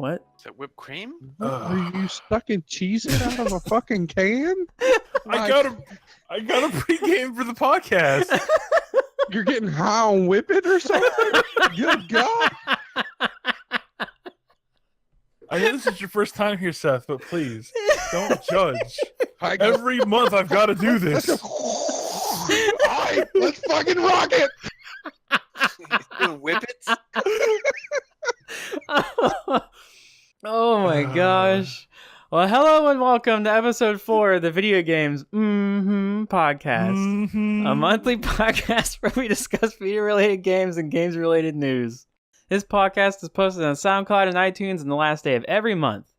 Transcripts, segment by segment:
What? Is that whipped cream? Are you sucking Cheez-It out of a fucking can? I got a pregame for the podcast. You're getting high on Whip It or something? Good God. I know this is your first time here, Seth, but please don't judge. I go, Every month I've got to do this. all right, let's fucking rock it. Doing whippets? Oh my gosh. Well, hello and welcome to episode 4 of the Video Games podcast. A monthly podcast where we discuss video-related games and games-related news. This podcast is posted on SoundCloud and iTunes on the last day of every month.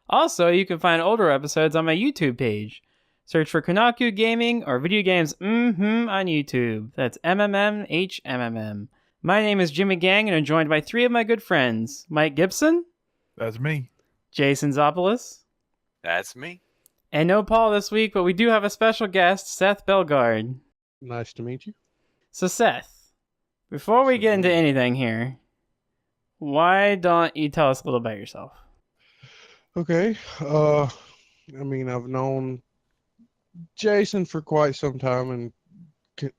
Also, you can find older episodes on my YouTube page. Search for Konaku Gaming or Video Games on YouTube. That's mmmHmmm. My name is Jimmy Gang and I'm joined by 3 of my good friends. Mike Gibson. That's me. Jason Zopoulos. That's me. And no Paul this week, but we do have a special guest, Seth Belgard. Nice to meet you. So Seth, before we get into anything here, why don't you tell us a little about yourself? Okay. I mean, I've known Jason for quite some time, and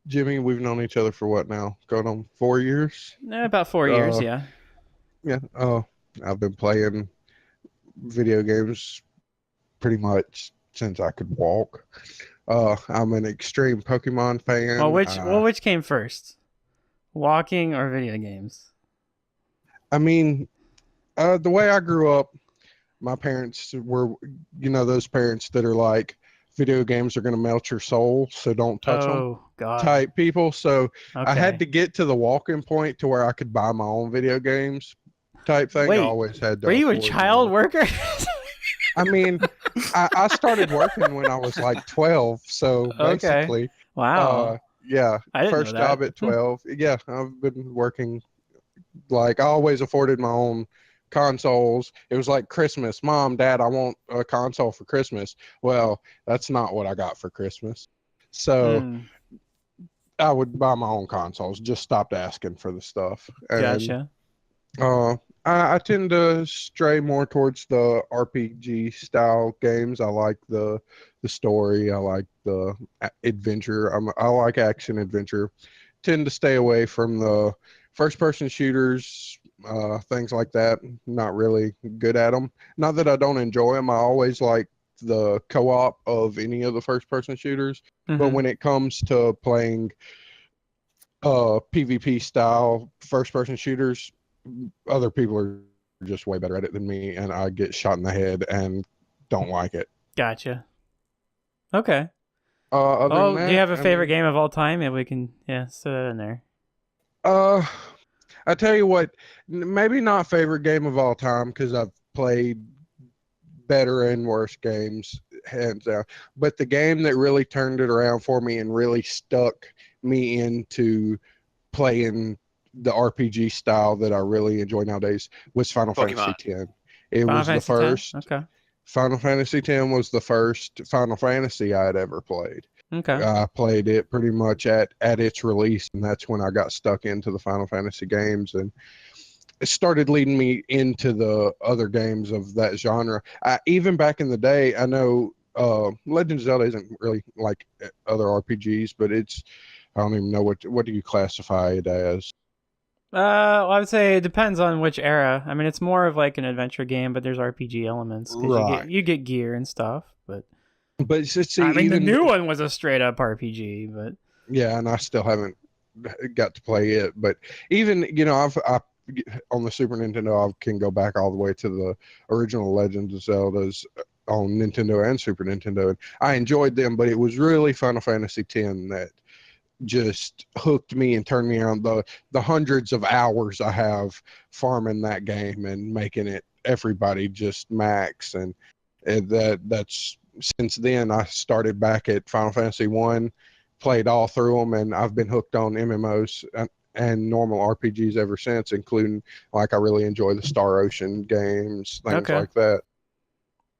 Jimmy, we've known each other for what now? Going on 4 years? About 4 years, yeah. Yeah. I've been playing video games pretty much since I could walk. I'm an extreme Pokemon fan. Well, which came first? Walking or video games? I mean, the way I grew up, my parents were, those parents that are like, video games are going to melt your soul, so don't touch them type people. So okay. I had to get to the walking point to where I could buy my own video games type thing. Wait, I always had to. Were you a child worker? I mean, I started working when I was like 12, so basically. Okay. Wow. Yeah, first job at 12. Yeah, I've been working, like, I always afforded my own consoles. It was like Christmas. Mom, Dad, I want a console for Christmas. Well, that's not what I got for Christmas. So I would buy my own consoles. Just stopped asking for the stuff. And, gotcha. I tend to stray more towards the RPG style games. I like the story. I like the adventure. I like action adventure. Tend to stay away from the first person shooters, things like that. Not really good at them. Not that I don't enjoy them. I always like the co-op of any of the first person shooters. But when it comes to playing PvP style first person shooters, other people are just way better at it than me, and I get shot in the head and don't like it. Gotcha. Okay. Do you have a favorite game of all time? Maybe we can, throw that in there. I tell you what, maybe not favorite game of all time, because I've played better and worse games, hands down. But the game that really turned it around for me and really stuck me into playing the RPG style that I really enjoy nowadays was Final Fantasy X. It was the first. Okay. Final Fantasy X was the first Final Fantasy I had ever played. Okay. I played it pretty much at its release, and that's when I got stuck into the Final Fantasy games, and it started leading me into the other games of that genre. Even back in the day, I know Legend of Zelda isn't really like other RPGs, but I don't even know what do you classify it as? Well, I would say it depends on which era. I mean, it's more of like an adventure game, but there's RPG elements. Right. You get gear and stuff, but see, I mean, the new one was a straight up RPG, but yeah, and I still haven't got to play it. But even I've on the Super Nintendo, I can go back all the way to the original Legend of Zeldas on Nintendo and Super Nintendo, and I enjoyed them. But it was really Final Fantasy X that just hooked me and turned me on. The hundreds of hours I have farming that game and making it everybody just max, and that's since then I started back at Final Fantasy 1, played all through them, and I've been hooked on MMOs and normal RPGs ever since, including, like, I really enjoy the Star Ocean games, things like that.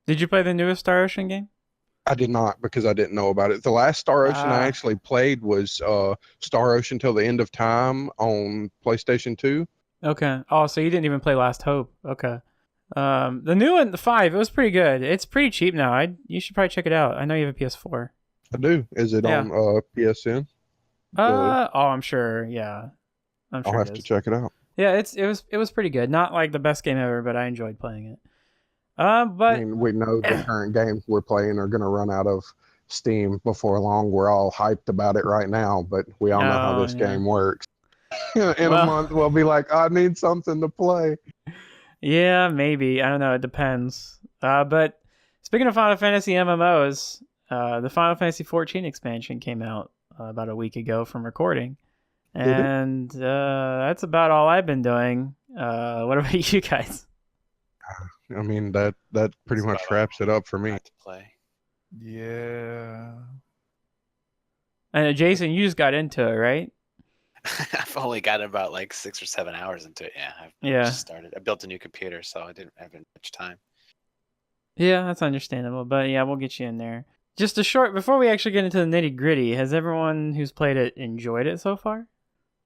Did you play the newest Star Ocean game? I did not, because I didn't know about it. The last Star Ocean I actually played was Star Ocean Till the End of Time on PlayStation 2. Okay. Oh, so you didn't even play Last Hope. Okay. The new one, the 5, it was pretty good. It's pretty cheap now. You should probably check it out. I know you have a PS4. I do. Is it Yeah. on PSN? I'm sure. Yeah. I'm I'll sure have it to is. check it out. Yeah, it was pretty good. Not like the best game ever, but I enjoyed playing it. I But mean, we know the current games we're playing are going to run out of Steam before long. We're all hyped about it right now, but we all know how this game works. In a month, we'll be like, I need something to play. Yeah, maybe. I don't know. It depends. But speaking of Final Fantasy MMOs, the Final Fantasy XIV expansion came out about a week ago from recording. And that's about all I've been doing. What about you guys? I mean, that pretty much wraps it up for me. To play. Yeah. And Jason, you just got into it, right? I've only got about like 6 or 7 hours into it. Yeah, I've just started. I built a new computer, so I didn't have much time. Yeah, that's understandable. But yeah, we'll get you in there. Just a short, before we actually get into the nitty gritty, has everyone who's played it enjoyed it so far?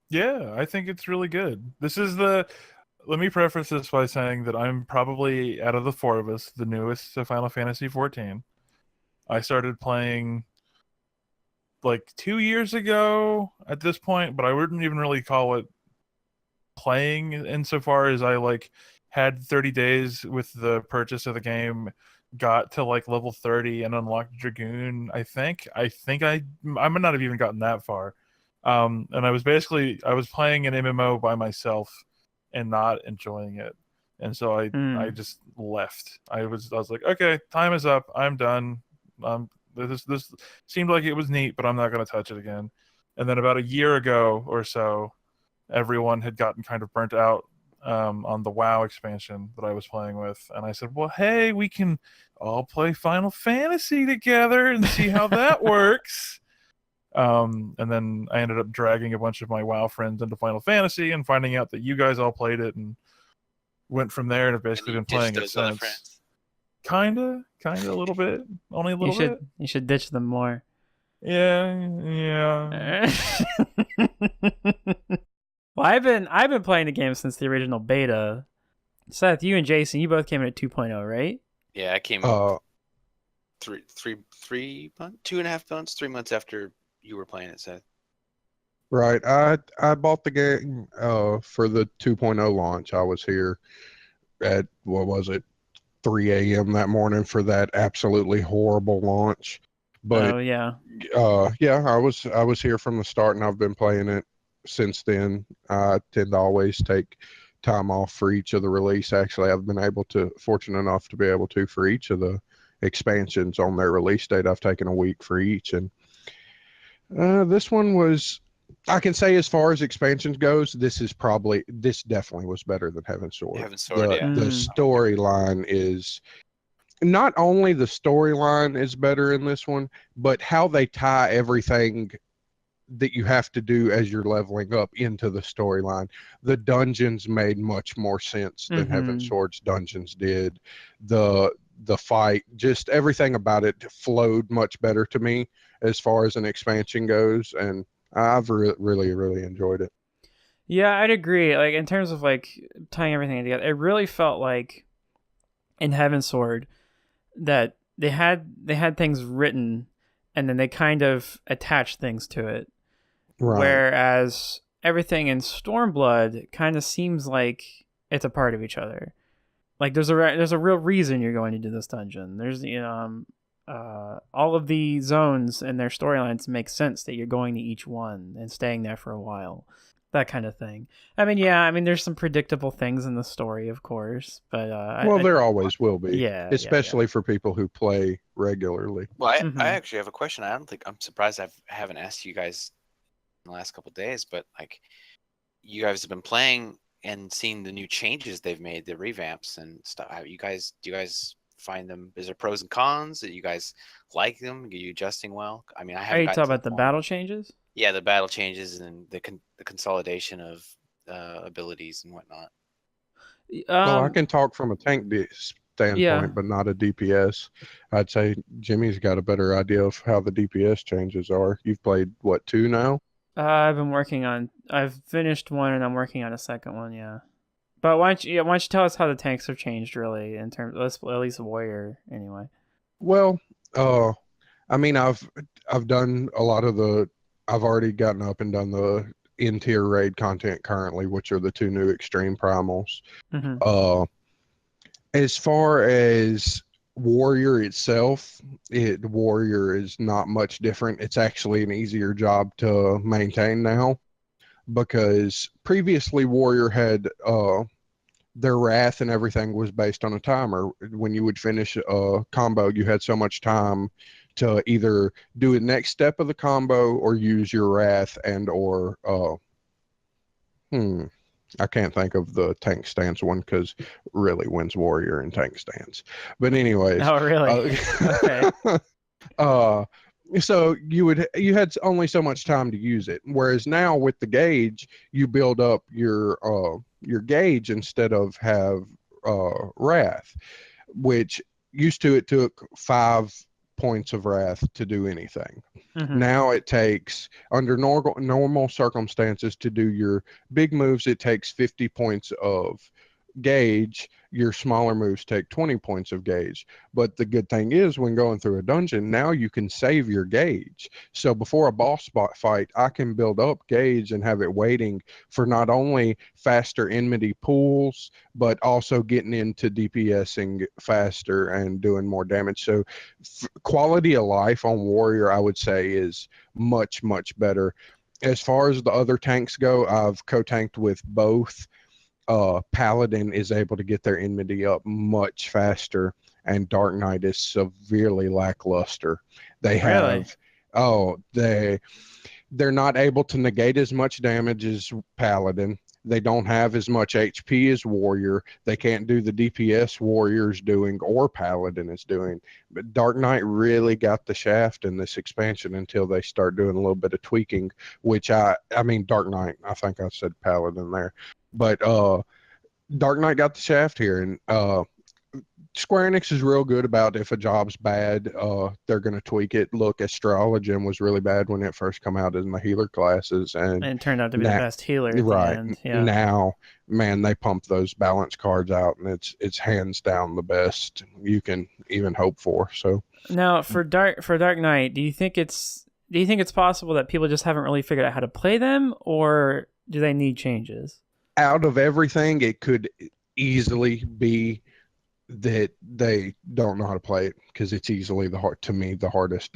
Yeah, I think it's really good. Let me preface this by saying that I'm probably, out of the four of us, the newest to Final Fantasy XIV. I started playing like 2 years ago at this point, but I wouldn't even really call it playing insofar as I like had 30 days with the purchase of the game, got to like level 30 and unlocked Dragoon. I think I might not have even gotten that far. And I was playing an MMO by myself and not enjoying it. And so I just left. I was like, okay, time is up. I'm done. This seemed like it was neat, but I'm not going to touch it again. And then about a year ago or so, everyone had gotten kind of burnt out on the WoW expansion that I was playing with. And I said, well, hey, we can all play Final Fantasy together and see how that works. And then I ended up dragging a bunch of my WoW friends into Final Fantasy and finding out that you guys all played it, and went from there and have basically been playing it since. Kinda, a little bit, only a little bit. You should ditch them more. Yeah. Well, I've been playing the game since the original beta. Seth, you and Jason, you both came in at 2.0, right? Yeah, I came up 3 months, 2.5 months, 3 months after you were playing it, Seth. Right. I bought the game for the 2.0 launch. I was here at, what was it, 3 a.m. that morning for that absolutely horrible launch. But yeah, I was here from the start, and I've been playing it since then. I tend to always take time off for each of the release. Actually, I've been fortunate enough to be able to for each of the expansions on their release date. I've taken a week for each, and this one was, I can say, as far as expansions goes, this definitely was better than Heaven's Sword. Heaven's Sword, yeah. The storyline is, not only the storyline is better in this one, but how they tie everything that you have to do as you're leveling up into the storyline. The dungeons made much more sense than Heaven's Sword's dungeons did. The fight, just everything about it flowed much better to me as far as an expansion goes, and I've really enjoyed it. Yeah, I'd agree. Like, in terms of like tying everything together, it really felt like in Heaven's Sword that they had things written, and then they kind of attached things to it. Right. Whereas everything in Stormblood kind of seems like it's a part of each other. Like there's a real reason you're going to do this dungeon. There's all of the zones and their storylines make sense that you're going to each one and staying there for a while. That kind of thing. I mean, there's some predictable things in the story, of course, but there always will be. Yeah, especially for people who play regularly. Well, I actually have a question. I'm surprised I haven't asked you guys in the last couple of days, but like, you guys have been playing and seeing the new changes they've made, the revamps and stuff. Do you guys find them? Is there pros and cons? That you guys like them? Are you adjusting well? I mean, I haven't. Are you talking about the battle changes? Yeah, the battle changes and the consolidation of abilities and whatnot. Well, I can talk from a tank standpoint, but not a DPS. I'd say Jimmy's got a better idea of how the DPS changes are. You've played, what, 2 now? I've finished one and I'm working on a second one. Yeah, but why don't you tell us how the tanks have changed really in terms, at least Warrior anyway. Well, I mean, I've done a lot of the. I've already gotten up and done the in-tier raid content currently, which are the 2 new extreme primals. Mm-hmm. As far as Warrior itself, Warrior is not much different. It's actually an easier job to maintain now, because previously Warrior had their wrath and everything was based on a timer. When you would finish a combo, you had so much time to either do the next step of the combo or use your wrath and or I can't think of the tank stance one, because really wins Warrior in tank stance. But anyways. Oh, really? Okay. So you had only so much time to use it. Whereas now with the gauge, you build up your gauge instead of have wrath, which used to it took 5 points of wrath to do anything. Mm-hmm. Now it takes, under normal circumstances, to do your big moves, it takes 50 points of gauge. Your smaller moves take 20 points of gauge. But the good thing is, when going through a dungeon, now you can save your gauge. So before a boss fight, I can build up gauge and have it waiting for not only faster enmity pools, but also getting into DPSing faster and doing more damage. So quality of life on Warrior, I would say, is much, much better. As far as the other tanks go, I've co-tanked with both. Paladin is able to get their enmity up much faster, and Dark Knight is severely lackluster. They have they're not able to negate as much damage as Paladin. They don't have as much HP as Warrior. They can't do the DPS Warrior's doing or Paladin is doing. But Dark Knight really got the shaft in this expansion until they start doing a little bit of tweaking, which I mean Dark Knight, I think I said Paladin there. But Dark Knight got the shaft here, and Square Enix is real good about, if a job's bad, they're going to tweak it. Look, Astrologen was really bad when it first came out in the healer classes, and it turned out to be the best healer at right. the end. Yeah. Now, man, they pump those balance cards out, and it's hands down the best you can even hope for. So now for Dark Knight, do you think it's possible that people just haven't really figured out how to play them, or do they need changes? Out of everything, it could easily be that they don't know how to play it, because it's easily the hardest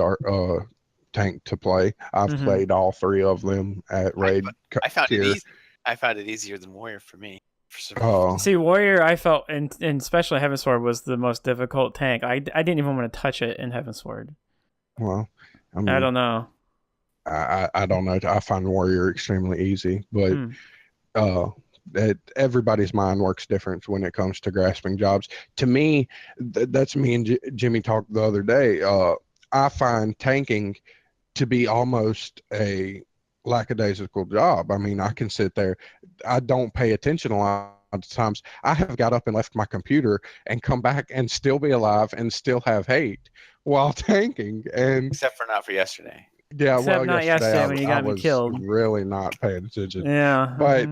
tank to play. I've played all 3 of them at raid. I found it easy. I found it easier than Warrior for me. See, Warrior, I felt, and especially Heavensward was the most difficult tank. I didn't even want to touch it in Heavensward. Well, I mean, I don't know. I don't know. I find Warrior extremely easy, but everybody's mind works different when it comes to grasping jobs. To me, that's me and Jimmy talked the other day. I find tanking to be almost a lackadaisical job. I mean, I can sit there. I don't pay attention a lot of times. I have got up and left my computer and come back and still be alive and still have hate while tanking. And except for not for yesterday. Yeah, except well, not yesterday when you got me killed. Really not paying attention. Yeah, but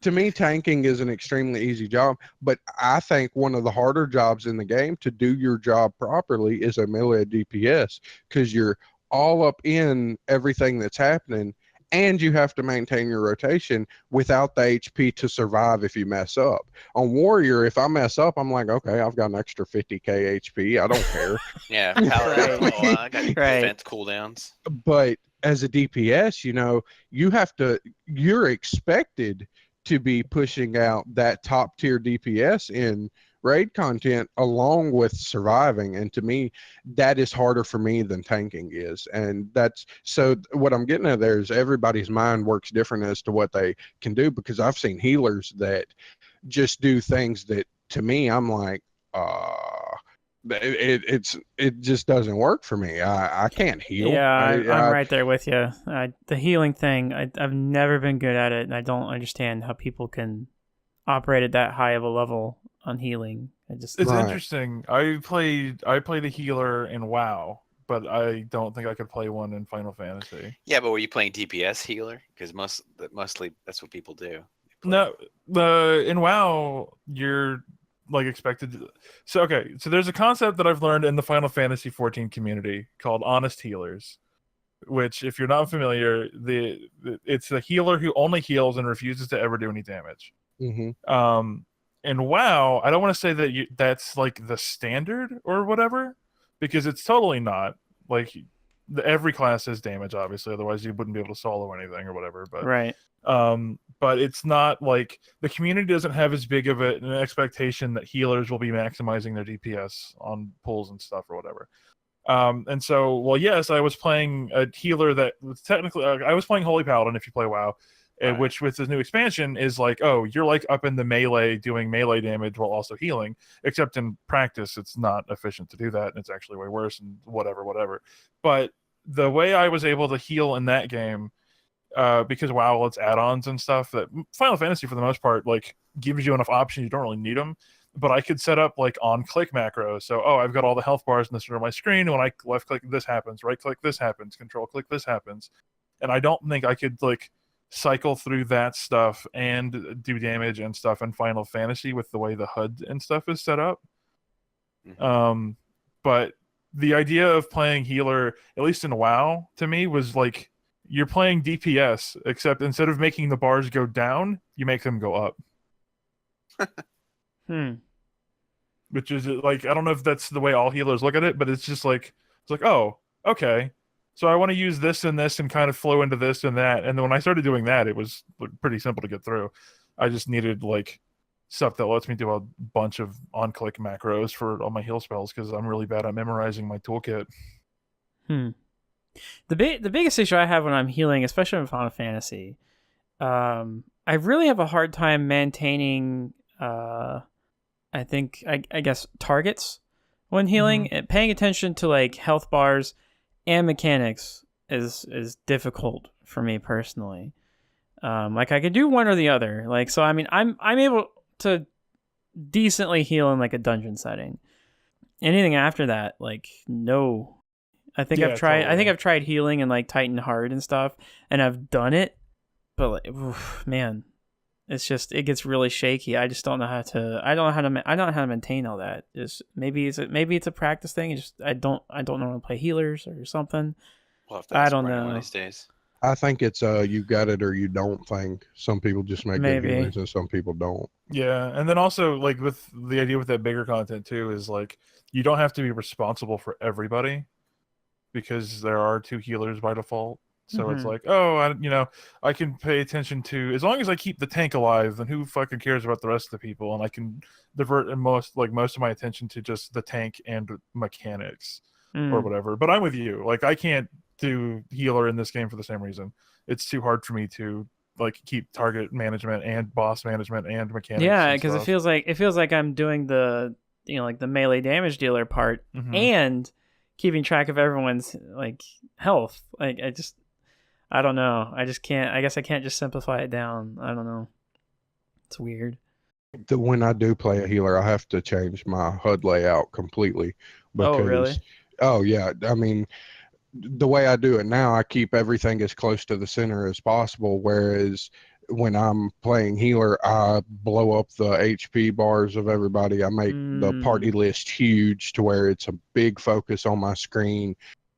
to me, tanking is an extremely easy job, but I think one of the harder jobs in the game to do your job properly is a melee DPS, because you're all up in everything that's happening, and you have to maintain your rotation without the HP to survive if you mess up. On Warrior, if I mess up, I'm like, okay, I've got an extra 50k HP. I don't care. Yeah, Paladin, I got defense cooldowns. But as a DPS, you're expected to be pushing out that top tier DPS in raid content along with surviving, and to me that is harder for me than tanking is. And that's, so what I'm getting at there is everybody's mind works different as to what they can do, because I've seen healers that just do things that to me I'm like it just doesn't work for me. I can't heal. Yeah, I'm right there with you. The healing thing, I've never been good at it, and I don't understand how people can operate at that high of a level on healing. It's interesting. I played a healer in WoW but I don't think I could play one in Final Fantasy. Yeah, but were you playing DPS healer? Because mostly that's what people do. No, in WoW you're like expected to. So there's a concept that I've learned in the Final Fantasy XIV community called honest healers, which, if you're not familiar, it's a healer who only heals and refuses to ever do any damage. Mm-hmm. In WoW, I don't want to say that that's like the standard or whatever, because it's totally not. Like every class has damage, obviously, otherwise you wouldn't be able to solo anything or whatever. But Right. but it's not like the community doesn't have as big of an expectation that healers will be maximizing their DPS on pulls and stuff or whatever. And so, well, yes, I was playing a healer that was technically I was playing Holy Paladin if you play WoW. Right. Which with this new expansion is like, oh, you're like up in the melee doing melee damage while also healing, except in practice it's not efficient to do that and it's actually way worse and whatever. But the way I was able to heal in that game, because WoW lets add-ons and stuff that Final Fantasy for the most part like gives you enough options, you don't really need them, but I could set up like on click macros. So I've got all the health bars in the center of my screen, and when I left click this happens, right click this happens, control click this happens, and I don't think I could like cycle through that stuff and do damage and stuff in Final Fantasy with the way the HUD and stuff is set up. Mm-hmm. But the idea of playing healer, at least in WoW, to me was like you're playing DPS, except instead of making the bars go down, you make them go up. Which is like, I don't know if that's the way all healers look at it, but it's just like, oh, okay. So I want to use this and this and kind of flow into this and that. And then when I started doing that, it was pretty simple to get through. I just needed like stuff that lets me do a bunch of on-click macros for all my heal spells because I'm really bad at memorizing my toolkit. The biggest issue I have when I'm healing, especially in Final Fantasy, I really have a hard time maintaining, I guess, targets when healing. And paying attention to like health bars and mechanics is difficult for me personally. Like I could do one or the other. Like, so I mean, I'm able to decently heal in like a dungeon setting. Anything after that, like, no. I think I've tried healing in like Titan Hard and stuff, and I've done it, but like, oof, man, it's just, it gets really shaky. I just don't know how to maintain all that. Just maybe it's a practice thing. It's just I don't know how to play healers or something. Well, I don't know. These days. I think it's you got it or you don't thing. Some people just make good Maybe. healers and some people don't. Yeah, and then also like with the idea with that bigger content too is like you don't have to be responsible for everybody because there are 2 healers by default. So it's like, I can pay attention to, as long as I keep the tank alive, then who fucking cares about the rest of the people? And I can divert most of my attention to just the tank and mechanics or whatever. But I'm with you. Like I can't do healer in this game for the same reason. It's too hard for me to like keep target management and boss management and mechanics. Yeah, because it feels like I'm doing the like the melee damage dealer part and keeping track of everyone's like health. Like I don't know. I guess I can't just simplify it down. I don't know. It's weird. When I do play a healer, I have to change my HUD layout completely. Because, oh, really? Oh, yeah. I mean, the way I do it now, I keep everything as close to the center as possible, whereas when I'm playing healer, I blow up the HP bars of everybody. I make the party list huge to where it's a big focus on my screen,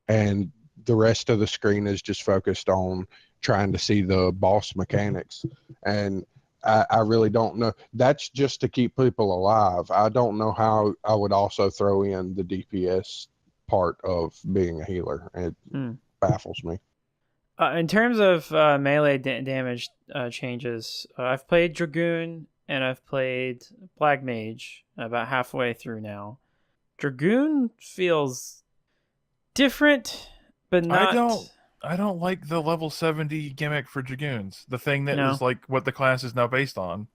and the rest of the screen is just focused on trying to see the boss mechanics. And I really don't know. That's just to keep people alive. I don't know how I would also throw in the DPS part of being a healer. It baffles me. In terms of melee damage changes, I've played Dragoon and I've played Black Mage about halfway through now. Dragoon feels different, but not... I don't like the level 70 gimmick for Dragoons. The thing that is like what the class is now based on.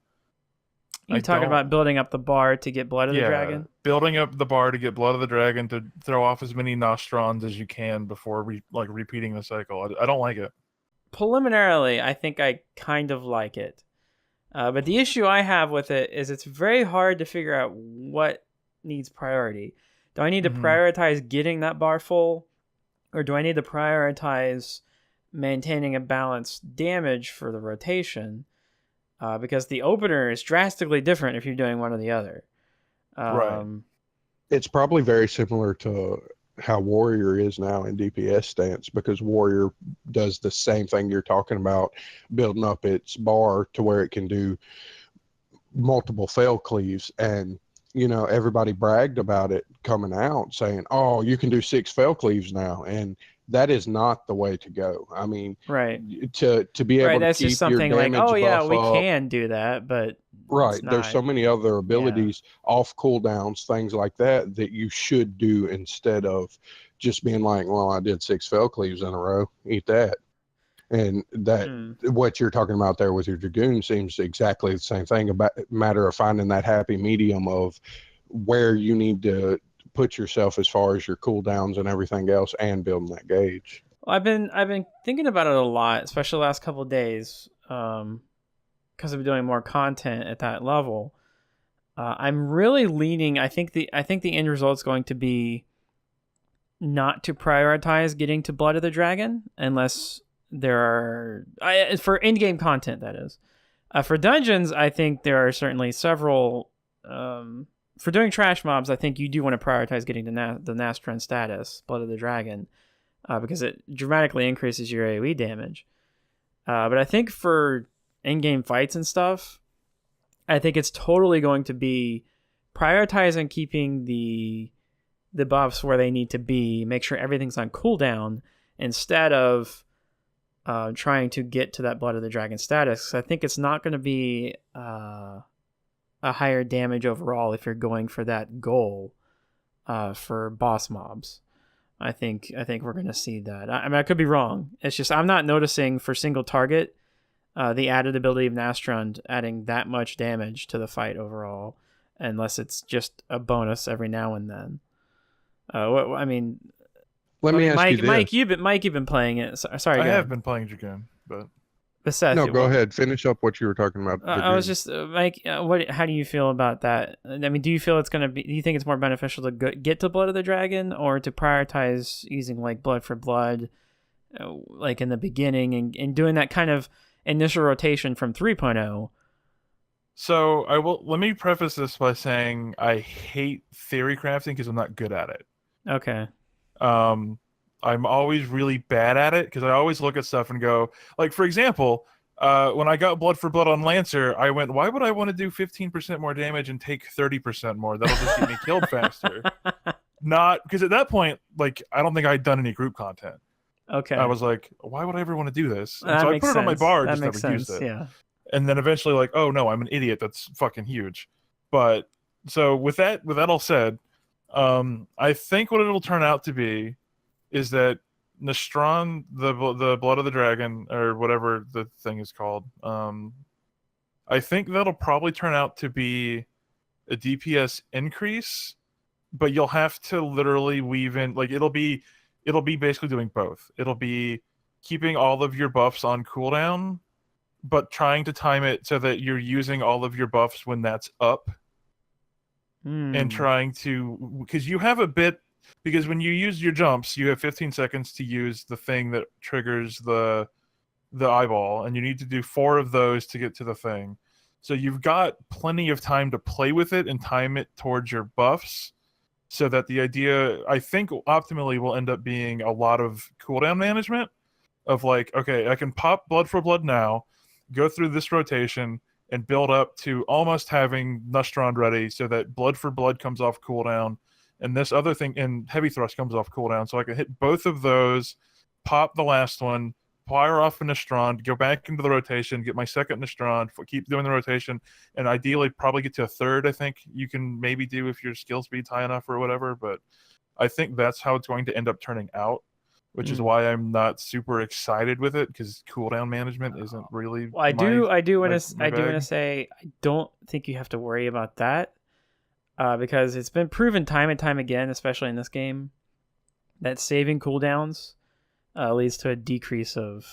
You're talking about building up the bar to get Blood of the Dragon? Building up the bar to get Blood of the Dragon to throw off as many Nostrons as you can before repeating the cycle. I don't like it. Preliminarily, I think I kind of like it. But the issue I have with it is it's very hard to figure out what needs priority. Do I need to prioritize getting that bar full or do I need to prioritize maintaining a balanced damage for the rotation? Because the opener is drastically different if you're doing one or the other. Right. It's probably very similar to how Warrior is now in DPS stance, because Warrior does the same thing you're talking about, building up its bar to where it can do multiple fail cleaves. And everybody bragged about it coming out, saying, oh, you can do 6 fail cleaves now, and that is not the way to go. I mean, Right. to be able to That's keep just your something like, damage oh yeah, buff we up, can do that, but right, it's there's not. so many other abilities, off cooldowns, things like that you should do, instead of just being like, well, I did 6 fail cleaves in a row, eat that. And that what you're talking about there with your Dragoon seems exactly the same thing, about matter of finding that happy medium of where you need to put yourself as far as your cooldowns and everything else, and building that gauge. Well, I've been thinking about it a lot, especially the last couple of days, because I'm doing more content at that level. I'm really leaning. I think the end result is going to be not to prioritize getting to Blood of the Dragon unless there are for in-game content, that is. For dungeons, I think there are certainly several. For doing trash mobs, I think you do want to prioritize getting the Nastran status, Blood of the Dragon, because it dramatically increases your AoE damage. But I think for in-game fights and stuff, I think it's totally going to be prioritizing keeping the buffs where they need to be, make sure everything's on cooldown, instead of trying to get to that Blood of the Dragon status. I think it's not going to be a higher damage overall if you're going for that goal for boss mobs. I think we're going to see that. I mean, I could be wrong. It's just I'm not noticing for single target the added ability of Nastrund adding that much damage to the fight overall, unless it's just a bonus every now and then. I mean, let me ask you this. Mike, you've been playing it. Sorry, I have been playing Dragoon, but Seth, no, go ahead. Finish up what you were talking about. I was just Mike. How do you feel about that? I mean, do you feel it's gonna be? Do you think it's more beneficial to get to Blood of the Dragon, or to prioritize using like Blood for Blood, like in the beginning, and doing that kind of initial rotation from 3.0? So let me preface this by saying I hate theory crafting because I'm not good at it. Okay. I'm always really bad at it because I always look at stuff and go, like, for example, when I got Blood for Blood on Lancer, I went, why would I want to do 15% more damage and take 30% more? That'll just get me killed faster. Not because at that point, like, I don't think I'd done any group content. Okay. I was like, why would I ever want to do this? And that so I makes put it on my sense. bar, That just makes never sense. used it. Yeah. And then eventually, like, oh no, I'm an idiot. That's fucking huge. But so with that all said, I think what it'll turn out to be is that Nastran, the Blood of the Dragon, or whatever the thing is called, I think that'll probably turn out to be a DPS increase, but you'll have to literally weave in, like, it'll be basically doing both. It'll be keeping all of your buffs on cooldown, but trying to time it so that you're using all of your buffs when that's up. And trying to, because you have a bit, because when you use your jumps, you have 15 seconds to use the thing that triggers the eyeball, and you need to do 4 of those to get to the thing. So you've got plenty of time to play with it and time it towards your buffs, so that the idea, I think, optimally will end up being a lot of cooldown management of like, okay, I can pop Blood for Blood now, go through this rotation, and build up to almost having Nastrand ready so that Blood for Blood comes off cooldown, and this other thing, and Heavy Thrust comes off cooldown, so I can hit both of those, pop the last one, fire off a Nastrand, go back into the rotation, get my second Nastrand, keep doing the rotation, and ideally probably get to a third, I think you can maybe do if your skill speed's high enough or whatever, but I think that's how it's going to end up turning out. Which is why I'm not super excited with it, because cooldown management isn't really. Well, I do want to say I don't think you have to worry about that, because it's been proven time and time again, especially in this game, that saving cooldowns leads to a decrease of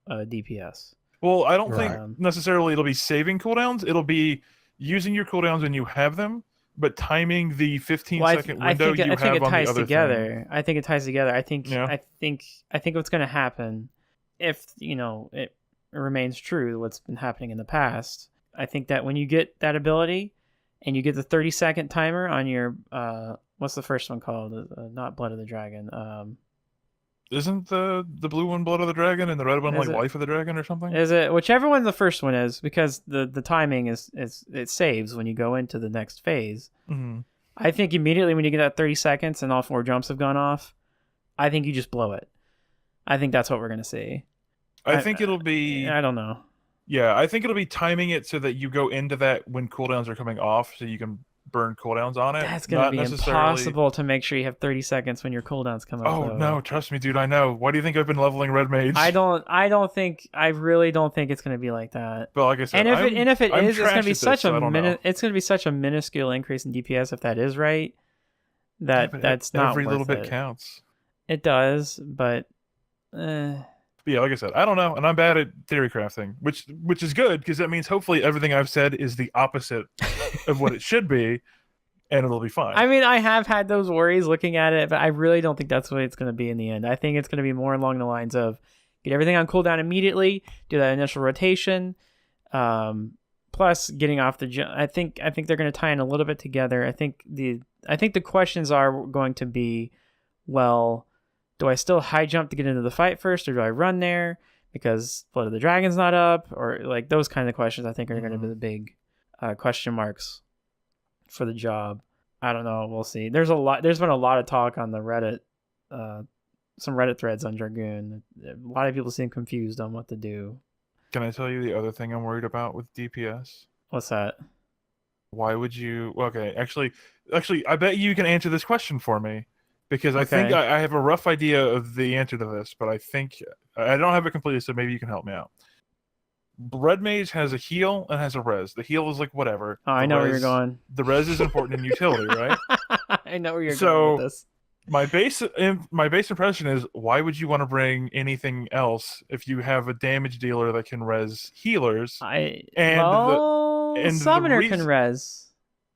DPS. Well, I don't think necessarily it'll be saving cooldowns. It'll be using your cooldowns when you have them, but timing the 15 Well, second window you I think have it on the ties other together. thing. I think it ties together. I think Yeah. I think what's going to happen, if it remains true what's been happening in the past. I think that when you get that ability, and you get the 30-second timer on your what's the first one called? Not Blood of the Dragon. Isn't the blue one Blood of the Dragon and the red one Is like it? Life of the Dragon or something? Is it whichever one the first one is? Because the timing is it saves when you go into the next phase. Mm-hmm. I think immediately when you get that 30 seconds and all 4 jumps have gone off, I think you just blow it. I think that's what we're gonna see. I think it'll be. I don't know. Yeah, I think it'll be timing it so that you go into that when cooldowns are coming off, so you can burn cooldowns on it. That's gonna be impossible to make sure you have 30 seconds when your cooldowns come up. Oh no, trust me, dude. I know. Why do you think I've been leveling Red Mage? I really don't think it's gonna be like that. But like I said, and if it is, it's gonna be such a a minuscule increase in DPS if that is right. That's not every worth little bit it. counts. It does, but. But yeah, like I said, I don't know, and I'm bad at theory crafting, which is good because that means hopefully everything I've said is the opposite of what it should be, and it'll be fine. I mean, I have had those worries looking at it, but I really don't think that's what it's going to be in the end. I think it's going to be more along the lines of get everything on cooldown immediately, do that initial rotation, plus getting off the. I think they're going to tie in a little bit together. I think the questions are going to be, well, do I still high jump to get into the fight first, or do I run there because Blood of the Dragon's not up, or like those kind of questions? I think are going to be the big question marks for the job. I don't know. We'll see. There's been a lot of talk on the Reddit, some Reddit threads on Dragoon. A lot of people seem confused on what to do. Can I tell you the other thing I'm worried about with DPS? What's that? Why would you? Okay, actually, I bet you can answer this question for me. Because I think I have a rough idea of the answer to this, but I think I don't have it completely, so maybe you can help me out. Red Mage has a heal and has a res. The heal is like whatever. Oh, I know where you're going. The res is important in utility, right? I know where you're going with this. My base impression is, why would you want to bring anything else if you have a damage dealer that can res healers? Summoner can res.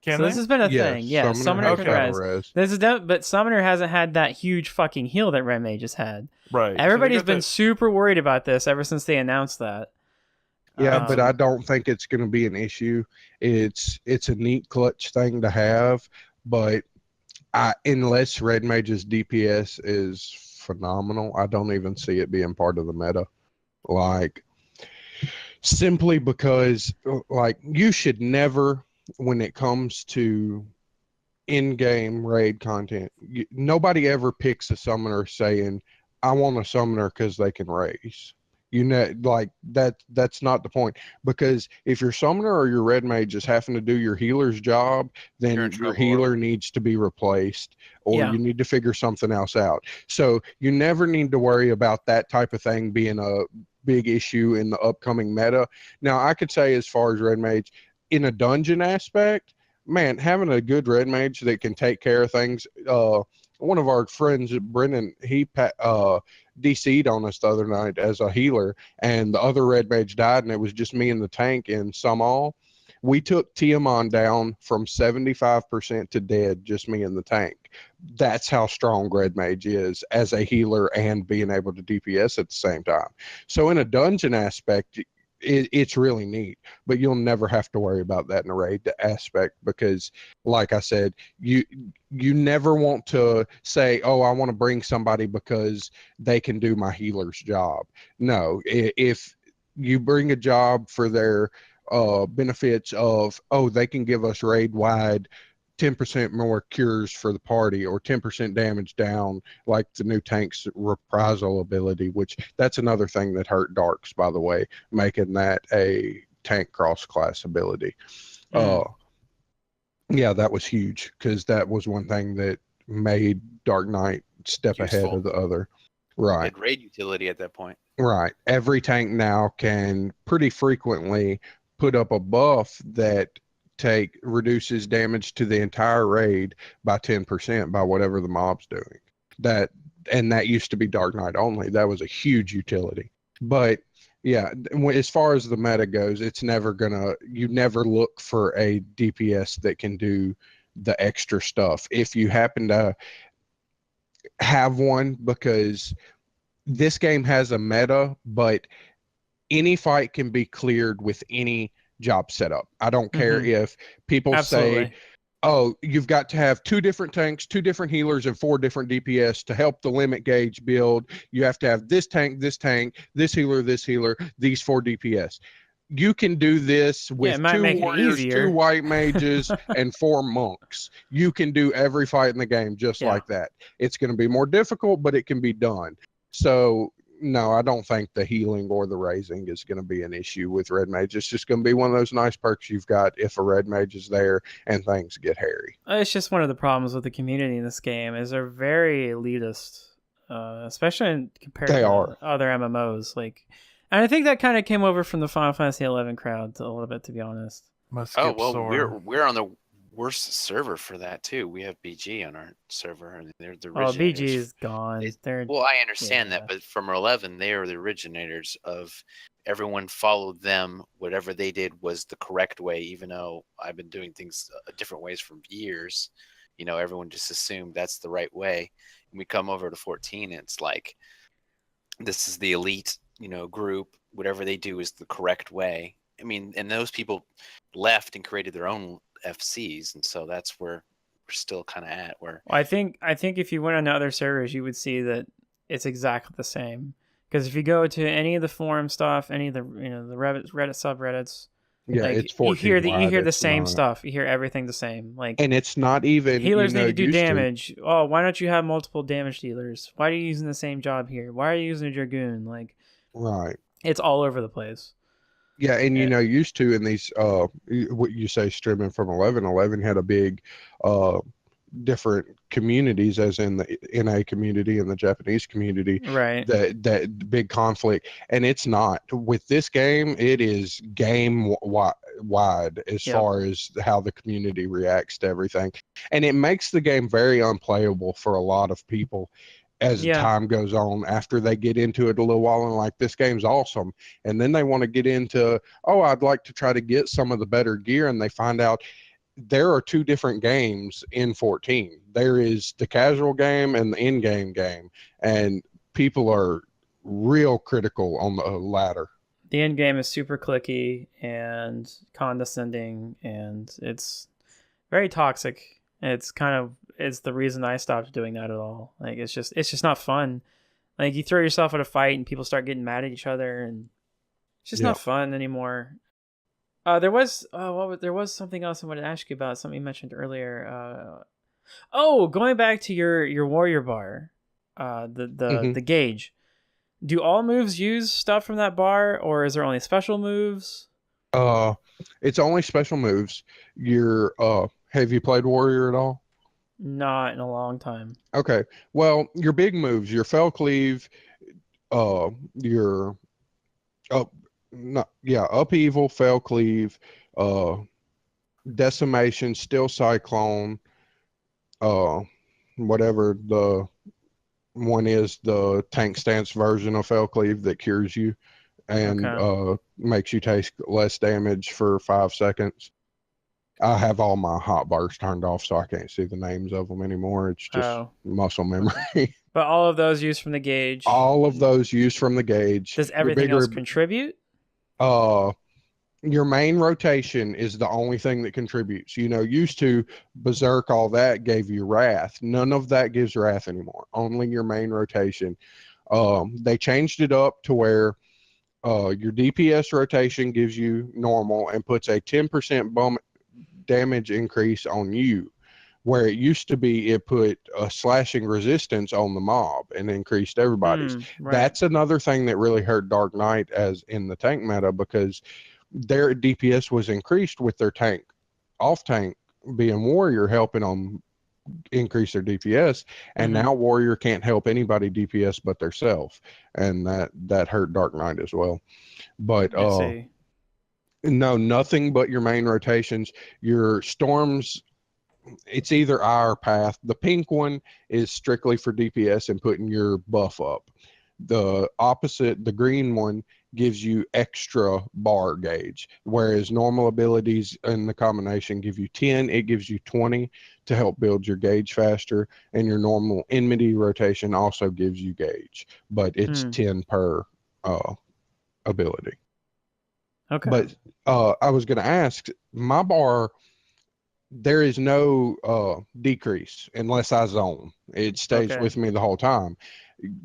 This has been a thing. Yeah, Summoner can res. But Summoner hasn't had that huge fucking heal that Red Mage has had. Right. Everybody's been super worried about this ever since they announced that. Yeah, but I don't think it's going to be an issue. It's a neat clutch thing to have, but unless Red Mage's DPS is phenomenal, I don't even see it being part of the meta. Like, simply because, like, you should never, when it comes to in-game raid content, nobody ever picks a summoner saying, I want a summoner because they can raise. Like that's not the point. Because if your summoner or your red mage is having to do your healer's job, then your healer needs to be replaced, or you need to figure something else out. So you never need to worry about that type of thing being a big issue in the upcoming meta. Now, I could say as far as red mage, in a dungeon aspect, man, having a good red mage that can take care of things. One of our friends, Brennan, he DC'd on us the other night as a healer, and the other red mage died, and it was just me and the tank in Sumal. We took Tiamat down from 75% to dead, just me and the tank. That's how strong red mage is as a healer and being able to DPS at the same time. So in a dungeon aspect, it's really neat, but you'll never have to worry about that in a raid aspect, because like I said, you never want to say, oh, I want to bring somebody because they can do my healer's job. No, if you bring a job for their benefits of, oh, they can give us raid wide 10% more cures for the party, or 10% damage down, like the new tank's reprisal ability, which that's another thing that hurt darks, by the way, making that a tank cross class ability. Yeah, that was huge, because that was one thing that made Dark Knight step ahead of the other. Right. It had raid utility at that point. Right. Every tank now can pretty frequently put up a buff that reduces damage to the entire raid by 10% by whatever the mob's doing. That used to be Dark Knight only. That was a huge utility. But yeah, as far as the meta goes, it's never you never look for a DPS that can do the extra stuff if you happen to have one, because this game has a meta, but any fight can be cleared with any job setup. I don't care if people say, oh, you've got to have 2 different tanks, 2 different healers, and 4 different DPS to help the limit gauge build. You have to have this tank, this healer, these 4 DPS. You can do this with 2 warriors, 2 white mages, and 4 monks. You can do every fight in the game just like that. It's going to be more difficult, but it can be done. So, no, I don't think the healing or the raising is going to be an issue with red mage. It's just going to be one of those nice perks you've got if a red mage is there and things get hairy. It's just one of the problems with the community in this game is they're very elitist, especially compared to other MMOs. And I think that kind of came over from the Final Fantasy XI crowd a little bit, to be honest. We're on the worst server for that too. We have BG on our server, and they're the originators. BG is gone. I understand that, but from 11, they are the originators of. Everyone followed them. Whatever they did was the correct way, even though I've been doing things different ways for years. Everyone just assumed that's the right way. And we come over to 14, and it's like this is the elite. Group, whatever they do is the correct way. I mean, and those people left and created their own FCs, and so that's where we're still kind of at. I think if you went on other servers, you would see that it's exactly the same. Because if you go to any of the forum stuff, any of the the Reddit subreddits, it's 14 you hear the same stuff. You hear everything the same. And it's not even healers need to do damage. Oh, why don't you have multiple damage dealers? Why are you using the same job here? Why are you using a dragoon? Right. It's all over the place. Yeah, and used to in these what you say streaming from 11 had a big different communities, as in the NA community and the Japanese community. Right. That big conflict, and it's not with this game. It is game wide as far as how the community reacts to everything, and it makes the game very unplayable for a lot of people. As time goes on, after they get into it a little while and this game's awesome, and then they want to get into, I'd like to try to get some of the better gear, and they find out there are 2 different games in 14. There is the casual game and the in-game game, and people are real critical on the latter. The in-game is super clicky and condescending, and it's very toxic. It's the reason I stopped doing that at all. It's just not fun. You throw yourself at a fight and people start getting mad at each other, and it's just not fun anymore. There was something else I wanted to ask you about. Something you mentioned earlier. Going back to your warrior bar, the gauge. Do all moves use stuff from that bar, or is there only special moves? It's only special moves. Have you played warrior at all? Not in a long time. Okay. Well, your big moves, your fell cleave, your upheaval, fell cleave, decimation, still cyclone, whatever the one is, the tank stance version of fell cleave that cures you and makes you take less damage for 5 seconds. I have all my hotbars turned off, so I can't see the names of them anymore. It's just muscle memory. But all of those used from the gauge? All of those used from the gauge. Does everything else contribute? Your main rotation is the only thing that contributes. Used to Berserk, all that gave you Wrath. None of that gives Wrath anymore. Only your main rotation. They changed it up to where your DPS rotation gives you normal and puts a 10% damage increase on you, where it used to be it put a slashing resistance on the mob and increased everybody's. Right. That's another thing that really hurt Dark Knight as in the tank meta, because their DPS was increased with their tank off tank being warrior helping them increase their DPS, and now warrior can't help anybody DPS but theirself, and that hurt Dark Knight as well. But no, nothing but your main rotations. Your storms, it's either eye or path. The pink one is strictly for DPS and putting your buff up. The opposite, the green one, gives you extra bar gauge, whereas normal abilities in the combination give you 10. It gives you 20 to help build your gauge faster, and your normal enmity rotation also gives you gauge, but it's 10 per ability. Okay. But I was going to ask, my bar, there is no decrease unless I zone. It stays with me the whole time.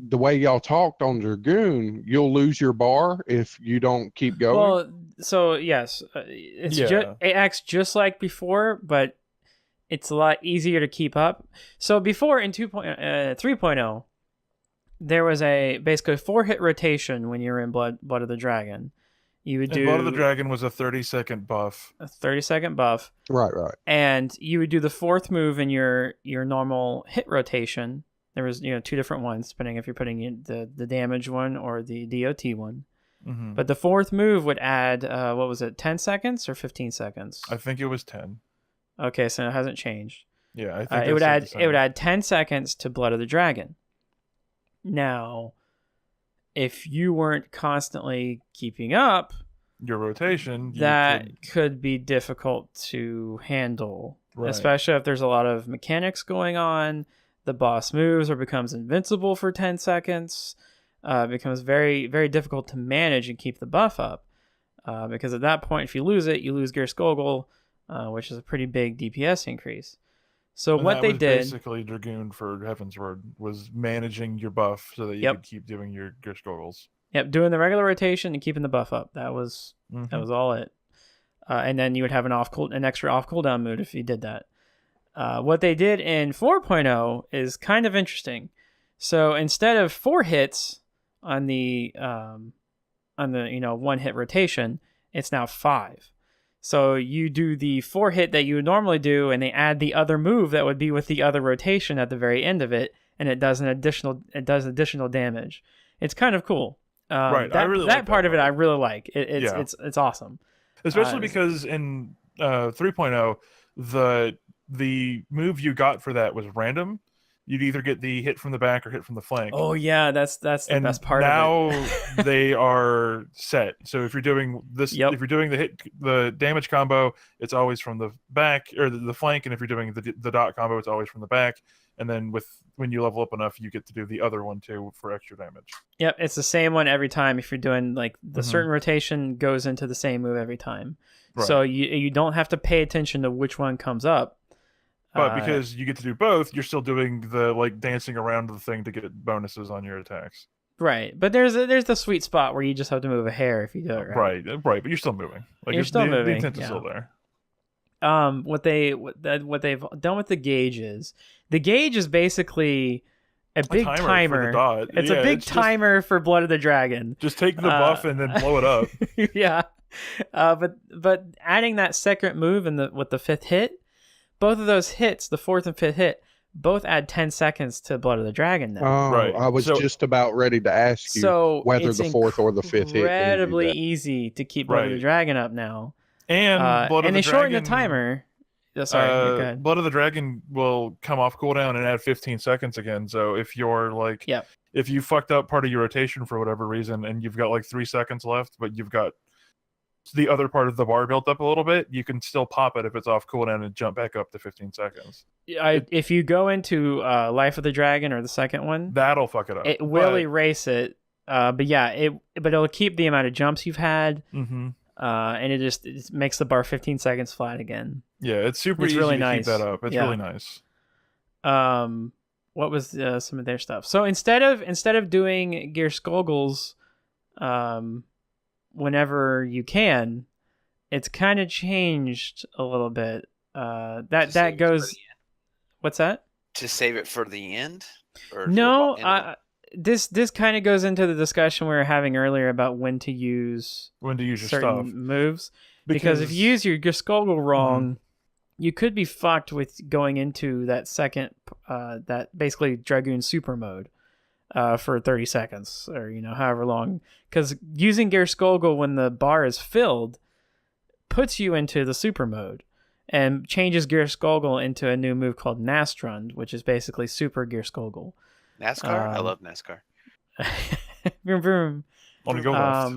The way y'all talked on Dragoon, you'll lose your bar if you don't keep going. Well, so yes, it acts just like before, but it's a lot easier to keep up. So before in 3.0, there was a basically 4-hit rotation when you were in Blood of the Dragon. You would do Blood of the Dragon was a 30-second buff. A 30-second buff. Right. And you would do the 4th move in your normal hit rotation. There was 2 different ones depending if you're putting in the damage one or the DOT one. Mm-hmm. But the 4th move would add 10 seconds or 15 seconds? I think it was 10. Okay, so it hasn't changed. Yeah, I think it would add 10 seconds to Blood of the Dragon. Now, if you weren't constantly keeping up your rotation, could be difficult to handle, right. Especially if there's a lot of mechanics going on. The boss moves or becomes invincible for 10 seconds. It becomes very, very difficult to manage and keep the buff up. Because at that point, if you lose it, you lose Gear Skogul, which is a pretty big DPS increase. So and what they did, basically Dragoon for Heavensward, was managing your buff so that you could keep doing your Gear Skoguls. Yep, doing the regular rotation and keeping the buff up. That was all it. And then you would have an extra off cooldown mood if you did that. What they did in 4.0 is kind of interesting. So instead of 4 hits on the 1-hit rotation, it's now 5. So you do the 4-hit that you would normally do, and they add the other move that would be with the other rotation at the very end of it, and it does additional damage. It's kind of cool. Right, I really that like part that of it. I really like. It's awesome. Especially because in 3.0, the move you got for that was random. You'd either get the hit from the back or hit from the flank. Oh yeah, that's the best part of it. Now they are set. So if you're doing this, if you're doing the damage combo, it's always from the back or the flank, and if you're doing the dot combo, it's always from the back. And then when you level up enough, you get to do the other one too for extra damage. Yep, it's the same one every time. If you're doing like the certain rotation goes into the same move every time, right. So you don't have to pay attention to which one comes up. But because you get to do both, you're still doing the dancing around the thing to get bonuses on your attacks. Right, but there's the sweet spot where you just have to move a hair if you do it right. Right, but you're still moving. You're still moving. The intent is still there. What they've done with the gauge is basically a big timer. For the dot. It's a big timer for Blood of the Dragon. Just take the buff and then blow it up. Yeah, but adding that second move with the 5th hit. Both of those hits, the 4th and 5th hit, both add 10 seconds to Blood of the Dragon now. Oh, right. I was just about ready to ask you whether the 4th or the 5th hit. It's incredibly easy to keep Blood of the Dragon up now. And they shorten the timer. Oh, sorry, go ahead. Blood of the Dragon will come off cooldown and add 15 seconds again. So if you're if you fucked up part of your rotation for whatever reason and you've got 3 seconds left, but you've got the other part of the bar built up a little bit, you can still pop it if it's off cooldown and jump back up to 15 seconds. If you go into Life of the Dragon or the second one, that'll fuck it up. It will erase it. But it'll keep the amount of jumps you've had. Mm-hmm. And it makes the bar 15 seconds flat again. Yeah, it's super easy really to nice. keep that up. It's really nice. What was some of their stuff? So instead of doing Gear Skoguls, whenever you can, it's kind of changed a little bit. That goes. What's that? To save it for the end? Or no, this kind of goes into the discussion we were having earlier about when to use your certain stuff. Moves. Because if you use your Skogul wrong, you could be fucked with going into that second, that basically Dragoon super mode. For 30 seconds or however long, because using Gear Skogul when the bar is filled puts you into the super mode and changes Gear Skogul into a new move called Nastrund, which is basically super Gear Skogul. NASCAR? I love NASCAR. Vroom, vroom. Want to go left?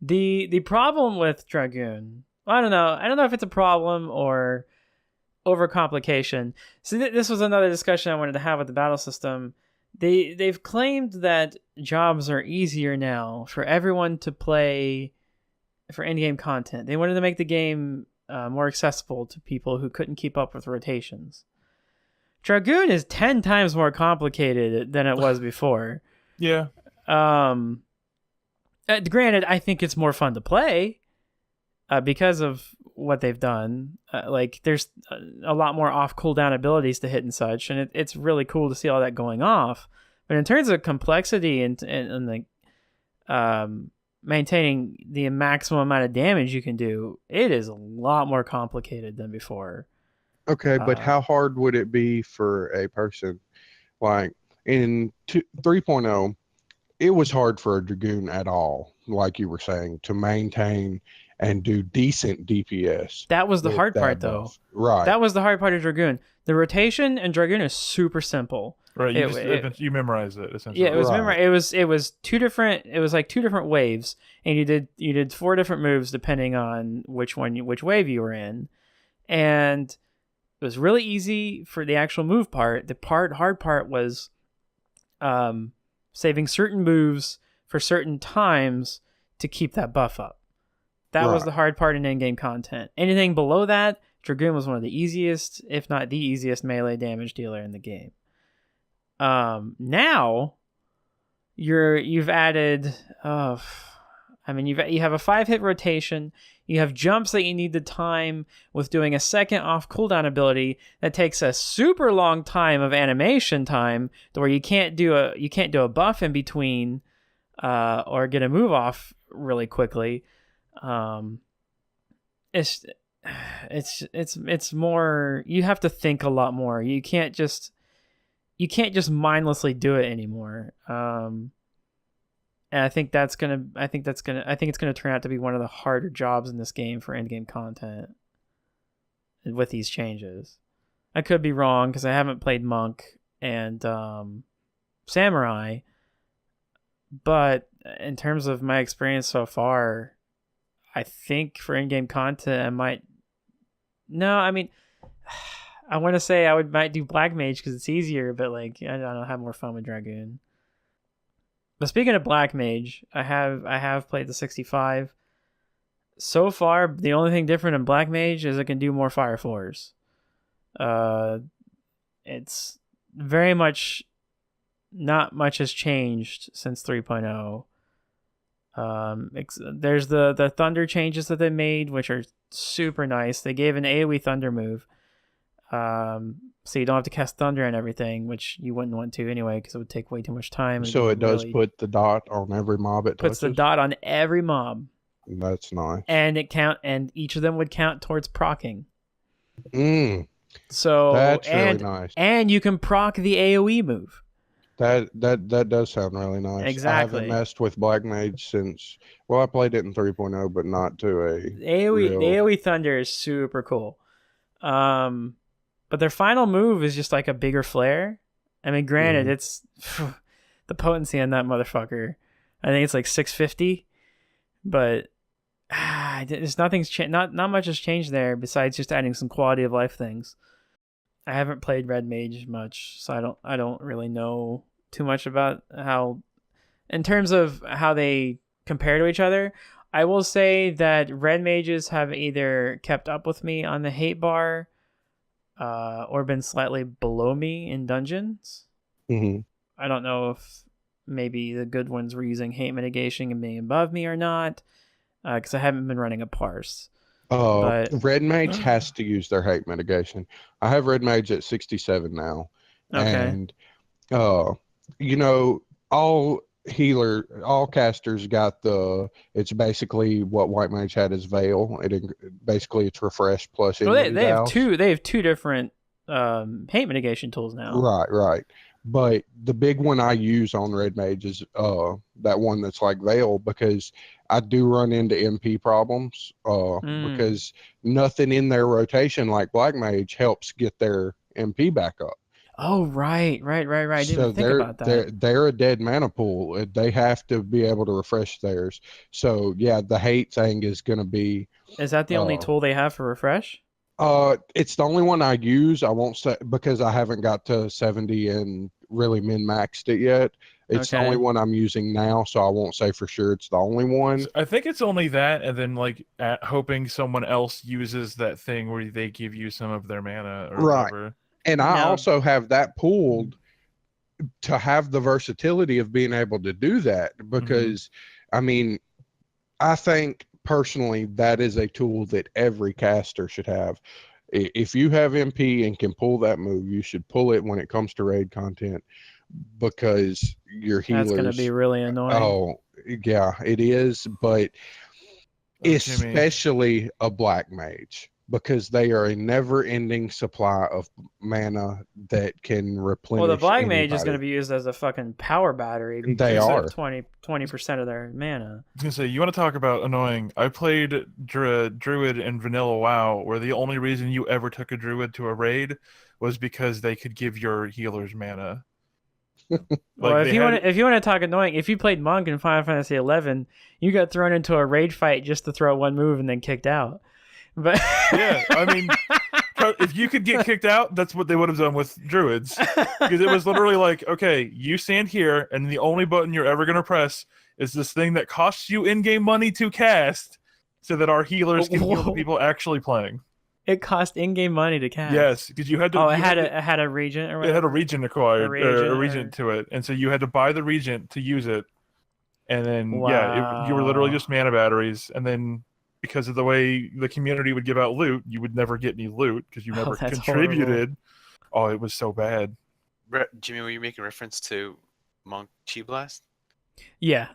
The problem with Dragoon, I don't know. I don't know if it's a problem or overcomplication. So this was another discussion I wanted to have with the battle system. They've claimed that jobs are easier now for everyone to play for in-game content. They wanted to make the game more accessible to people who couldn't keep up with rotations. Dragoon is 10 times more complicated than it was before. Yeah. Granted, I think it's more fun to play because of what they've done. Like, there's a lot more off cooldown abilities to hit and such, and it's really cool to see all that going off. But in terms of complexity and like maintaining the maximum amount of damage you can do, it is a lot more complicated than before. Okay, but how hard would it be for a person like in 3.0? It was hard for a Dragoon at all, like you were saying, to maintain and do decent DPS. That was the hard part, though. Right. That was the hard part of Dragoon. The rotation in Dragoon is super simple. Right. You memorize it essentially. Yeah, it was memorized. It was two different. It was like two different waves, and you did 4 different moves depending on which wave you were in, and it was really easy for the actual move part. The hard part was saving certain moves for certain times to keep that buff up. That was the hard part in in-game content. Anything below that, Dragoon was one of the easiest, if not the easiest, melee damage dealer in the game. Now, you've added, you have a 5-hit rotation. You have jumps that you need to time with doing a second off cooldown ability that takes a super long time of animation time, to where you can't do a buff in between, or get a move off really quickly. It's more, you have to think a lot more. You can't just mindlessly do it anymore. And I think it's gonna turn out to be one of the harder jobs in this game for end game content with these changes. I could be wrong because I haven't played Monk and Samurai, but in terms of my experience so far, I think for end game content, I want to say I might do Black Mage because it's easier, but like I don't have more fun with Dragoon. But speaking of Black Mage, I have played the 65. So far, the only thing different in Black Mage is it can do more Fire Floors. It's very much, not much has changed since 3.0. There's the Thunder changes that they made, which are super nice. They gave an AoE Thunder move. So you don't have to cast Thunder and everything, which you wouldn't want to anyway, because it would take way too much time. So it does put the dot on every mob it puts touches? the dot on every mob. That's nice. And each of them would count towards proccing. So that's really nice. And you can proc the AoE move. That does sound really nice. Exactly. I haven't messed with Black Mage since, I played it in 3.0, but not to a AoE Thunder is super cool. But their final move is just like a bigger flare. I mean, granted, it's the potency on that motherfucker. I think it's like 650, but there's nothing's not much has changed there besides just adding some quality of life things. I haven't played Red Mage much, so I don't really know too much about how, in terms of how they compare to each other. I will say that Red Mages have either kept up with me on the hate bar, or been slightly below me in dungeons. I don't know if maybe the good ones were using hate mitigation and being above me or not, because I haven't been running a parse. But Red Mage has to use their hate mitigation. I have Red Mage at 67 now. Okay. And, all casters got it's basically what White Mage had as Veil. Basically it's refresh plus they have two different hate mitigation tools now. Right. But the big one I use on Red Mage is that one that's like Veil, because I do run into MP problems because nothing in their rotation like Black Mage helps get their MP back up. Oh, right. I didn't So even think about that. they're a dead mana pool. They have to be able to refresh theirs. So yeah, the hate thing is going to be. Is that the only tool they have for refresh? It's the only one I use. I won't say because I haven't got to 70 and really min-maxed it yet. It's the only Okay. one I'm using now, so I won't say for sure it's the only one. I think it's only that, and then like hoping someone else uses that thing where they give you some of their mana or Right. whatever. And I Now- also have that pooled to have the versatility of being able to do that because, I mean, I think personally that is a tool that every caster should have. If you have MP and can pull that move, you should pull it when it comes to raid content because your healers. That's going to be really annoying. Oh, yeah, it is, but Jimmy. especially a black mage because they are a never-ending supply of mana that can replenish. Well, the black mage is anybody. going to be used as a fucking power battery. Because They are 20% of their mana. I was gonna say, you want to talk about annoying? I played Druid in Vanilla WoW, where the only reason you ever took a Druid to a raid was because they could give your healers mana. Well, if you want to talk annoying, if you played Monk in Final Fantasy XI, you got thrown into a raid fight just to throw one move and then kicked out. But yeah, I mean, if you could get kicked out, that's what they would have done with Druids, because it was literally like, okay, you stand here, and the only button you're ever gonna press is this thing that costs you in-game money to cast, so that our healers can heal the people actually playing. It cost in-game money to cast. Yes, because you had to. Oh, it had a regent or whatever? It had a regent acquired, a regent or... to it, and so you had to buy the regent to use it, and then Wow. you were literally just mana batteries, and then because of the way the community would give out loot, you would never get any loot because you never that's contributed. Horrible. Oh, it was so bad. Jimmy, were you making reference to Monk Chi Blast? Yeah.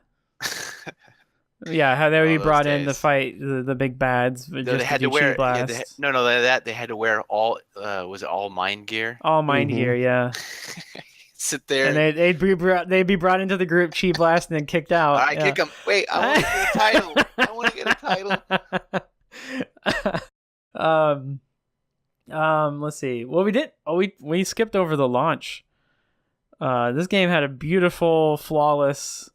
Yeah, how they would be brought in to days. fight the big bads. No, they had to wear. Yeah, they had to wear all. Was it all mind gear? All mind gear, yeah. Sit there, and they'd be brought into the group, chi blast, and then kicked out. I kick them. Wait, I want to get a title. I want to get a title. Let's see. Well, we did. Oh, we skipped over the launch. This game had a beautiful, flawless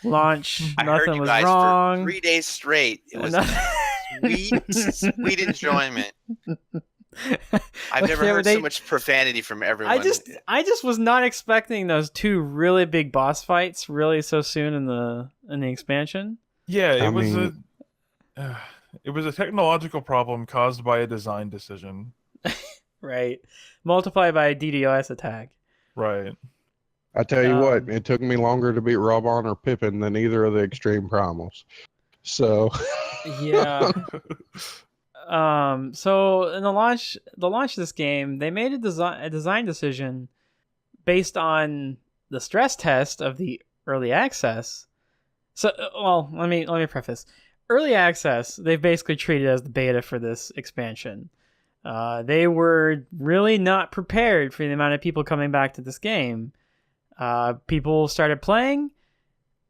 launch. I Nothing heard you was guys wrong. for 3 days straight. It was sweet enjoyment. I've never heard so much profanity from everyone. I just was not expecting those two really big boss fights really so soon in the expansion. Yeah, it was a technological problem caused by a design decision. Right. Multiplied by a DDoS attack. Right. I tell you what, it took me longer to beat Robon or Pippin than either of the extreme primals. So yeah. So in the launch of this game, they made a design decision based on the stress test of the early access. So, well, let me preface. Early access, they've basically treated as the beta for this expansion. They were really not prepared for the amount of people coming back to this game. People started playing.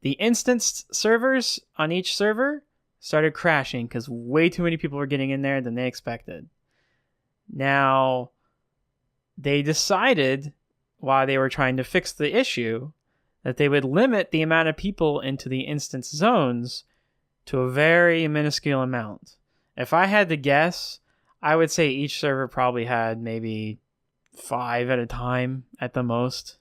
The instance servers on each server started crashing because way too many people were getting in there than they expected. Now, they decided, while they were trying to fix the issue, that they would limit the amount of people into the instance zones to a very minuscule amount. If I had to guess, I would say each server probably had maybe 5 at a time at the most.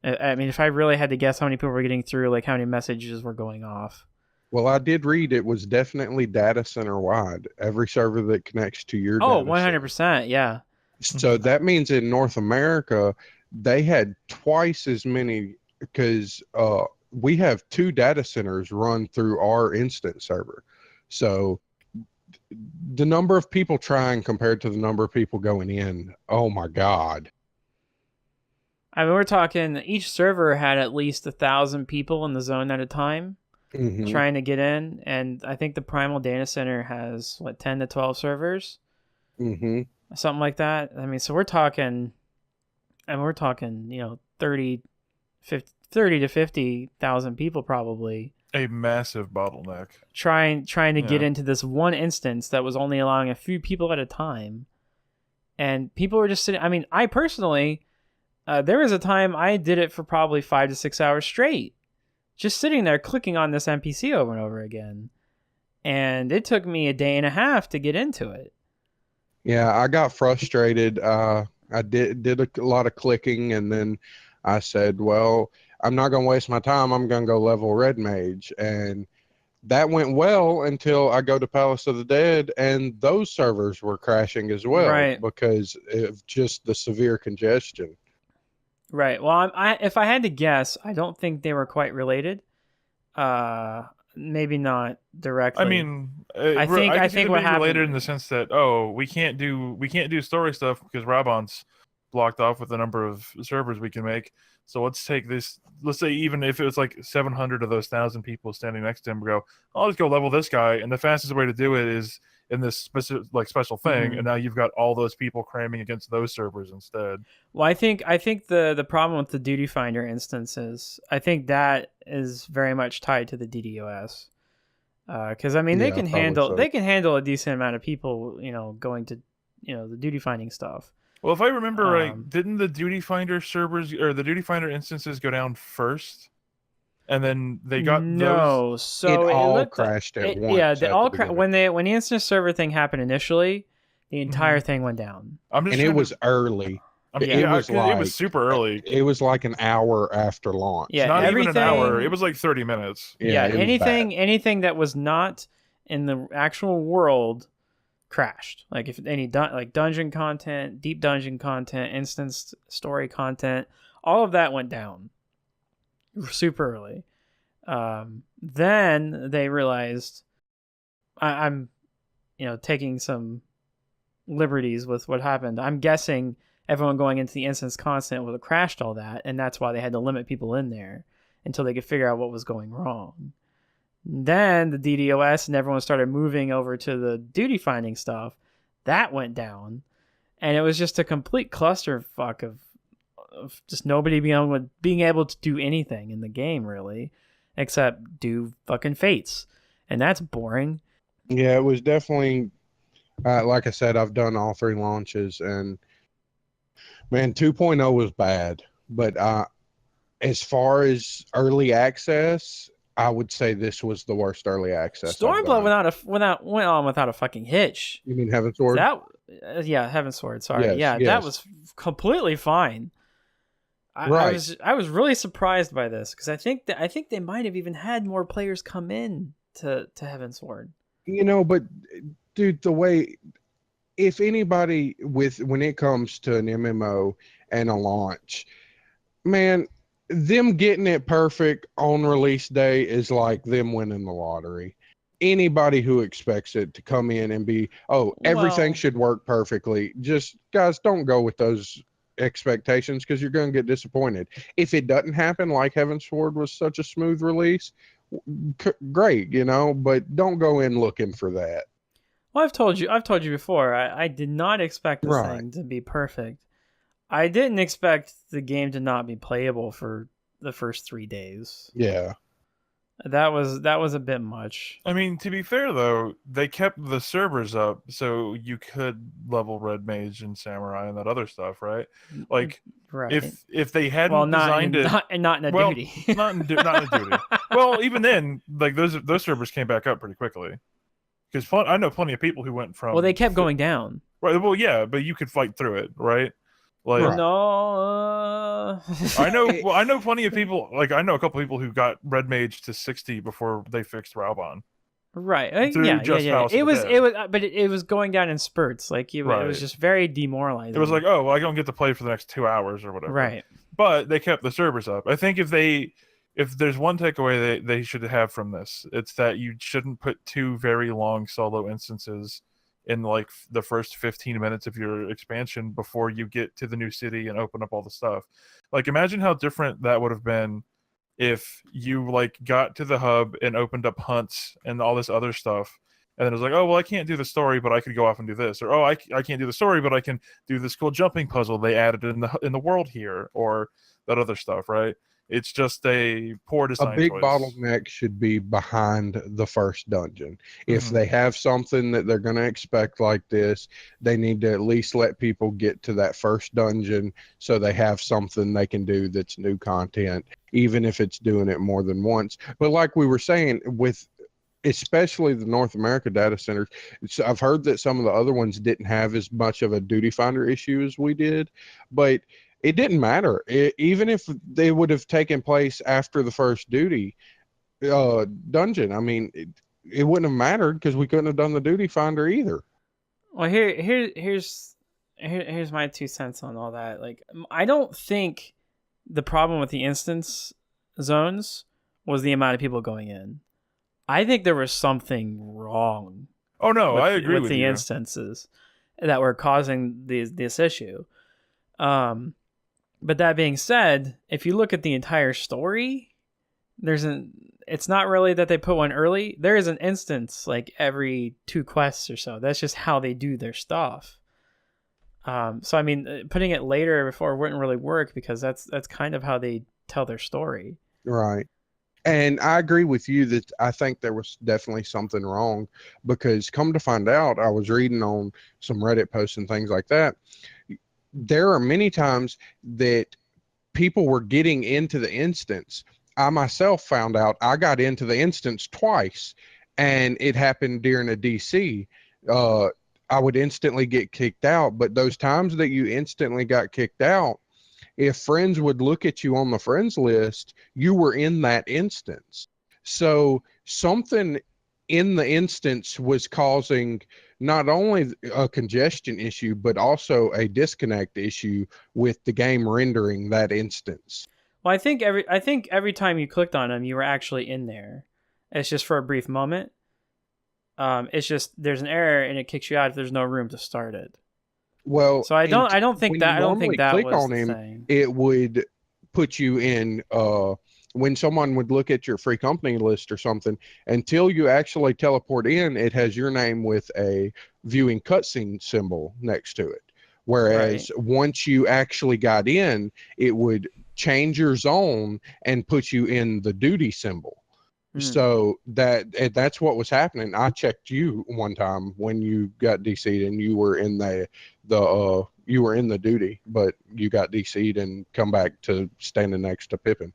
I mean, if I really had to guess how many people were getting through, like how many messages were going off. Well, I did read it was definitely data center wide. Every server that connects to your Oh, data 100%, center. yeah. So that means in North America, they had twice as many because we have 2 data centers run through our instance server. So the number of people trying compared to the number of people going in, oh my God. I mean, we're talking each server had at least 1,000 people in the zone at a time. Mm-hmm. Trying to get in, and I think the Primal Data Center has 10 to 12 servers, something like that. I mean, so we're talking 30 to 50,000 people probably. A massive bottleneck. Trying to get into this one instance that was only allowing a few people at a time, and people were just sitting. I mean, I personally, There was a time I did it for probably 5 to 6 hours straight, just sitting there clicking on this NPC over and over again. And it took me a day and a half to get into it. Yeah, I got frustrated. I did a lot of clicking, and then I said, well, I'm not going to waste my time. I'm going to go level Red Mage. And that went well until I go to Palace of the Dead, and those servers were crashing as well, Right. because of just the severe congestion. Right. Well, if I had to guess, I don't think they were quite related. Maybe not directly. I mean, I think what happened related in the sense that we can't do story stuff because Rabon's blocked off with the number of servers we can make. So let's take this. Let's say even if it was like 700 of those 1,000 people standing next to him, go, I'll just go level this guy, and the fastest way to do it is in this special thing, Mhm. and now you've got all those people cramming against those servers instead. Well, I think the problem with the Duty Finder instance is I think that is very much tied to the DDoS. Because I mean Yeah, they can probably so. handle a decent amount of people, going to, the duty finding stuff. Well, if I remember right, Um, didn't the Duty Finder servers or the Duty Finder instances go down first, and then they got those? No, so It all looked crashed at it, once. yeah, at they the all beginning. when the instant server thing happened initially, the entire thing went down. I'm just And it trying was to, early. it was it like- was super early. It was like an hour after launch. Yeah, Not even an hour. everything- It was like 30 minutes. Yeah, it was anything that was not in the actual world crashed. Like if any like dungeon content, deep dungeon content, instance story content, all of that went down super early. Then they realized I'm taking some liberties with what happened. I'm guessing everyone going into the instance content would have crashed all that, and that's why they had to limit people in there until they could figure out what was going wrong. Then the DDoS and everyone started moving over to the duty finding stuff. That went down, and it was just a complete clusterfuck of just nobody being able to do anything in the game really, except do fucking fates, and that's boring. Yeah, it was definitely, like I said, I've done all 3 launches, and man, 2.0 was bad. But as far as early access, I would say this was the worst early access. I've Stormblood done. went on without a fucking hitch. You mean Heaven's Sword? Yeah, Heaven's Sword. Sorry, Yes, that yes. was completely fine. I Right. was really surprised by this because I think they might have even had more players come in to Heaven's Sword. But dude, the way, if anybody when it comes to an MMO and a launch, man, them getting it perfect on release day is like them winning the lottery. Anybody who expects it to come in and be, everything Well- should work perfectly, just guys, don't go with those expectations because you're going to get disappointed. If it doesn't happen, like Heaven's Sword was such a smooth release, great, but don't go in looking for that. Well, I've told you before. I did not expect this Right. thing to be perfect. I didn't expect the game to not be playable for the first 3 days. Yeah. That was a bit much. I mean, to be fair though, they kept the servers up so you could level Red Mage and Samurai and that other stuff, right? Like, Right. if they hadn't not in, designed it, not in a well, duty. not in duty. Well, even then, like those servers came back up pretty quickly. Because I know plenty of people who went from. Well, they kept going down. Right. Well, yeah, but you could fight through it, right? Like, Right. No. I know. Well, I know plenty of people. Like, I know a couple people who got Red Mage to 60 before they fixed Raubon. Right. Through Yeah. just Palace of It the was. Dead. It was. But it was going down in spurts. Like it Right. was just very demoralizing. It was like, oh, well, I don't get to play for the next 2 hours or whatever. right. But they kept the servers up. I think if there's one takeaway they should have from this, it's that you shouldn't put 2 very long solo instances in like the first 15 minutes of your expansion before you get to the new city and open up all the stuff. Like, imagine how different that would have been if you like got to the hub and opened up hunts and all this other stuff, and then it was like, oh well, I can't do the story, but I could go off and do this, or I can't do the story, but I can do this cool jumping puzzle they added in the world here, or that other stuff, right? It's just a poor A design big choice. bottleneck should be behind the first dungeon. If Mhm. they have something that they're going to expect like this, they need to at least let people get to that first dungeon so they have something they can do that's new content, even if it's doing it more than once. But like we were saying, with especially the North America data centers, I've heard that some of the other ones didn't have as much of a duty finder issue as we did, but it didn't matter. Even if they would have taken place after the first duty dungeon, I mean, it wouldn't have mattered because we couldn't have done the duty finder either. Well, here's my 2 cents on all that. Like, I don't think the problem with the instance zones was the amount of people going in. I think there was something wrong. Oh no, I agree with with the you. instances that were causing this issue. But that being said, if you look at the entire story, it's not really that they put one early. There is an instance like every 2 quests or so. That's just how they do their stuff. So I mean, putting it later before wouldn't really work because that's kind of how they tell their story. Right. And I agree with you that I think there was definitely something wrong because come to find out, I was reading on some Reddit posts and things like that. There are many times that people were getting into the instance. I myself found out I got into the instance twice, and it happened during a DC. I would instantly get kicked out, but those times that you instantly got kicked out, if friends would look at you on the friends list, you were in that instance. So something in the instance was causing not only a congestion issue, but also a disconnect issue with the game rendering that instance. Well, I think every time you clicked on them, you were actually in there. It's just for a brief moment. It's just there's an error and it kicks you out if there's no room to start it. Well, So I don't think that click was on the him, thing. it would put you in when someone would look at your free company list or something, until you actually teleport in, it has your name with a viewing cutscene symbol next to it. Whereas once you actually got in, it would change your zone and put you in the duty symbol. So that's what was happening. I checked you one time when you got DC'd and you were in you were in the duty, but you got DC'd and come back to standing next to Pippin.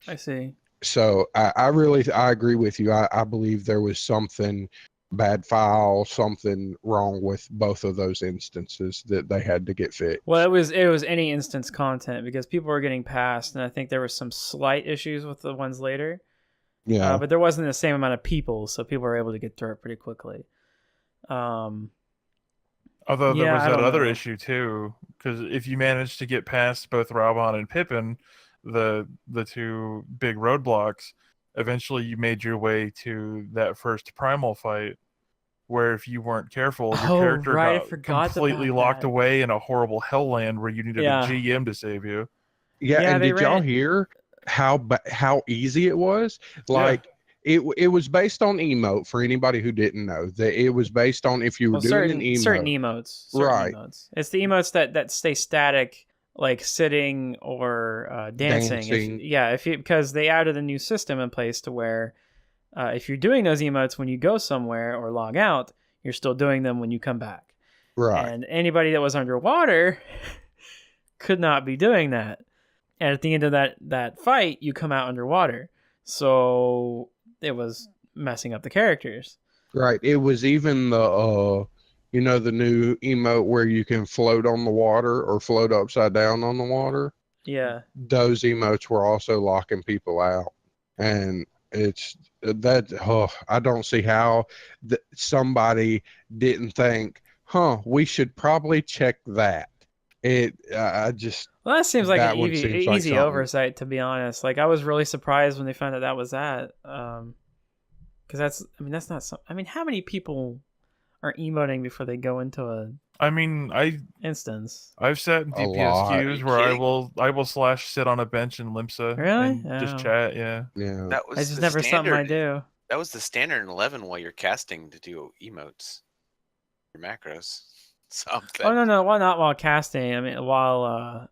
I see. So I agree with you. I believe there was something bad file, something wrong with both of those instances that they had to get fixed. Well, it was any instance content because people were getting past, and I think there was some slight issues with the ones later. Yeah, but there wasn't the same amount of people, so people were able to get through it pretty quickly. Although there was that other issue too, because if you managed to get past both Raubon and Pippin, the 2 big roadblocks, eventually you made your way to that first primal fight, where if you weren't careful, your character got completely locked away in a horrible hellland where you needed a GM to save you. Yeah, and did y'all hear how easy it was? Like it was based on emote. For anybody who didn't know, that it was based on if you were doing an emote. Certain emotes. Emotes. It's the emotes that stay static, like sitting or dancing. Because they added a new system in place to where if you're doing those emotes when you go somewhere or log out, you're still doing them when you come back. Right. And anybody that was underwater could not be doing that. And at the end of that fight, you come out underwater. So it was messing up the characters. Right. It was even the the new emote where you can float on the water or float upside down on the water. Yeah. Those emotes were also locking people out. And it's that I don't see how somebody didn't think, we should probably check that. Well, that seems like an easy oversight, to be honest. Like, I was really surprised when they found out that was that. Because that's not how many people are emoting before they go into a instance? I've sat in DPS queues where I will slash sit on a bench in Limsa and just chat. Yeah. That was just never something I do. That was the standard in 11 while you're casting to do emotes, your macros. Something. Oh no! Well, not while casting. I mean, while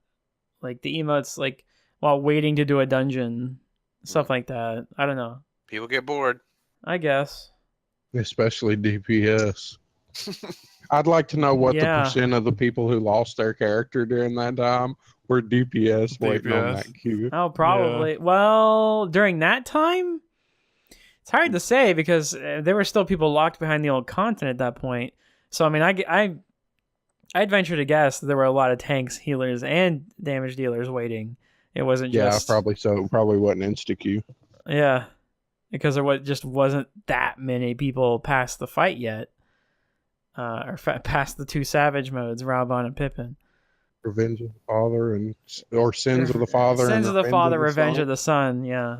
like the emotes, like while waiting to do a dungeon, stuff like that. I don't know. People get bored. I guess. Especially DPS. I'd like to know what the percent of the people who lost their character during that time were DPS waiting on that queue. Oh, probably. Yeah. Well, during that time, it's hard to say because there were still people locked behind the old content at that point. So, I mean, I'd venture to guess that there were a lot of tanks, healers, and damage dealers waiting. It wasn't just... Yeah, probably so. Probably wasn't insta-queue. Yeah, because there just wasn't that many people past the fight yet. Or past the 2 savage modes, Raubon and Pippin. Revenge of the Father or Sins of the Father. Sins of the Father, Revenge of the Son, yeah.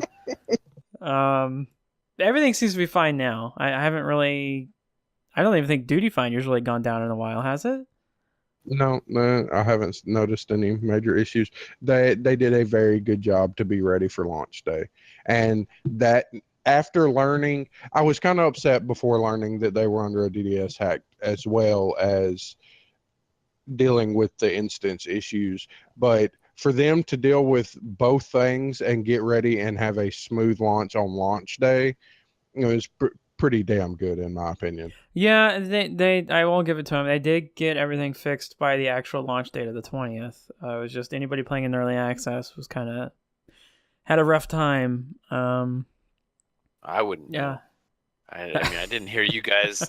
Everything seems to be fine now. I don't even think Duty Finder's really gone down in a while, has it? No, I haven't noticed any major issues. They did a very good job to be ready for launch day. And that after learning, I was kind of upset before learning that they were under a DDS hack, as well as dealing with the instance issues. But for them to deal with both things and get ready and have a smooth launch on launch day, it was pretty damn good in my opinion. Yeah, they I won't give it to them. They did get everything fixed by the actual launch date of the 20th. It was just anybody playing in early access was kind of had a rough time. I wouldn't. Yeah. I mean, I didn't hear you guys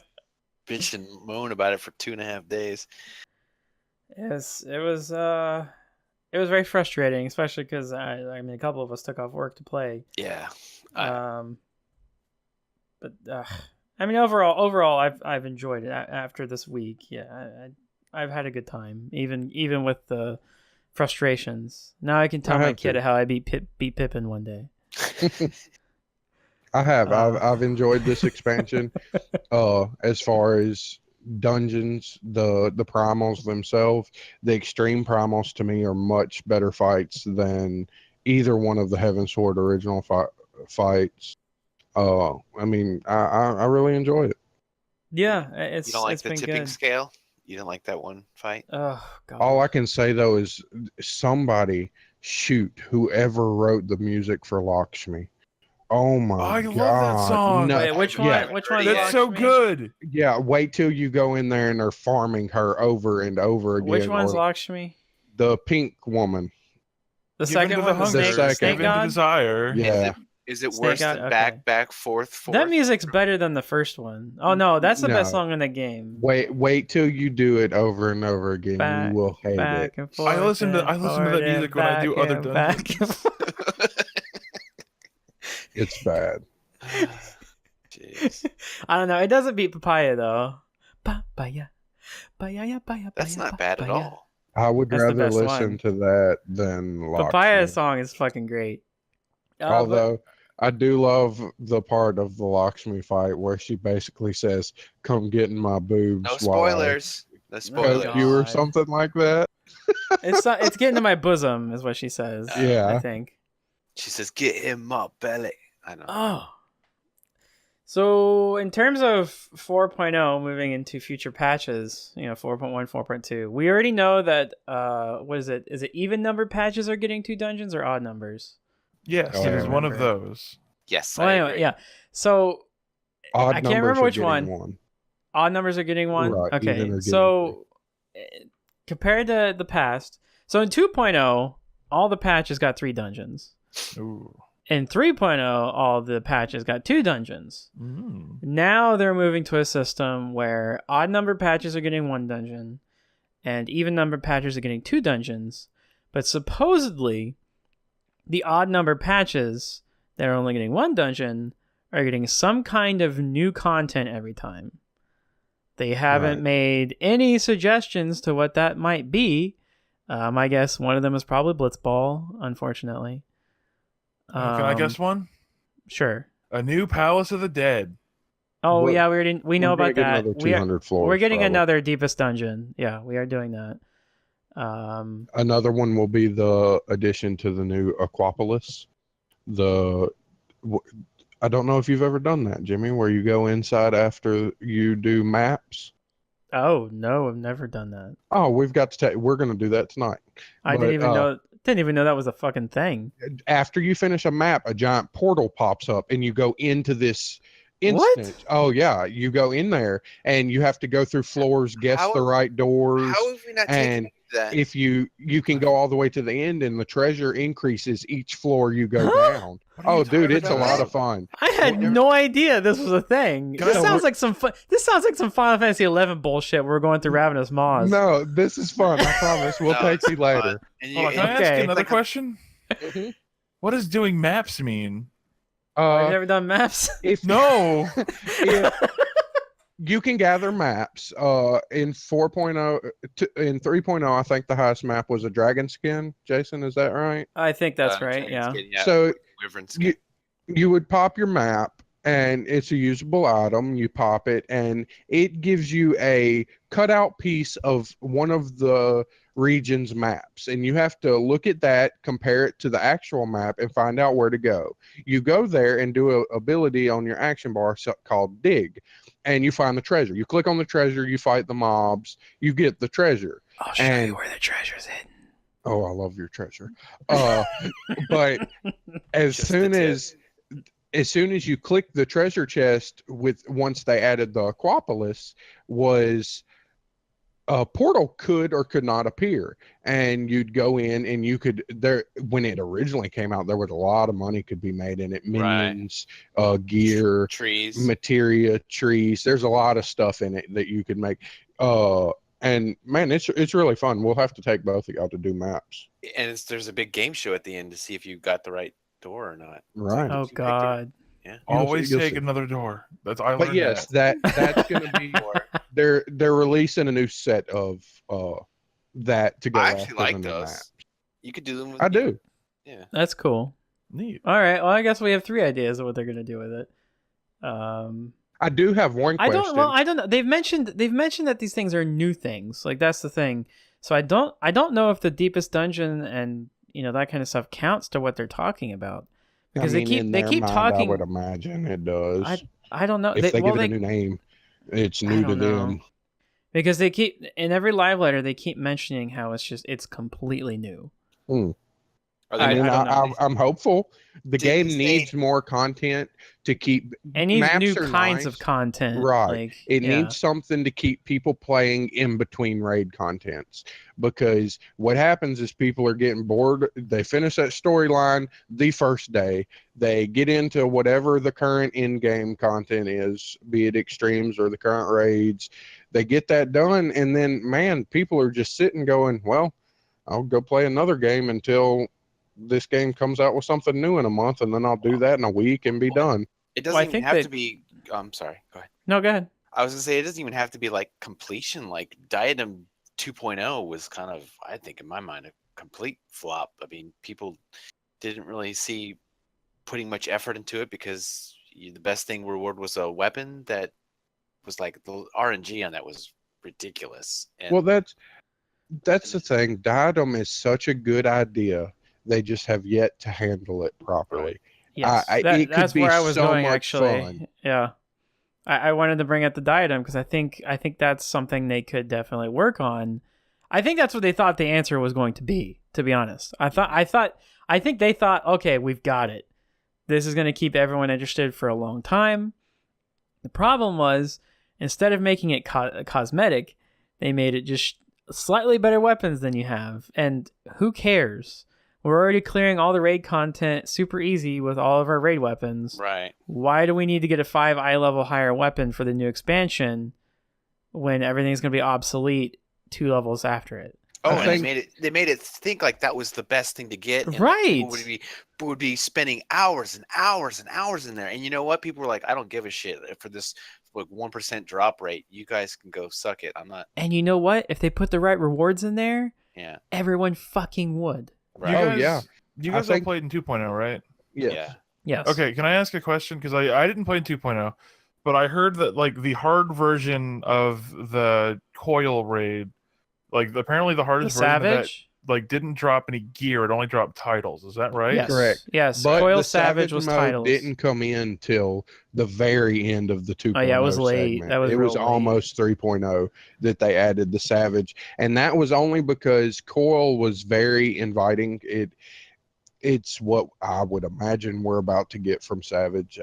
bitch and moan about it for 2.5 days. Yes, it was very frustrating, especially because I mean a couple of us took off work to play. Yeah. But I mean overall I've enjoyed it after this week. Yeah, I've had a good time, even with the frustrations. Now I can tell my kid how I beat Pippin one day. I have. I've enjoyed this expansion. As far as dungeons, the primals themselves, the extreme primals to me are much better fights than either one of the Heavensward original fights. I mean, I really enjoyed it. Yeah, it's you don't like it's the been tipping good. scale? You didn't like that one fight? Oh God! All I can say though is somebody shoot whoever wrote the music for Lakshmi. Oh my God! I love that song. No, Wait, which one? Yeah, Which one? That's so good. yeah. Wait till you go in there and they're farming her over and over again. Which one's Lakshmi? The pink woman. The Give second into one, the the hunger, snake give into god. desire. Yeah. Is it Snake worse God? than Okay. back, forth? That music's better than the first one. Oh no, that's the best song in the game. Wait till you do it over and over again. Back, you will hate back it. and forth. I listen to that music when I do other dungeons. It's bad. Jeez. I don't know. It doesn't beat Papaya though. Papaya. That's not bad at all. I would That's the rather best listen one. to that than Lakshmi. Papaya's song is fucking great. Although I do love the part of the Lakshmi fight where she basically says, "Come get in my boobs." No spoilers. No Coke spoilers. you or God. something like that. it's getting to my bosom is what she says. Yeah. I think. She says, "Get in my belly." I know. Oh. So in terms of 4.0 moving into future patches, 4.1, 4.2, we already know that what is it? Is it even number patches are getting 2 dungeons or odd numbers? Yes, Oh, it is yeah. one of those. Yes. Well, I anyway, agree. yeah. So Odd I can't numbers remember are which getting one. Odd numbers are getting one? Right, even are Okay. getting So compared to the past, so in 2.0, all the patches got 3 dungeons. Ooh. In 3.0, all the patches got 2 dungeons. Mm. Now they're moving to a system where odd number patches are getting 1 dungeon and even number patches are getting 2 dungeons. But supposedly, the odd number patches that are only getting 1 dungeon are getting some kind of new content every time. They haven't Right. made any suggestions to what that might be. I guess one of them is probably Blitzball, unfortunately. Can I guess one? Sure. A new Palace of the Dead. Oh What- yeah, we know We're gonna about get that. another 200 floors. We're getting probably. another deepest dungeon. Yeah, we are doing that. Another one will be the addition to the new Aquapolis. I don't know if you've ever done that, Jimmy, where you go inside after you do maps. Oh no, I've never done that. Oh, we've got to we're going to do that tonight. I But, didn't even know. Didn't even know that was a fucking thing. After you finish a map, a giant portal pops up and you go into this What? instant. Oh yeah, you go in there and you have to go through floors, guess How- the right doors. How have we not taken And that? if you can go all the way to the end and the treasure increases each floor you go down. What are you Oh dude, talking it's a about? lot of fun. I had no idea this was a thing. Can This I- sounds like some this sounds like some Final Fantasy XI bullshit. We're going through Ravenous Maws. No, this is fun. I promise. We'll No, take it's you fun. later. And Hold on, can I ask Okay. you another Like a- question? Mhm. What does doing maps mean? I've never done maps. If No. if you can gather maps in 4.0 in 3.0, I think the highest map was a dragon skin. Jason, is that right? I think that's right. Dragon Yeah. Skin, So Wyvern Skin. you would pop your map and it's a usable item. You pop it and it gives you a cutout piece of one of the region's maps, and you have to look at that, compare it to the actual map, and find out where to go. You go there and do a ability on your action bar called dig, and you find the treasure. You click on the treasure, you fight the mobs, you get the treasure. I'll show And- you where the treasure's hidden. Oh, I love your treasure. But as Just soon the tip. as soon as you click the treasure chest, with once they added the Aquapolis, was a portal could or could not appear, and you'd go in and you could there when it originally came out, there was a lot of money could be made in it. Right. Minions, gear, Trees. materia, trees. There's a lot of stuff in it that you could make. And man, it's really fun. We'll have to take both of y'all to do maps. And there's a big game show at the end to see if you got the right door or not. Right. Oh You picked it. God. Always you'll take see. another door. That's I learned But yes, that's gonna be they're releasing a new set of that to go I after actually like the new those. map. You could do them with I do. Yeah. That's cool. Neat. All right. Well, I guess we have 3 ideas of what they're gonna do with it. I do have one I question. don't. Well, I don't know. They've mentioned that these things are new things. Like that's the thing. So I don't know if the deepest dungeon and that kind of stuff counts to what they're talking about, because I mean, in they their keep mind, talking. I would imagine it does. I don't know. If they well, give it a new name, it's new to don't know. them. Because they keep in every live letter they keep mentioning how it's completely new. Are I they And don't know. I'm hopeful. The Did game they say- needs more content to keep. It needs maps new are kinds nice. of content. Right. Like, It yeah. needs something to keep people playing in between raid contents, because what happens is people are getting bored. They finish that storyline the first day. They get into whatever the current in-game content is, be it extremes or the current raids. They get that done, and then, man, people are just sitting going, well, I'll go play another game until this game comes out with something new in a month, and then I'll do that in a week and be done. It Well, doesn't I even think have that- to be. I'm sorry. Go ahead. No, go ahead. I was gonna say it doesn't even have to be like completion. Like Diadem 2.0 was kind of, I think, in my mind, a complete flop. I mean, people didn't really see putting much effort into it because the best thing reward was a weapon that was like the RNG on that was ridiculous. And Well, that's the thing. Diadem is such a good idea. They just have yet to handle it properly. Yes, it could that's be where I was so going. much Actually, fun. yeah, I wanted to bring up the diadem because I think that's something they could definitely work on. I think that's what they thought the answer was going to be. To be honest, I think they thought, okay, we've got it. This is going to keep everyone interested for a long time. The problem was, instead of making it cosmetic, they made it just slightly better weapons than you have. And who cares? We're already clearing all the raid content super easy with all of our raid weapons. right. Why do we need to get a 5 eye level higher weapon for the new expansion when everything's going to be obsolete 2 levels after it? Oh, I and think- they made it think like that was the best thing to get. And Right. People would be spending hours and hours and hours in there. And you know what? People were like, I don't give a shit for this like 1% drop rate. You guys can go suck it. I'm not. And you know what? If they put the right rewards in there, Yeah. everyone fucking would. Right. You Oh, guys, yeah. You I guys all think- played in 2.0, right? Yes. Yeah. Yes. Okay, can I ask a question? Because I didn't play in 2.0, but I heard that like the hard version of the coil raid, like apparently the The hardest version of that, Savage? didn't drop any gear. It only dropped titles. Is that right? Yes. Correct. Yes. But Coil the Savage was mode titles. didn't come in till the very end of the 2.0 Oh, yeah, it was late. segment. That was it real was late. almost 3.0 that they added the Savage, and that was only because Coil was very inviting. It's what I would imagine we're about to get from Savage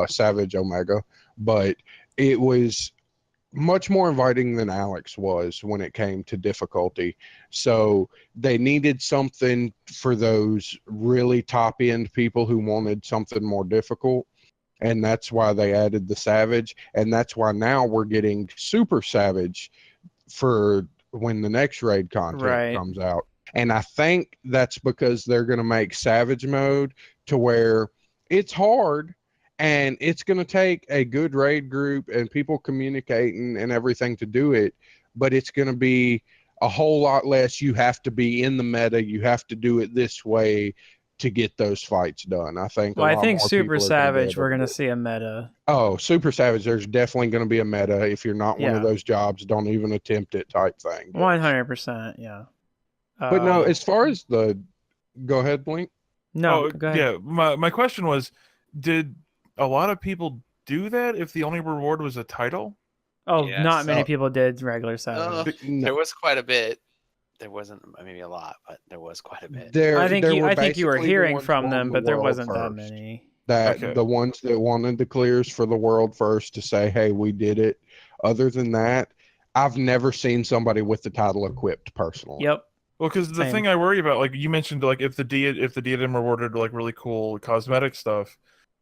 Savage Omega, but it was much more inviting than Alex was when it came to difficulty. So they needed something for those really top end people who wanted something more difficult. And that's why they added the Savage. And that's why now we're getting Super Savage for when the next raid content comes out. And I think that's because they're going to make Savage mode to where it's hard, and it's going to take a good raid group and people communicating and everything to do it, but it's going to be a whole lot less. You have to be in the meta. You have to do it this way to get those fights done. I think. Well, I think Super Savage, we're going to see a meta. Oh, Super Savage, there's definitely going to be a meta. If you're not one of those jobs, don't even attempt it type thing. 100%, yeah. But no, as far as the... Go ahead, Blink. No, go ahead. Yeah, my question was, did a lot of people do that if the only reward was a title? Oh, yeah, not many people did regular Savage. There was quite a bit. There wasn't maybe a lot, but there was quite a bit. I think you were hearing from them, but there wasn't that many. The ones that wanted the clears for the world first to say, hey, we did it. Other than that, I've never seen somebody with the title equipped personally. Yep. Well, because the thing I worry about, like you mentioned, like if the diadem rewarded like really cool cosmetic stuff,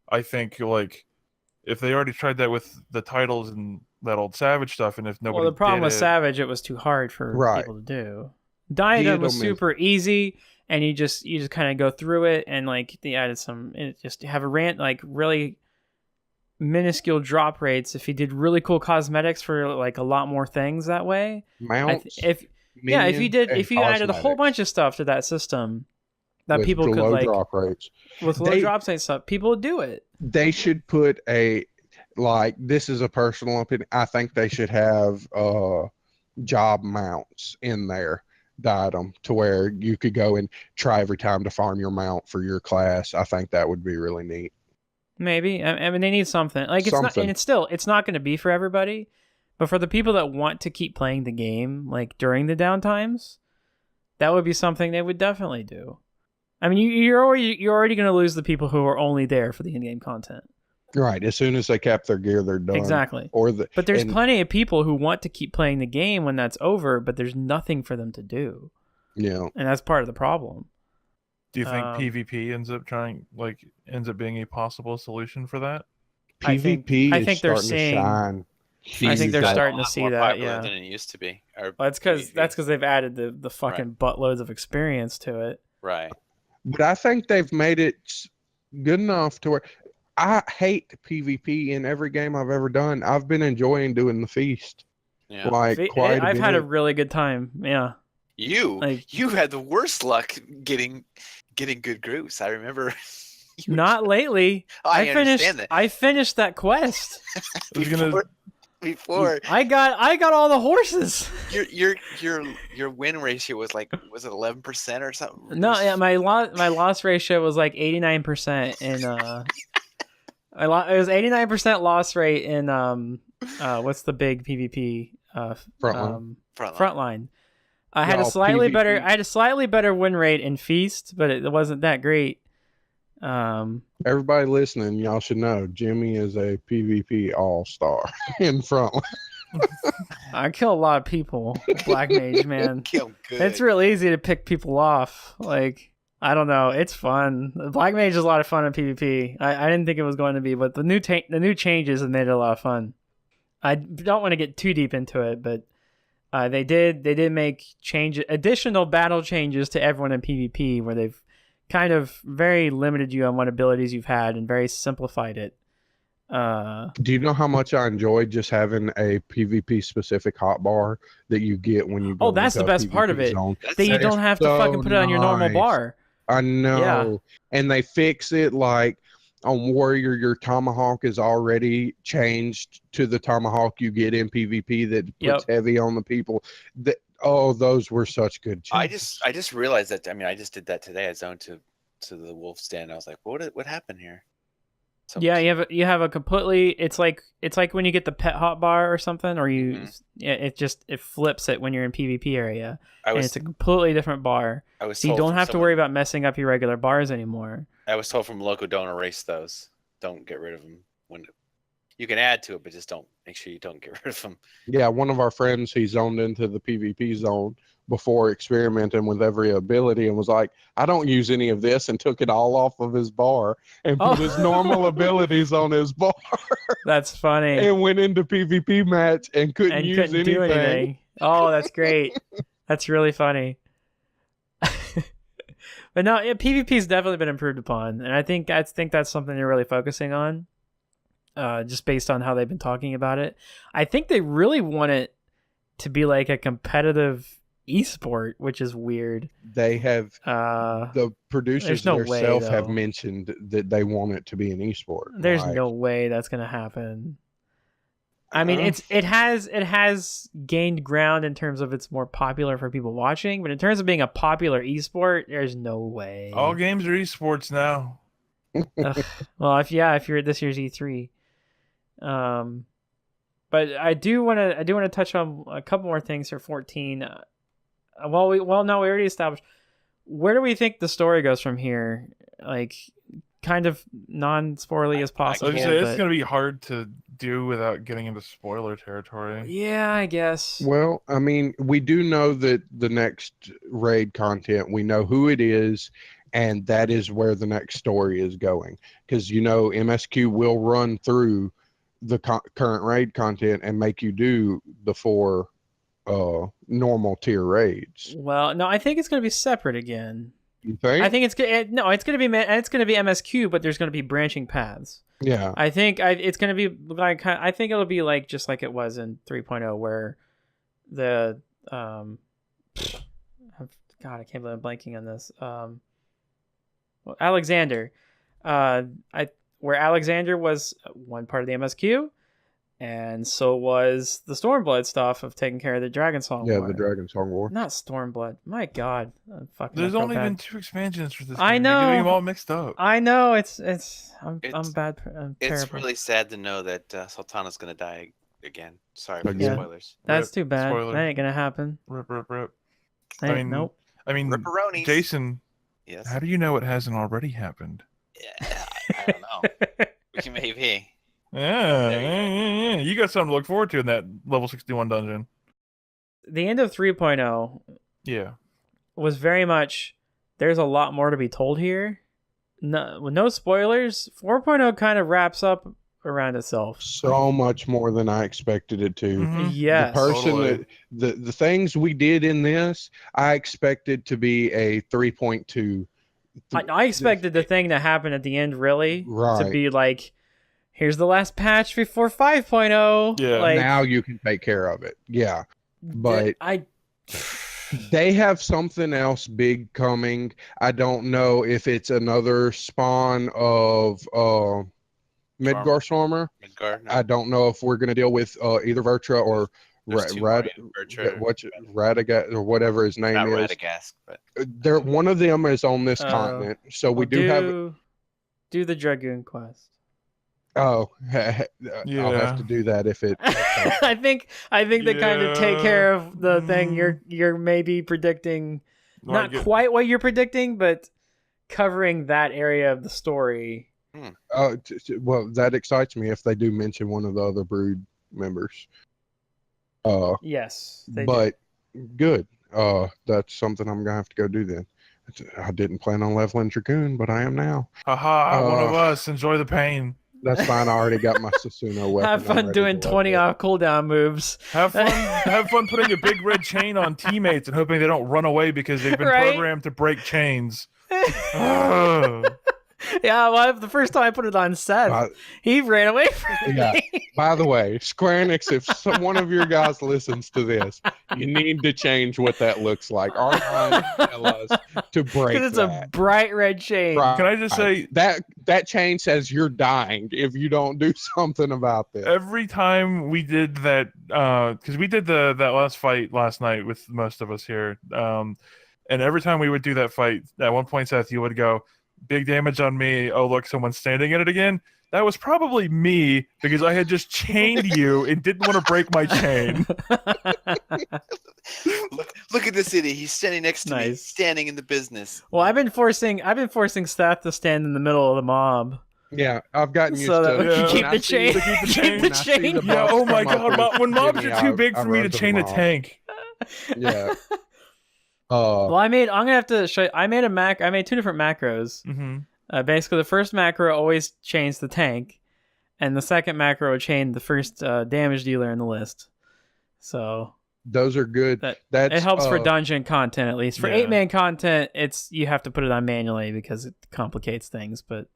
I think like if they already tried that with the titles and that old Savage stuff, and if nobody, the problem with Savage, it was too hard for people to do. Diadem was super easy, and you just kind of go through it, and like they added just have a really minuscule drop rates if you did really cool cosmetics for like a lot more things that way. Mounts. If you added a whole bunch of stuff to that system that people could low like drop rates with low drop rates stuff, people would do it. They should put this is a personal opinion. I think they should have job mounts in there, item to where you could go and try every time to farm your mount for your class. I think that would be really neat. Maybe. I mean, they need something. Like it's not, and it's not going to be for everybody. But for the people that want to keep playing the game, like during the downtimes, that would be something they would definitely do. I mean, you're already going to lose the people who are only there for the in-game content. Right. As soon as they cap their gear, they're done. Exactly. But there's plenty of people who want to keep playing the game when that's over, but there's nothing for them to do. Yeah. And that's part of the problem. Do you think PvP ends up being a possible solution for that? PvP I think they're starting to shine. I think they're starting to see that, than it used to be. That's because they've added the fucking buttloads of experience to it. Right. But I think they've made it good enough to where I hate PvP in every game I've ever done. I've been enjoying doing the feast. Yeah. I've had a really good time. Yeah. You had the worst luck getting good groups. I remember. Not lately. I understand that. I finished that quest. Before I got all the horses. Your win ratio was it 11% or something? No, yeah, my loss ratio was like 89%, and it was 89% loss rate in what's the big PvP Frontline. I had a slightly better win rate in Feast, but it wasn't that great. Everybody listening, y'all should know Jimmy is a PvP all-star in Frontline. I kill a lot of people. Black Mage, man. Kill good. It's real easy to pick people off. Like, I don't know. It's fun. Black Mage is a lot of fun in PvP. I didn't think it was going to be, but the new changes have made it a lot of fun. I don't want to get too deep into it, but they did make additional battle changes to everyone in PvP where they've kind of very limited you on what abilities you've had and very simplified it. Do you know how much I enjoyed just having a PvP specific hotbar that you get when you go? Oh, that's the best part of it. That you don't have to fucking put it on your normal bar. I know. Yeah. And they fix it like on Warrior, your tomahawk is already changed to the tomahawk you get in PvP that puts heavy on the people. Oh, those were such good changes. I just realized that. I mean, I just did that today. I zoned to the wolf stand. I was like, what happened here? So Yeah, you have a completely. It's like when you get the pet hot bar or something, or you. Yeah, it flips it when you're in PvP area, and it's a completely different bar. So you don't have to worry about messing up your regular bars anymore. I was told from Loco, don't erase those. Don't get rid of them. When you can add to it, but just don't make sure you don't get rid of them. Yeah, one of our friends, he zoned into the PvP zone before experimenting with every ability and was like, I don't use any of this, and took it all off of his bar and put his normal abilities on his bar. That's funny. And went into PvP match and couldn't do anything. Oh, that's great. That's really funny. But no, PvP's definitely been improved upon, and I think that's something they're really focusing on. Just based on how they've been talking about it, I think they really want it to be like a competitive esport, which is weird. They have the producers themselves have mentioned that they want it to be an esport. There's no way that's gonna happen. I mean, it has gained ground in terms of it's more popular for people watching, but in terms of being a popular esport, there's no way. All games are esports now. Well, if you're at this year's E3. But I do want to touch on a couple more things for 14. We already established. Where do we think the story goes from here? Like, kind of non-spoilery as possible. It's going to be hard to do without getting into spoiler territory. Yeah, I guess. Well, I mean, we do know that the next raid content, we know who it is, and that is where the next story is going. Because, MSQ will run through the current raid content and make you do the 4 normal tier raids. Well, no, I think it's going to be separate again. You think? I think it's going to be MSQ, but there's going to be branching paths. Yeah. I think it's going to be like, I think it'll be like just like it was in 3.0, where the God, I can't believe I'm blanking on this. Alexander, where Alexander was one part of the MSQ, and so was the Stormblood stuff of taking care of the Dragonsong War. Yeah, the Dragonsong War. Not Stormblood. My God, there's only been 2 expansions for this. I know. You're getting them all mixed up. I know. I'm bad. It's really sad to know that Sultana's gonna die again. Sorry for the spoilers. That's too bad. Spoiler. That ain't gonna happen. Rip. Nope. I mean, Ripperonis. Jason. Yes. How do you know it hasn't already happened? Yeah, I don't know. Maybe. Yeah. You got something to look forward to in that level 61 dungeon. The end of 3.0 Yeah. was very much, there's a lot more to be told here. No spoilers. 4.0 kind of wraps up around itself. So much more than I expected it to. Mm-hmm. Yes. The person the things we did in this, I expected to be a 3.2. I expected the thing that happened at the end really to be like, here's the last patch before 5.0. Yeah. Like, now you can take care of it. Yeah. But they have something else big coming. I don't know if it's another spawn of Midgar Stormer. Midgar, no. I don't know if we're going to deal with either Vertra or Radagast or whatever his name Not is. Radagast, but One of them is on this continent, so we do the Dragoon quest. Oh, Yeah. I'll have to do that if it. I think they kind of take care of the thing you're maybe predicting, not quite what you're predicting, but covering that area of the story. Well, that excites me if they do mention one of the other Brood members. Yes, but good. That's something I'm gonna have to go do then. I didn't plan on leveling Dragoon, but I am now. Haha, one of us. Enjoy the pain. That's fine. I already got my Susuno weapon. Have fun doing 20 off cooldown moves. Have fun putting a big red chain on teammates and hoping they don't run away because they've been programmed to break chains. Yeah, well, the first time I put it on Seth, he ran away from me. By the way, Square Enix, if one of your guys listens to this, you need to change what that looks like. Our minds tell us to break because it's a bright red chain. Right. Can I just say that chain says you're dying if you don't do something about this. Every time we did that, because we did that last fight last night with most of us here, and every time we would do that fight, at one point, Seth, you would go, big damage on me. Oh, look, someone's standing in it again. That was probably me because I had just chained you and didn't want to break my chain. Look at this idiot. He's standing next to me, Nice. standing in the business. Well, I've been forcing Seth to stand in the middle of the mob. Yeah, I've gotten used So that to we can Yeah. keep when the I see chain. to keep the chain. Keep the When I see chain. the Yeah, bugs oh my come up god, with when mobs Jimmy, are too big I for me to run to the chain a mob. tank. Yeah. Well, I'm gonna have to show you. I made two different macros. Mm-hmm. Basically, the first macro always chains the tank, and the second macro chained the first damage dealer in the list. So Those are good. That's it helps for dungeon content, at least. For Yeah. 8-man content, you have to put it on manually because it complicates things. But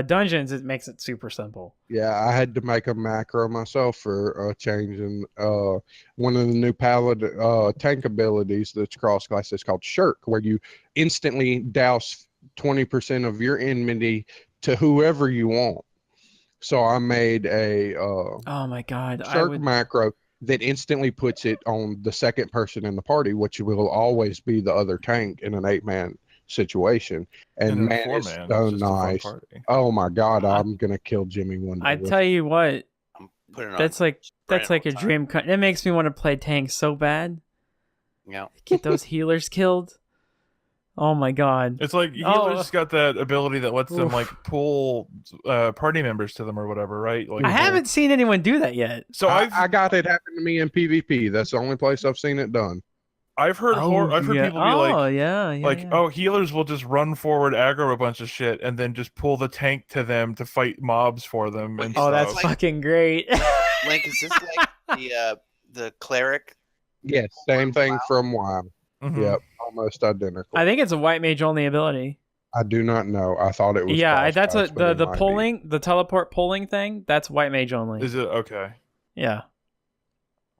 dungeons, it makes it super simple. Yeah, I had to make a macro myself for changing one of the new tank abilities that's cross class is called Shirk, where you instantly douse 20% of your enmity to whoever you want. So I made a Oh my god! Shirk macro that instantly puts it on the second person in the party, which will always be the other tank in an 8-man situation. And in a man, it's 4-man, so it's just a fun nice. party. Oh my god, I'm gonna kill Jimmy one day. I with tell you what, I'm putting it on. that's like Brandon a all the time. dream. It makes me want to play tank so bad. Yeah. Get those healers killed. Oh my god! It's like Oh. healers got that ability that lets them Oof. like pull party members to them or whatever, right? Like I haven't seen anyone do that yet. So I got it happen to me in PvP. That's the only place I've seen it done. I've heard I've heard yeah. people be like, yeah. oh, healers will just run forward, aggro a bunch of shit, and then just pull the tank to them to fight mobs for them. Wait, And Oh, that's like- fucking great. Link, is this like the cleric? Yes, same thing from WoW. Mhm. Yep, almost identical. I think it's a white mage only ability. I do not know. I thought it was. Yeah, that's cross-class, but it the might be. pulling, the teleport pulling thing. That's white mage only. Is it okay? Yeah,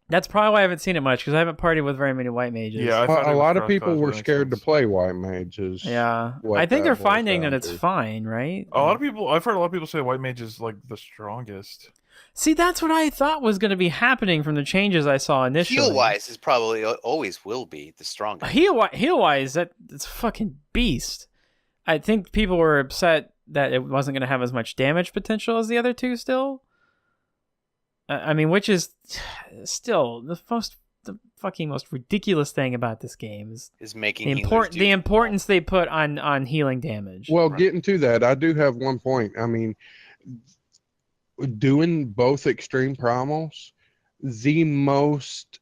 that's probably why I haven't seen it much because I haven't partied with very many white mages. Yeah, I Well, thought it a was lot of cross-class, people but were that makes scared to sense. play white mages. Yeah, what I think that they're boils finding down that it's to. fine, right? A lot of people, I've heard a lot of people say white mage is like the strongest. See, that's what I thought was going to be happening from the changes I saw initially. Heal wise is probably always will be the strongest. Heal wise, it's a fucking beast. I think people were upset that it wasn't going to have as much damage potential as the other two still. I mean, which is still the fucking most ridiculous thing about this game is making the importance they put on healing damage. Well, Right. getting to that, I do have one point. I mean, doing both extreme primals, the most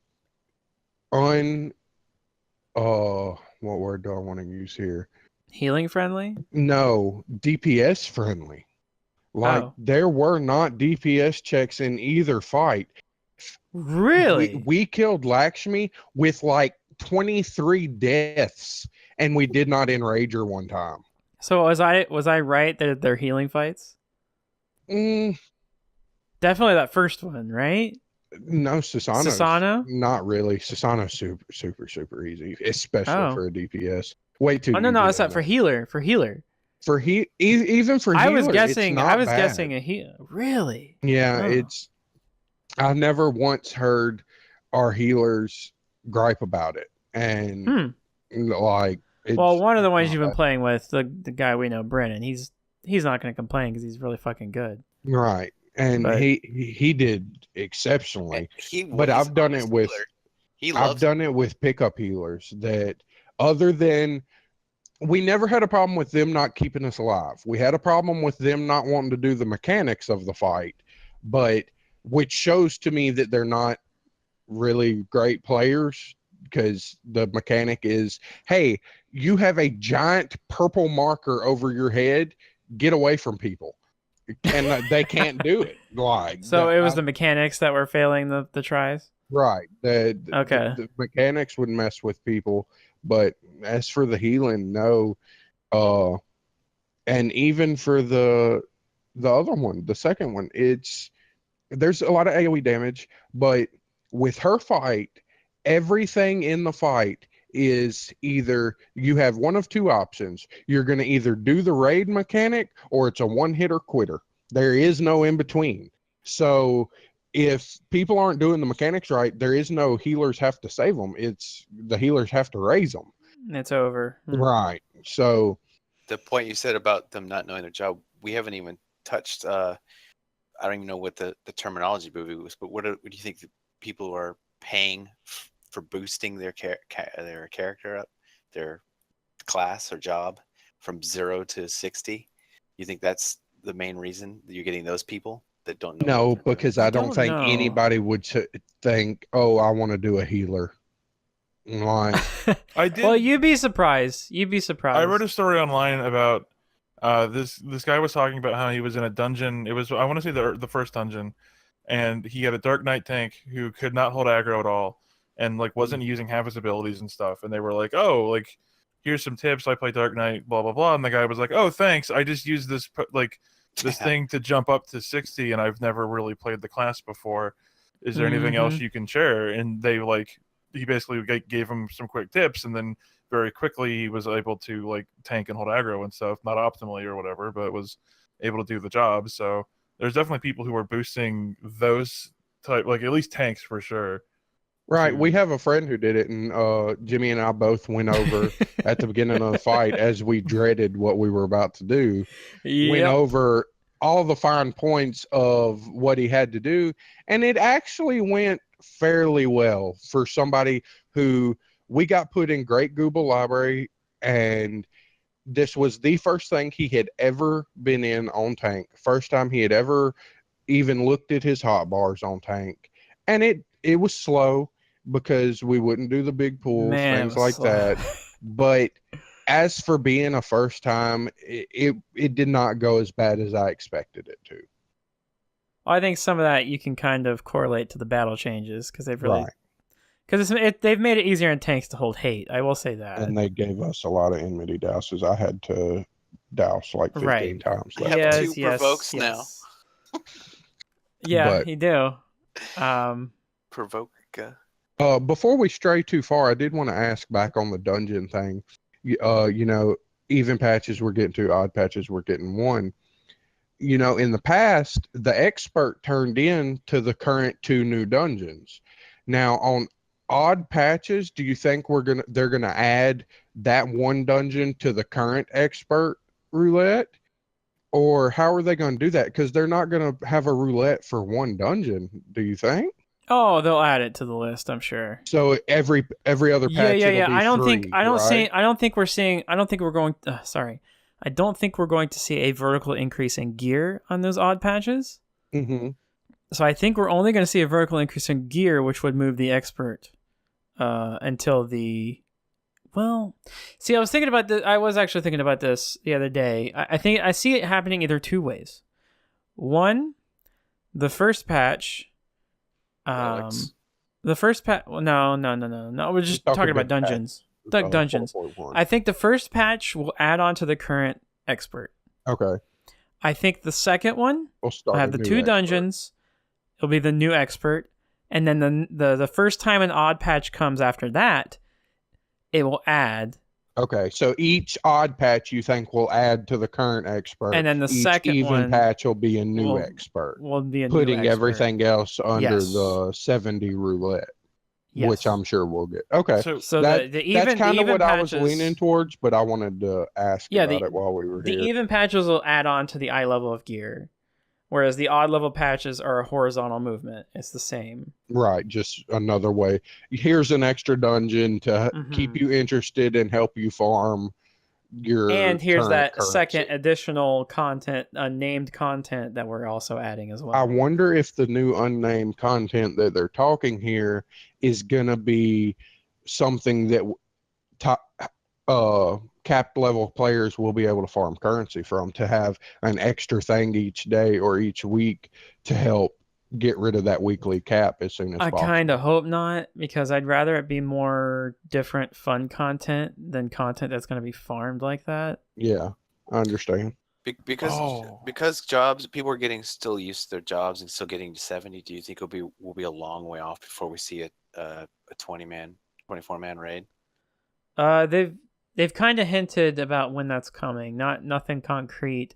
what word do I want to use here? Healing friendly? No, DPS friendly. Like Oh. there were not DPS checks in either fight. Really? We killed Lakshmi with like 23 deaths, and we did not enrage her one time. So was I right that they're healing fights? Mm, Definitely that first one, right? no, Susano. Susano? Not really. Susano's super easy, especially Oh. for a DPS. Wait till Oh no, you no, get it's not in for there. healer. For healer. Even for I was healer, guessing. it's I not was bad. guessing a heal. Really? Yeah, Oh. I never once heard our healers gripe about it, and like. Well, one of the it's ones not you've been bad. playing with, the guy we know, Brennan. He's not going to complain because he's really fucking good. Right, and But- he did exceptionally. But he's I've done honest it with healer. He loves I've done it with pickup healers that other than we never had a problem with them not keeping us alive. We had a problem with them not wanting to do the mechanics of the fight, but which shows to me that they're not really great players because the mechanic is, hey, you have a giant purple marker over your head, get away from people. And they can't do it. Like So that- it was the mechanics that were failing the tries. Right. Okay. The mechanics would mess with people, but as for the healing, no. And even for the other one, the second one, there's a lot of AoE damage, but with her fight, everything in the fight is either you have one of two options. You're going to either do the raid mechanic or it's a one-hitter quitter. There is no in between. So if people aren't doing the mechanics right, there is no healers have to save them. It's the healers have to raise them. It's over. Right. So The point you said about them not knowing their job, we haven't even touched. I don't even know what the terminology movie was, but what do you think the people are paying for boosting their character up, their class or job from 0 to 60? You think that's the main reason that you're getting those people that don't know? no, what they're doing? because I don't think know. anybody would think, oh, I want to do a healer. Like, I did. Well, you'd be surprised. You'd be surprised. I read a story online about this guy was talking about how he was in a dungeon. It was, I want to say, the first dungeon, and he had a Dark Knight tank who could not hold aggro at all, and like wasn't using half his abilities and stuff. And they were like, "Oh, like here's some tips. I play Dark Knight, blah blah blah." And the guy was like, "Oh, thanks. I just used this this thing to jump up to 60, and I've never really played the class before. Is there anything else you can share?" And he basically gave him some quick tips, and then very quickly he was able to like tank and hold aggro and stuff, not optimally or whatever, but was able to do the job. So there's definitely people who are boosting those type, like at least tanks for sure. right. We have a friend who did it, and Jimmy and I both went over at the beginning of the fight as we dreaded what we were about to do. Went over all the fine points of what he had to do, and it actually went fairly well for somebody who we got put in Great Google Library, and this was the first thing he had ever been in on tank. First time he had ever even looked at his hotbars on tank, and it was slow because we wouldn't do the big pulls, things like that. But as for being a first time, it did not go as bad as I expected it to. I think some of that you can kind of correlate to the battle changes because they've really, because they've made it easier in tanks to hold hate. I will say that, and they gave us a lot of enmity douses. I had to douse like 15 times. I have 2 provokes now. Yeah, you do. Provoke. Before we stray too far, I did want to ask back on the dungeon thing. You know, even patches we're getting 2, odd patches we're getting 1. You know, in the past, the expert turned in to the current 2 new dungeons. Now, on odd patches, do you think they're gonna add that 1 dungeon to the current expert roulette, or how are they going to do that? Because they're not going to have a roulette for 1 dungeon. Do you think? Oh, they'll add it to the list, I'm sure. So every other patch. Yeah. I don't think we're going to see a vertical increase in gear on those odd patches. Mm-hmm. So I think we're only going to see a vertical increase in gear, which would move the expert until the. Well, see, I was actually thinking about this the other day. I think I see it happening either 2 ways. One, the first patch. The first patch. Well, no. We're just talking about dungeons. Dungeons. 4.1. I think the first patch will add on to the current expert. Okay. I think the second one will have the 2 expert. Dungeons. It'll be the new expert, and then the first time an odd patch comes after that, it will add. Okay, so each odd patch you think will add to the current expert, and then the each second even patch will be a new expert. Will be putting new expert. Everything else under the 70 roulette, which I'm sure we'll get. Okay, so that's kind of what patches, I was leaning towards, but I wanted to ask about it while we were here. The even patches will add on to the eye level of gear, whereas the odd level patches are a horizontal movement. It's the same. Right, just another way. Here's an extra dungeon to keep you interested and help you farm your. And here's that currency. Second additional content, named content that we're also adding as well. I wonder if the new unnamed content that they're talking here is gonna be something that capped level players will be able to farm currency from, to have an extra thing each day or each week to help get rid of that weekly cap as soon as possible. I kind of hope not, because I'd rather it be more different fun content than content that's going to be farmed like that. Yeah, I understand. Because jobs, people are still used to their jobs and still getting to 70. Do you think we'll be a long way off before we see a 24-man raid? They've kind of hinted about when that's coming. Nothing concrete.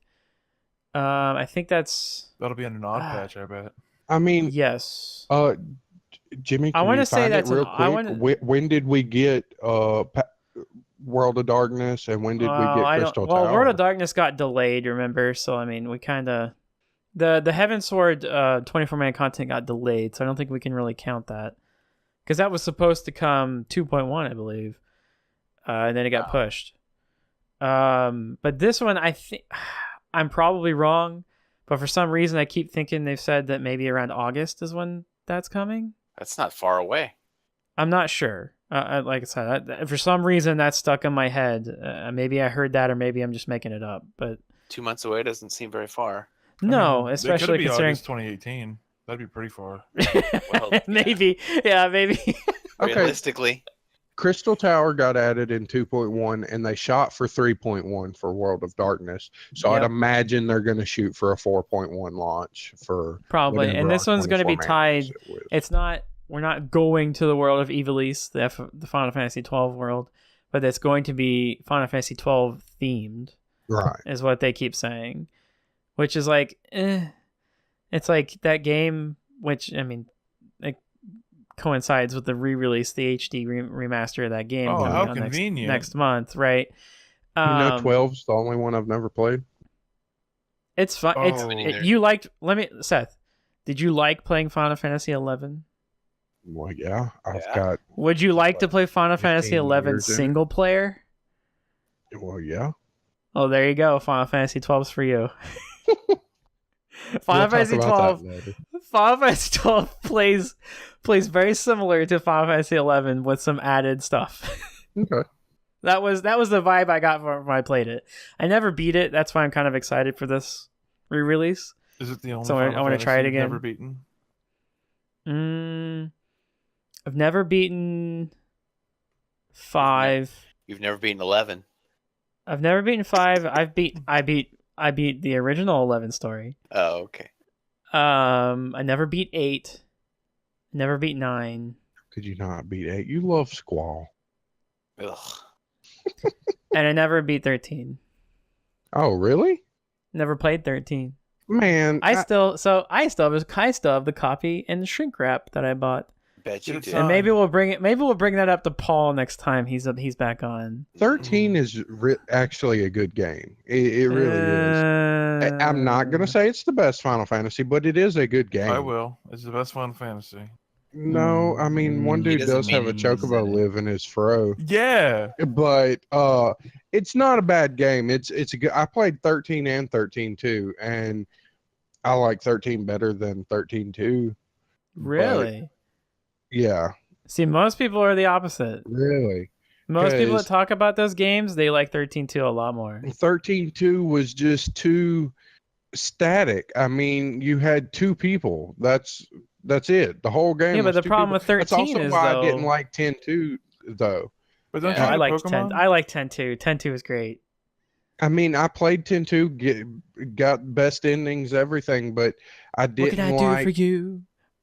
I think that's That'll be in an odd patch, I bet. I mean, yes. Jimmy, I can want you to say find it that's real quick? When did we get World of Darkness, and when did we get Crystal Tower? Well, World of Darkness got delayed, remember? So I mean, we kind of the Heaven Sword 24-man content got delayed, so I don't think we can really count that because that was supposed to come 2.1, I believe, and then it got pushed. But this one, I think I'm probably wrong, but for some reason, I keep thinking they've said that maybe around August is when that's coming. That's not far away. I'm not sure. Like I said, for some reason that's stuck in my head. Maybe I heard that, or maybe I'm just making it up. But 2 months away doesn't seem very far. No, I mean, especially it could be considering August 2018. That'd be pretty far. Well, maybe, yeah, maybe. Okay. Realistically, Crystal Tower got added in 2.1, and they shot for 3.1 for World of Darkness. So Yep. I'd imagine they're going to shoot for a 4.1 launch for Probably, and whatever this our one's going to be 24 man tied. is with. It's not. We're not going to the world of Ivalice, the Final Fantasy XII world, but it's going to be Final Fantasy XII themed. Right. Is what they keep saying, which is like, it's like that game, which I mean, it coincides with the re-release, the HD remaster of that game. Oh, coming how out convenient! Next month, right? You know, 12's the only one I've never played. It's fun. Oh. You liked. Seth. Did you like playing Final Fantasy XI? Well, yeah, I've Yeah. got. Would you like to play Final 15 Fantasy XI years in it. single player? Well, yeah. Oh, there you go. Final Fantasy 12's for you. Final We'll talk Fantasy about 12. that later. Final Fantasy 12 plays very similar to Final Fantasy 11 with some added stuff. Okay. That was the vibe I got when I played it. I never beat it. That's why I'm kind of excited for this re-release. Is it the only? So I Final wanna try it Fantasy you've again. Never beaten. I've never beaten 5. you've never beaten 11. I've never beaten 5. I beat the original 11 story. Oh, okay. I never beat 8. Never beat 9. Could you not beat 8? You love Squall. Ugh. And I never beat 13. Oh, really? Never played 13. Man, I still have the copy and the shrink wrap that I bought. Bet you It's did. And maybe we'll bring that up to Paul next time he's back on. 13 is actually a good game. It really is. I'm not going to say it's the best Final Fantasy, but it is a good game. I will. It's the best Final Fantasy. No, I mean, one He dude doesn't does have a mean he's in chocobo it. live in his fro, Yeah. but it's not a bad game. It's a good. I played 13 and 13-2, and I like 13 better than 13-2. Really? Yeah, See, most people are the opposite. really. Most people 'Cause- that talk about those games, they like 13-2 a lot more. 13-2 was just too static. I mean, you had two people. That's it. The whole game. Yeah, but was the two problem people. with 13 That's also is why though. I didn't like 10-2 though. But don't Yeah. you I like like Pokemon? 10. I like 10-2. 10-2 is great. I mean, I played 10-2, got best endings, everything, but I What can I didn't do like for you?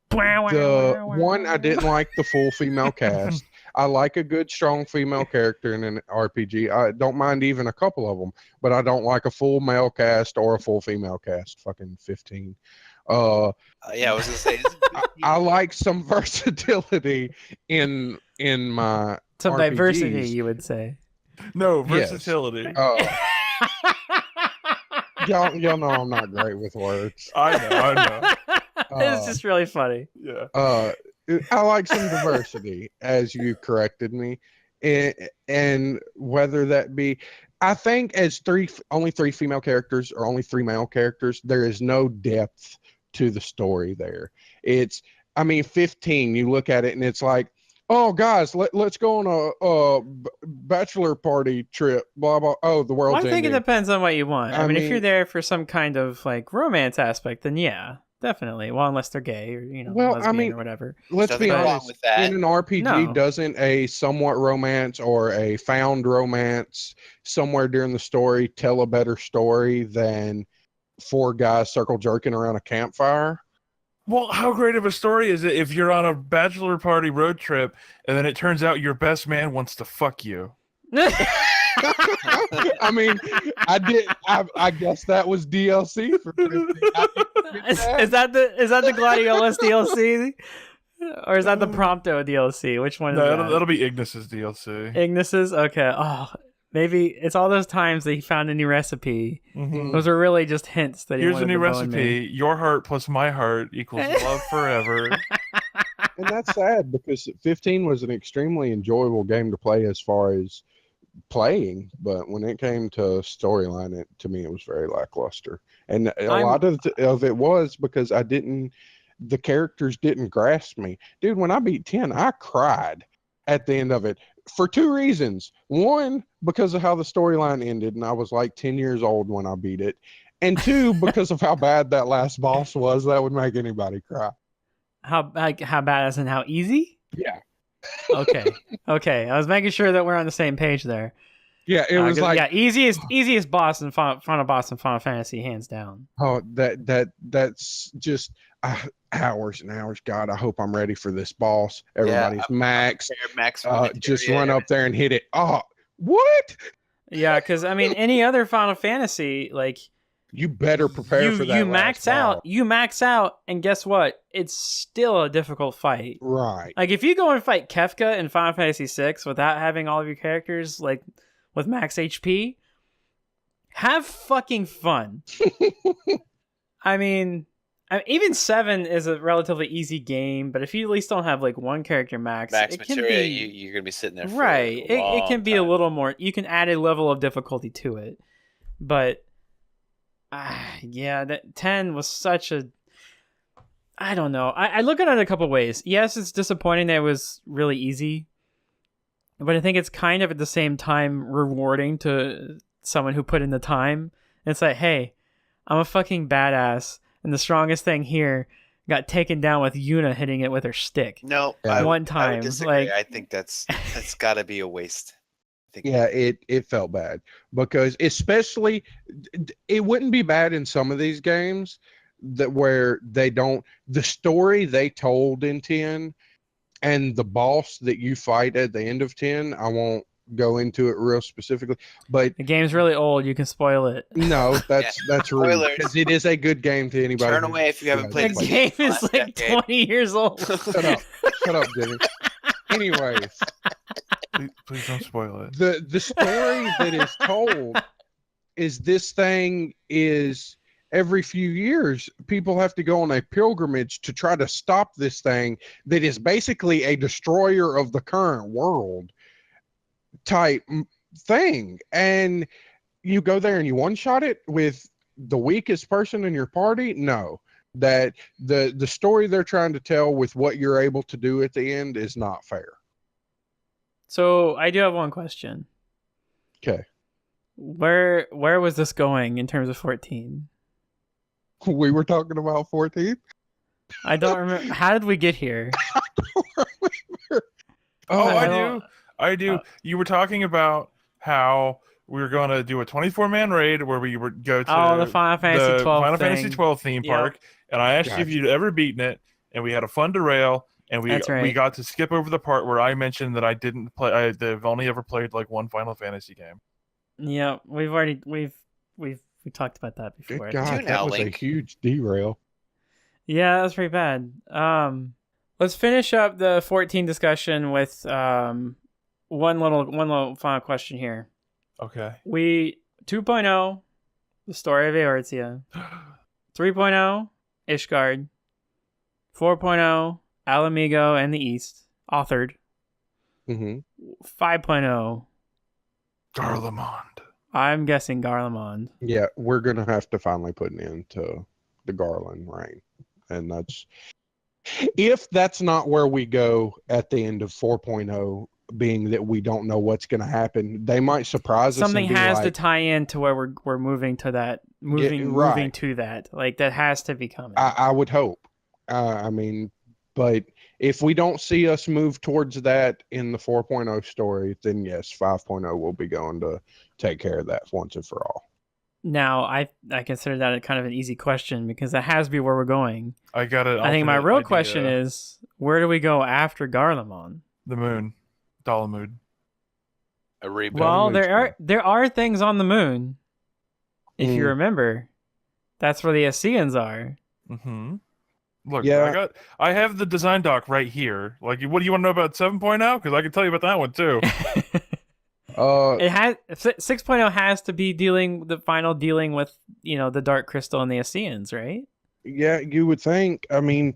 the one. I didn't like the full female cast. I like a good, strong female character in an RPG. I don't mind even a couple of them, but I don't like a full male cast or a full female cast. Fucking 15. Yeah, I was gonna say. I like some versatility in my Some RPGs. diversity, you would say. No, Yes. versatility. Y'all know I'm not great with words. I know. It's just really funny. Yeah. I like some diversity, as you corrected me, and whether that be, I think as only 3 female characters or only 3 male characters, there is no depth to the story there. I mean, 15. You look at it and it's like, oh, guys, let's go on a bachelor party trip. Blah blah. Oh, the world's Well, I think ending. it depends on what you want. I I mean, if mean- you're there for some kind of like romance aspect, then yeah, definitely. Well, unless they're gay or Well, I lesbian mean, or whatever. Let's Nothing be wrong honest. with that. In an RPG, No. doesn't a somewhat romance or a found romance somewhere during the story tell a better story than 4 guys circle jerking around a campfire? Well, how great of a story is it if you're on a bachelor party road trip and then it turns out your best man wants to fuck you? I mean, I guess that was DLC for 15. Is that the Gladiolus DLC? Or is that the Prompto DLC? Which one is No, that? that'll be Ignis's DLC. Ignis's? Okay. Oh, maybe it's all those times that he found a new recipe. Mhm. Those are really just hints that he Here's a wanted new to bone recipe. me. Your heart plus my heart equals love forever. And that's sad because 15 was an extremely enjoyable game to play as far as playing, but when it came to storyline, to me it was very lackluster. And a lot of it was because the characters didn't grasp me. Dude, when I beat 10, I cried at the end of it for two reasons. One, because of how the storyline ended, and I was like 10 years old when I beat it. And two, because of how bad that last boss was. That would make anybody cry. How bad as in how easy? Yeah. Okay. I was making sure that we're on the same page there. Yeah, it was like easiest boss in final boss in Final Fantasy, hands down. Oh, that's just hours and hours. God, I hope I'm ready for this boss. Everybody's max. Just run up there and hit it. Oh, what? Yeah, because I mean, any other Final Fantasy, like you better prepare for that. You max out, and guess what? It's still a difficult fight. Right. Like if you go and fight Kefka in Final Fantasy VI without having all of your characters like with max HP, have fucking fun. I mean, even 7 is a relatively easy game, but if you at least don't have like one character max it materia, can be, you're gonna be sitting there for right. a long It can be time. a little more. You can add a level of difficulty to it, but yeah, that 10 was such a. I don't know. I look at it a couple ways. Yes, it's disappointing that it was really easy, but I think it's kind of at the same time rewarding to someone who put in the time. It's like, hey, I'm a fucking badass, and the strongest thing here got taken down with Yuna hitting it with her stick. No, one time. I would disagree. Like, I think that's got to be a waste. Yeah, it felt bad because especially it wouldn't be bad in some of these games that where the story they told in 10 and the boss that you fight at the end of 10, I won't go into it real specifically, but the game's really old. You can spoil it. No, that's rude Spoilers. because it is a good game to anybody. Turn away if you haven't played The it. game is like 20 years old. Shut up, Jimmy. Anyways, Please don't spoil it. the story that is told is this thing is every few years people have to go on a pilgrimage to try to stop this thing that is basically a destroyer of the current world type thing, and you go there and you one shot it with the weakest person in your party. No, that the story they're trying to tell with what you're able to do at the end is not fair. So I do have one question. Okay. Where was this going in terms of 14? We were talking about 14. I don't remember. How did we get here? I do. You were talking about how we were going to do a 24-man raid where we would go to the Final Fantasy 12 Final thing. Fantasy 12 theme park, and I asked you if you'd ever beaten it, and we had a fun derail, and That's right. we got to skip over the part where I mentioned that I didn't play. I've only ever played like one Final Fantasy game. Yeah, we talked about that before. Good God, Do now, that was Link. a huge derail. Yeah, that was pretty bad. Let's finish up the 14 discussion with one little final question here. Okay. 2.0, the story of Eorzea. 3.0, Ishgard. 4.0, Alamigo and the East, authored. Mm-hmm. 5.0, Garlemald. I'm guessing Garlemald. Yeah, we're gonna have to finally put an end to the Garland reign, and if that's not where we go at the end of 4.0, being that we don't know what's going to happen, they might surprise us. Something and be has like, to tie in to where we're moving to that, moving to that. Like that has to be coming. I would hope. I mean, but if we don't see us move towards that in the 4.0 story, then yes, 5.0 will be going to take care of that once and for all. Now, I consider that a kind of an easy question because that has to be where we're going. I got it. I think my real question is, where do we go after Garlemald? The moon, Dalamud. A reboot. Well, makes there are things on the moon, if you Mm. remember. That's where the Ascians are. Mm-hmm. Look, Yeah. I have the design doc right here. Like, what do you want to know about 7.0? Because I can tell you about that one too. It has 6.0 has to be dealing with the Dark Crystal and the Ascians, right? Yeah, you would think. I mean,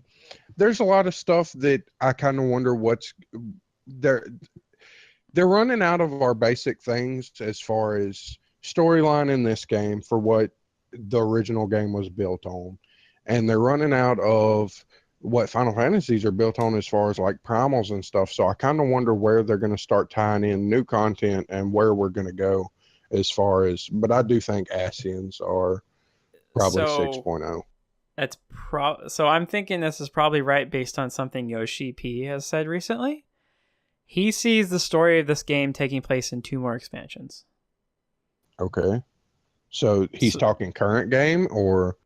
there's a lot of stuff that I kind of wonder what's they're they're running out of our basic things as far as storyline in this game for what the original game was built on, and they're running out of what Final Fantasies are built on as far as like primals and stuff. So I kind of wonder where they're going to start tying in new content and where we're going to go as far as. But I do think Ascians are probably So 6.0. that's so I'm thinking this is probably right based on something Yoshi P has said recently. He sees the story of this game taking place in 2 more expansions. Okay. So he's talking current game or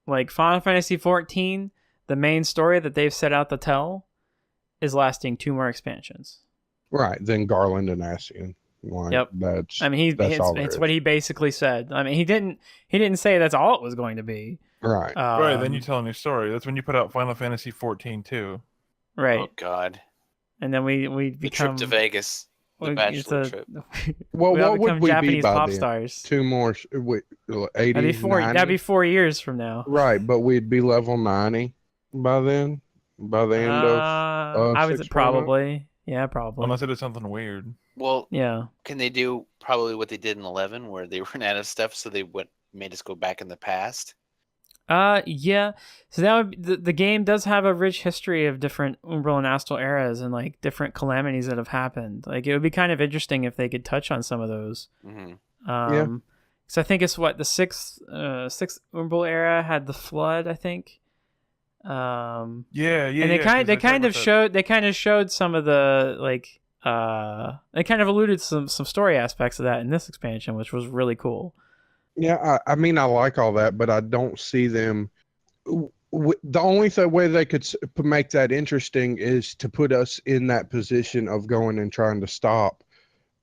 Like Final Fantasy XIV, the main story that they've set out to tell is lasting 2 more expansions. right, then Garland and Ascian. Like, Yep. That's I mean, it's what he basically said. I mean, he didn't say that's all it was going to be. right. Right, then you tell a new story. That's when you put out Final Fantasy XIV too. Right. Oh God. And then we The become trip to Vegas. The bachelor trip. Well, we all what would become we Japanese be by pop then? stars. 2 more 80 That'd be 4 years from now. Right, but we'd be level 90 by then, by the end of I was 6.0. probably. Yeah, probably. Unless it is something weird. Well, Yeah. can they do probably what they did in 11, where they ran out of stuff, so they made us go back in the past? Yeah. So that would the game does have a rich history of different Umbral and Astral eras and like different calamities that have happened. Like it would be kind of interesting if they could touch on some of those. Mm-hmm. Yeah. So I think it's what the sixth Umbral era had the flood. I think. Yeah. And they kind of showed some of the like they kind of alluded some story aspects of that in this expansion, which was really cool. Yeah, I mean, I like all that, but I don't see them. The only way they could make that interesting is to put us in that position of going and trying to stop,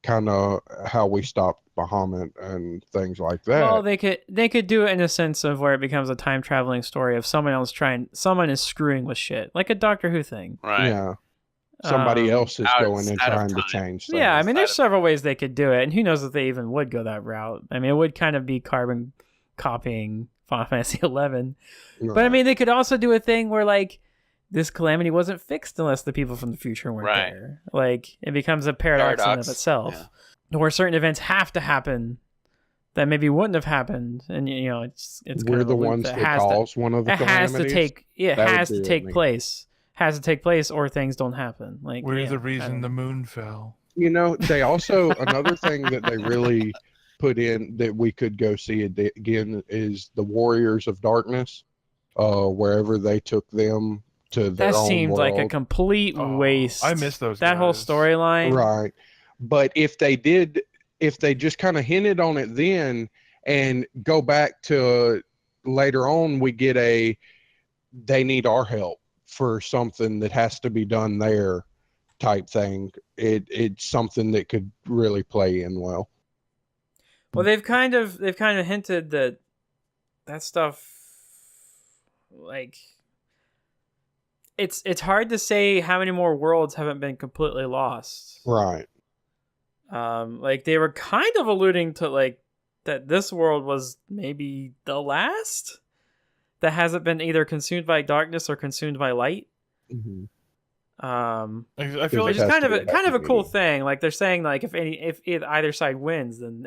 kind of how we stopped Bahamut and things like that. Well, they could do it in a sense of where it becomes a time traveling story of someone is screwing with shit, like a Doctor Who thing. Right. Yeah. Somebody else is going and out of trying to time. change things. Yeah, I mean, there's several ways they could do it, and who knows if they even would go that route. I mean, it would kind of be carbon copying Final Fantasy XI. Right. But I mean, they could also do a thing where like this calamity wasn't fixed unless the people from the future weren't Right. there. Like it becomes a paradox in and of itself, where certain events have to happen that maybe wouldn't have happened, and it's we're kind of the a loop ones that that has cause one of the it has to calamities. take That has would to be take neat. place. Has to take place, or things don't happen. Like We're the I reason don't the know. moon fell. They also another thing that they really put in that we could go see again is the Warriors of Darkness, wherever they took them to their That own seemed world. like a complete waste. I miss those that whole guys. storyline. Right. But if they just kind of hinted on it then and go back to later on, we get they need our help for something that has to be done there type thing. It's something that could really play in well. Well, they've kind of hinted that stuff, like it's hard to say how many more worlds haven't been completely lost. Right. Like they were kind of alluding to like that this world was maybe the last that hasn't been either consumed by darkness or consumed by light. Mm-hmm. I Which feel like Which is kind of a cool meeting. thing. Like they're saying, like if either side wins, then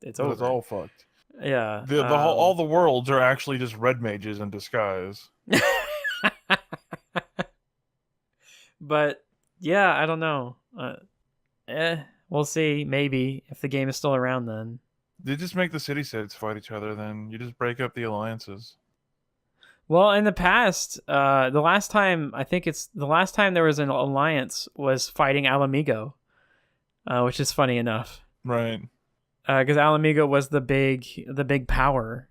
it's over. it's all fucked. Yeah. All the worlds are actually just red mages in disguise. But yeah, I don't know. We'll see. Maybe if the game is still around, then. They just make the city states fight each other. Then you just break up the alliances. Well, in the past, the last time there was an alliance was fighting Alamigo, which is funny enough. Right. Because Alamigo was the big power.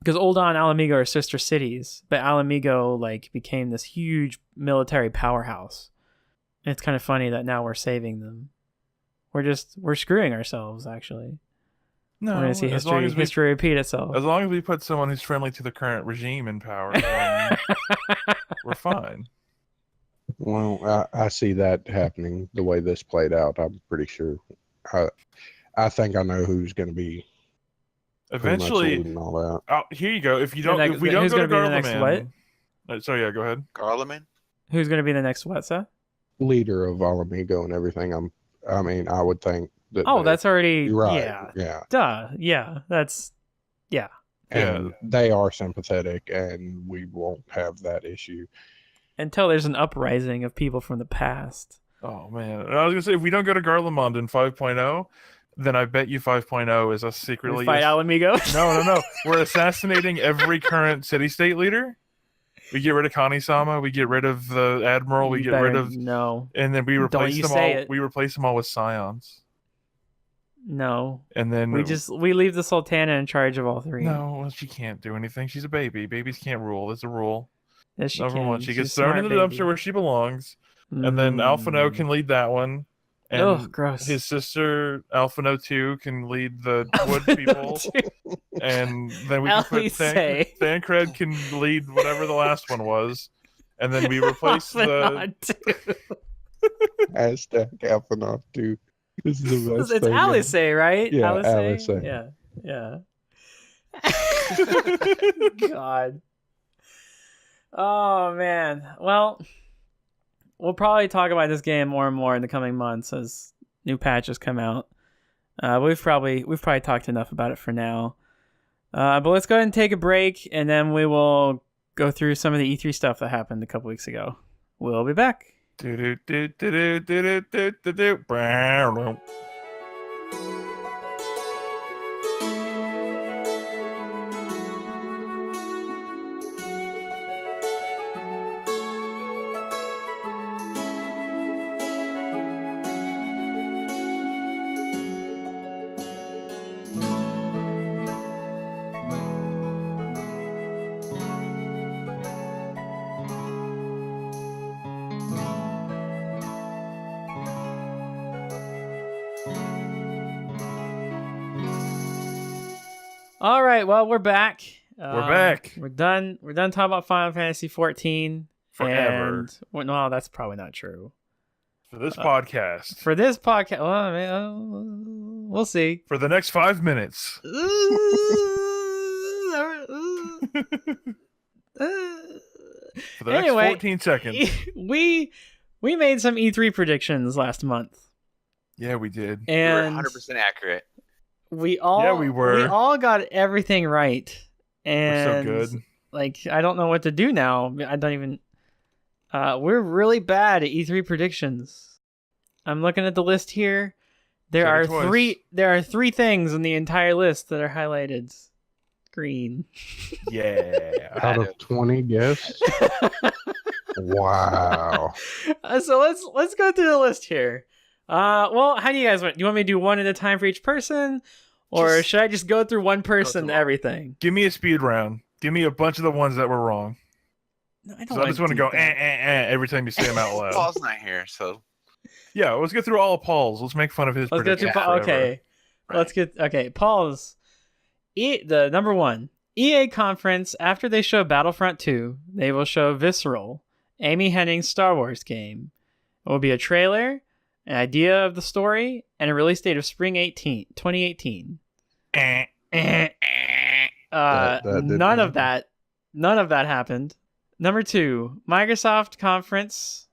Because Ul'dah and Alamigo are sister cities, but Alamigo like became this huge military powerhouse. And it's kind of funny that now we're saving them. we're screwing ourselves. Actually, No, we're gonna see as long as we history repeat itself. as long as we put someone who's friendly to the current regime in power, then we're fine. Well, I see that happening the way this played out. I'm pretty sure. I think I know who's going to be pretty much Eventually, leading all that. here you go. If we don't who's go to gonna be the next Garleman, sorry, yeah, go ahead. Garleman? Who's gonna be the next what, Seth? Leader of Alamigo and everything. I would think that. Oh, that's already you're right. yeah. Yeah. Duh. Yeah, that's yeah. And they are sympathetic, and we won't have that issue. Until there's an uprising of people from the past. Oh man, and I was gonna say if we don't go to Garlemald in 5.0, then I bet you 5.0 is us secretly We fight Alamigo. No. We're assassinating every current city-state leader. We get rid of Kami-sama. We get rid of the admiral. We You get better- rid of, no, and then we Don't replace you them say all. it. We replace them all with scions, no. and then We leave the Sultana in charge of all three. No, she can't do anything. She's a baby. Babies can't rule. There's a rule. Yes, she Number can. one, she She's gets a thrown smart into the baby. dumpster where she belongs, and then Alphino can lead that one. And Ugh, gross. his sister Alphino 2 can lead the wood people, and then we can put Alphise. Thancred can lead whatever the last one was, and then we replace the. Alphinaud, too. Hashtag Alphinaud too. This is the best It's thing. Alice, right? Yeah, Alice. Alice. Yeah. God. Oh man. Well, we'll probably talk about this game more and more in the coming months as new patches come out. We've probably talked enough about it for now. But let's go ahead and take a break, and then we will go through some of the E3 stuff that happened a couple weeks ago. We'll be back. All right, well, we're back. We're back. We're done. We're done talking about Final Fantasy XIV. Forever. And, well, that's probably not true. For this podcast. For this podcast, well, I mean, we'll see. For the next 5 minutes. For For the next 14 seconds. we made some E3 predictions last month, Yeah, we did. and We're 100% accurate. we all we were. we all got everything right. And We're so good. like, I don't know what to do now. I don't even. We're really bad at E3 predictions. I'm looking at the list here. There Said are it twice. three. There are three things in the entire list that are highlighted green. Yeah. Out of 20 guests. Wow. So let's go through the list here. Well, how do you guys want? Do you want me to do one at a time for each person, or should I just go through one person through everything? Give me a speed round. Give me a bunch of the ones that were wrong. No, I So I just want to go every time you say them out loud. Paul's not here, so Yeah, let's get through all of Paul's. Let's make fun of his Let's go through. predictions forever. Okay, let's get. Okay, Paul's. The number one EA conference. After they show Battlefront 2, they will show Visceral, Amy Hennig's Star Wars game. It will be a trailer, an idea of the story, and a release date of spring 2018. Eh. That didn't None of happen. that. None of that happened. Number two, Microsoft conference.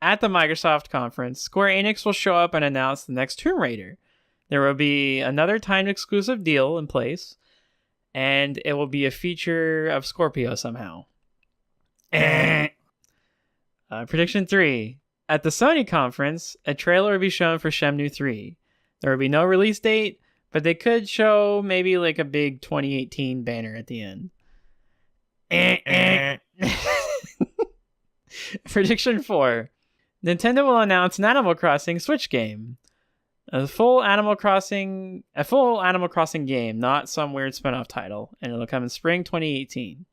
At the Microsoft conference, Square Enix will show up and announce the next Tomb Raider. There will be another timed exclusive deal in place, and it will be a feature of Scorpio somehow. Prediction 3. At the Sony conference, a trailer will be shown for Shenmue 3. There will be no release date, but they could show maybe like a big 2018 banner at the end. Prediction 4. Nintendo will announce an Animal Crossing Switch game. A full Animal Crossing game, not some weird spin-off title, and it'll come in spring 2018.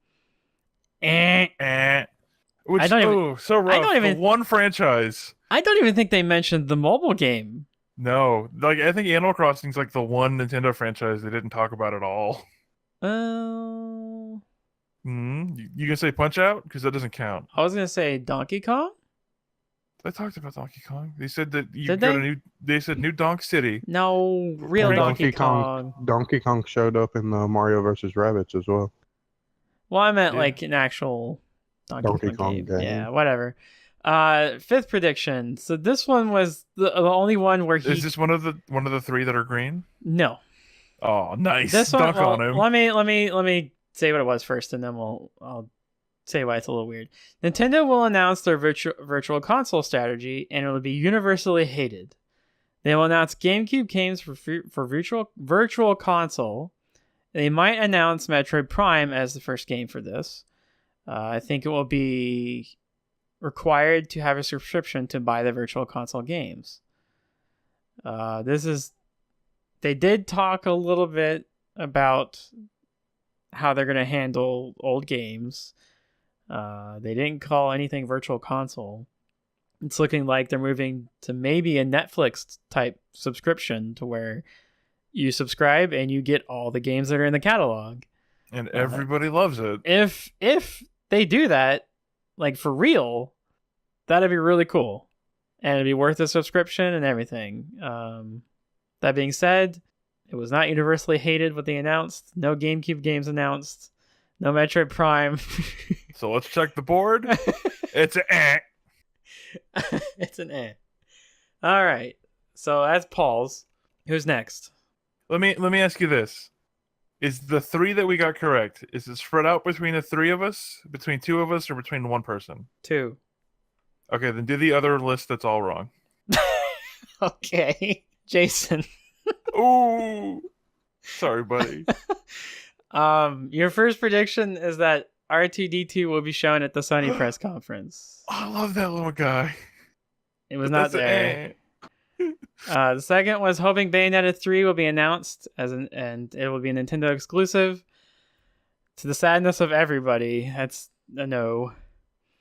Which, I don't even- so rough. I don't even- The one franchise. I don't even think they mentioned the mobile game No, like I think Animal Crossing's like the one Nintendo franchise they didn't talk about at all. Oh, You can say Punch Out because that doesn't count. I was gonna say Donkey Kong. I talked about Donkey Kong. They said that you Did go they? to They said New Donk City. No, real And Donkey Kong. Donkey Kong showed up in the Mario versus Rabbids as well. Well, I meant Yeah. like an actual Donkey Kong game. game. Yeah, whatever. Fifth prediction. So this one was the only one where he. Is this one of the three that are green? No. Oh, nice. This one. Dunk Well, on him. let me say what it was first, and then I'll say why it's a little weird. Nintendo will announce their virtual console strategy, and it will be universally hated. They will announce GameCube games for virtual console. They might announce Metroid Prime as the first game for this. I think it will be required to have a subscription to buy the virtual console games. They did talk a little bit about how they're going to handle old games. They didn't call anything virtual console. It's looking like they're moving to maybe a Netflix type subscription to where you subscribe and you get all the games that are in the catalog. And everybody loves it. If they do that, like for real, that'd be really cool. And it'd be worth the subscription and everything. That being said, it was not universally hated what they announced. No GameCube games announced. No Metroid Prime. So let's check the board. It's an eh. It's an eh. All right. So that's Paul's. Who's next? Let me ask you this. Is the three that we got correct, is it spread out between the three of us, between two of us, or between one person? 2. Okay, then do the other list that's all wrong. Okay. Jason. Ooh. Sorry, buddy. Your first prediction is that R2-D2 will be shown at the Sony press conference. Oh, I love that little guy. It was But not that's an there. eh. The second was hoping Bayonetta 3 will be announced and it will be a Nintendo exclusive. To the sadness of everybody, that's a no.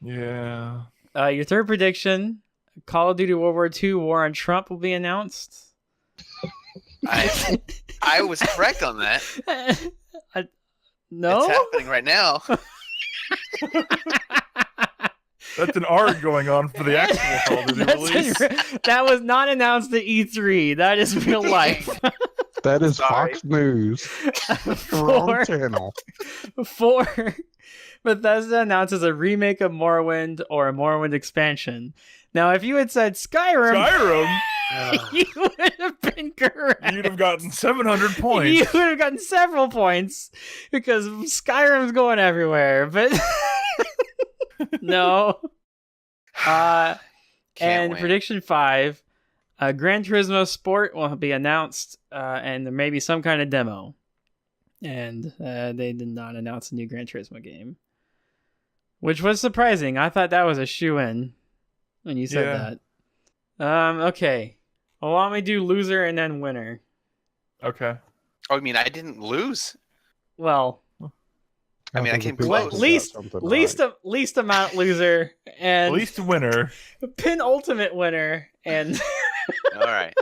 Yeah. Your third prediction, Call of Duty World War II War on Trump will be announced. I was correct on that. No? It's happening right now. That's an ARG going on for the actual Call of Duty release. That was not announced at E3. That is real life. That is Sorry. Fox News. Wrong channel. 4. Bethesda announces a remake of Morrowind or a Morrowind expansion. Now, if you had said Skyrim, you would have been correct. You'd have gotten 700 points. You would have gotten several points because Skyrim's going everywhere. But no. Can't And win. prediction 5, Gran Turismo Sport will be announced, and there may be some kind of demo. And they did not announce a new Gran Turismo game, which was surprising. I thought that was a shoo-in when you said that. Okay. Well, why don't we do loser and then winner? Okay. Oh, I mean, I didn't lose. Well, I mean, I think came the people close. got something least amount loser and Least winner. penultimate winner and All right.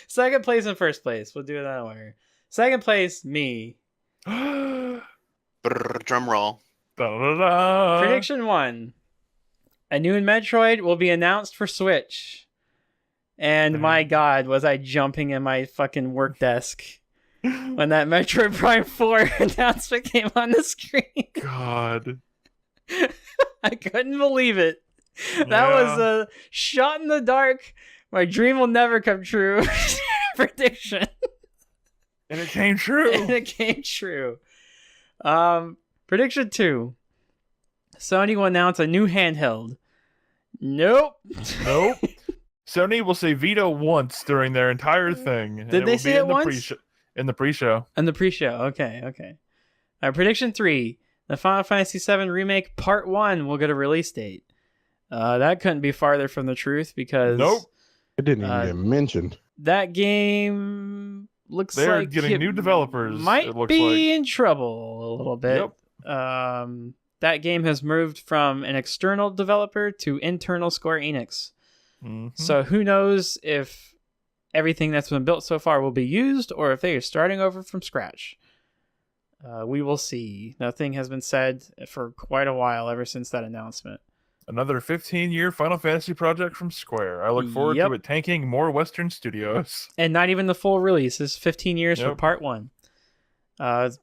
second place and first place. We'll do it that order. Second place, me. Brrr, drum roll. Da-da-da. Prediction 1. A new Metroid will be announced for Switch. And my god, was I jumping in my fucking work desk when that Metroid Prime 4 announcement came on the screen. God. I couldn't believe it. That was a shot in the dark. My dream will never come true prediction. And it came true. And it came true. Prediction 2. Sony will announce a new handheld. Nope. Nope. Sony will say veto once during their entire thing. and Did they will say be it in the once? In the pre-show. In the pre-show. Okay. Prediction 3. The Final Fantasy VII Remake Part 1 will get a release date. That couldn't be farther from the truth because Nope. It didn't even get mentioned. that game looks They're like getting it new developers, might it looks be in trouble a little bit. Yep. That game has moved from an external developer to internal Square Enix. Mhm. So who knows if everything that's been built so far will be used or if they are starting over from scratch. We will see. Nothing has been said for quite a while ever since that announcement. Another 15-year Final Fantasy project from Square. I look forward to it tanking more Western studios. And not even the full release. This is 15 years for part 1.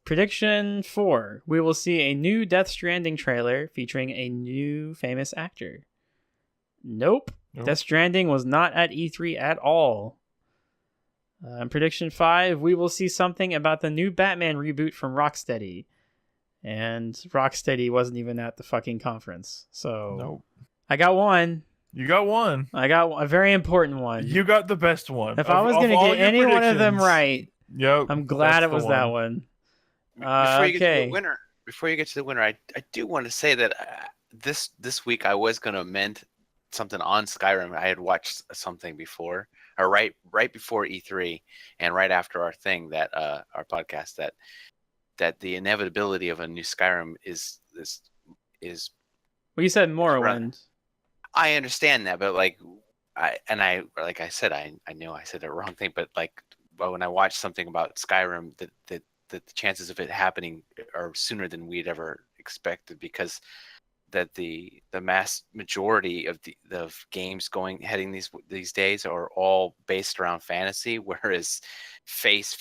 Prediction 4. We will see a new Death Stranding trailer featuring a new famous actor. Nope. Death Stranding was not at E3 at all. Prediction 5. We will see something about the new Batman reboot from Rocksteady. And Rocksteady wasn't even at the fucking conference. So nope. I got one. You got one. I got a very important one. You got the best one. If I was going to get any one of them right, I'm glad it was that one. Before you get to the winner, I do want to say that this week I was going to amend something on Skyrim. I had watched something before, or right before E3 and right after our thing, that our podcast, that the inevitability of a new Skyrim is well, you said Morrowind. I understand that, but like I said, I know I said the wrong thing, but when I watched something about Skyrim, that the chances of it happening are sooner than we'd ever expected, because that the mass majority of the games heading these days are all based around fantasy, whereas space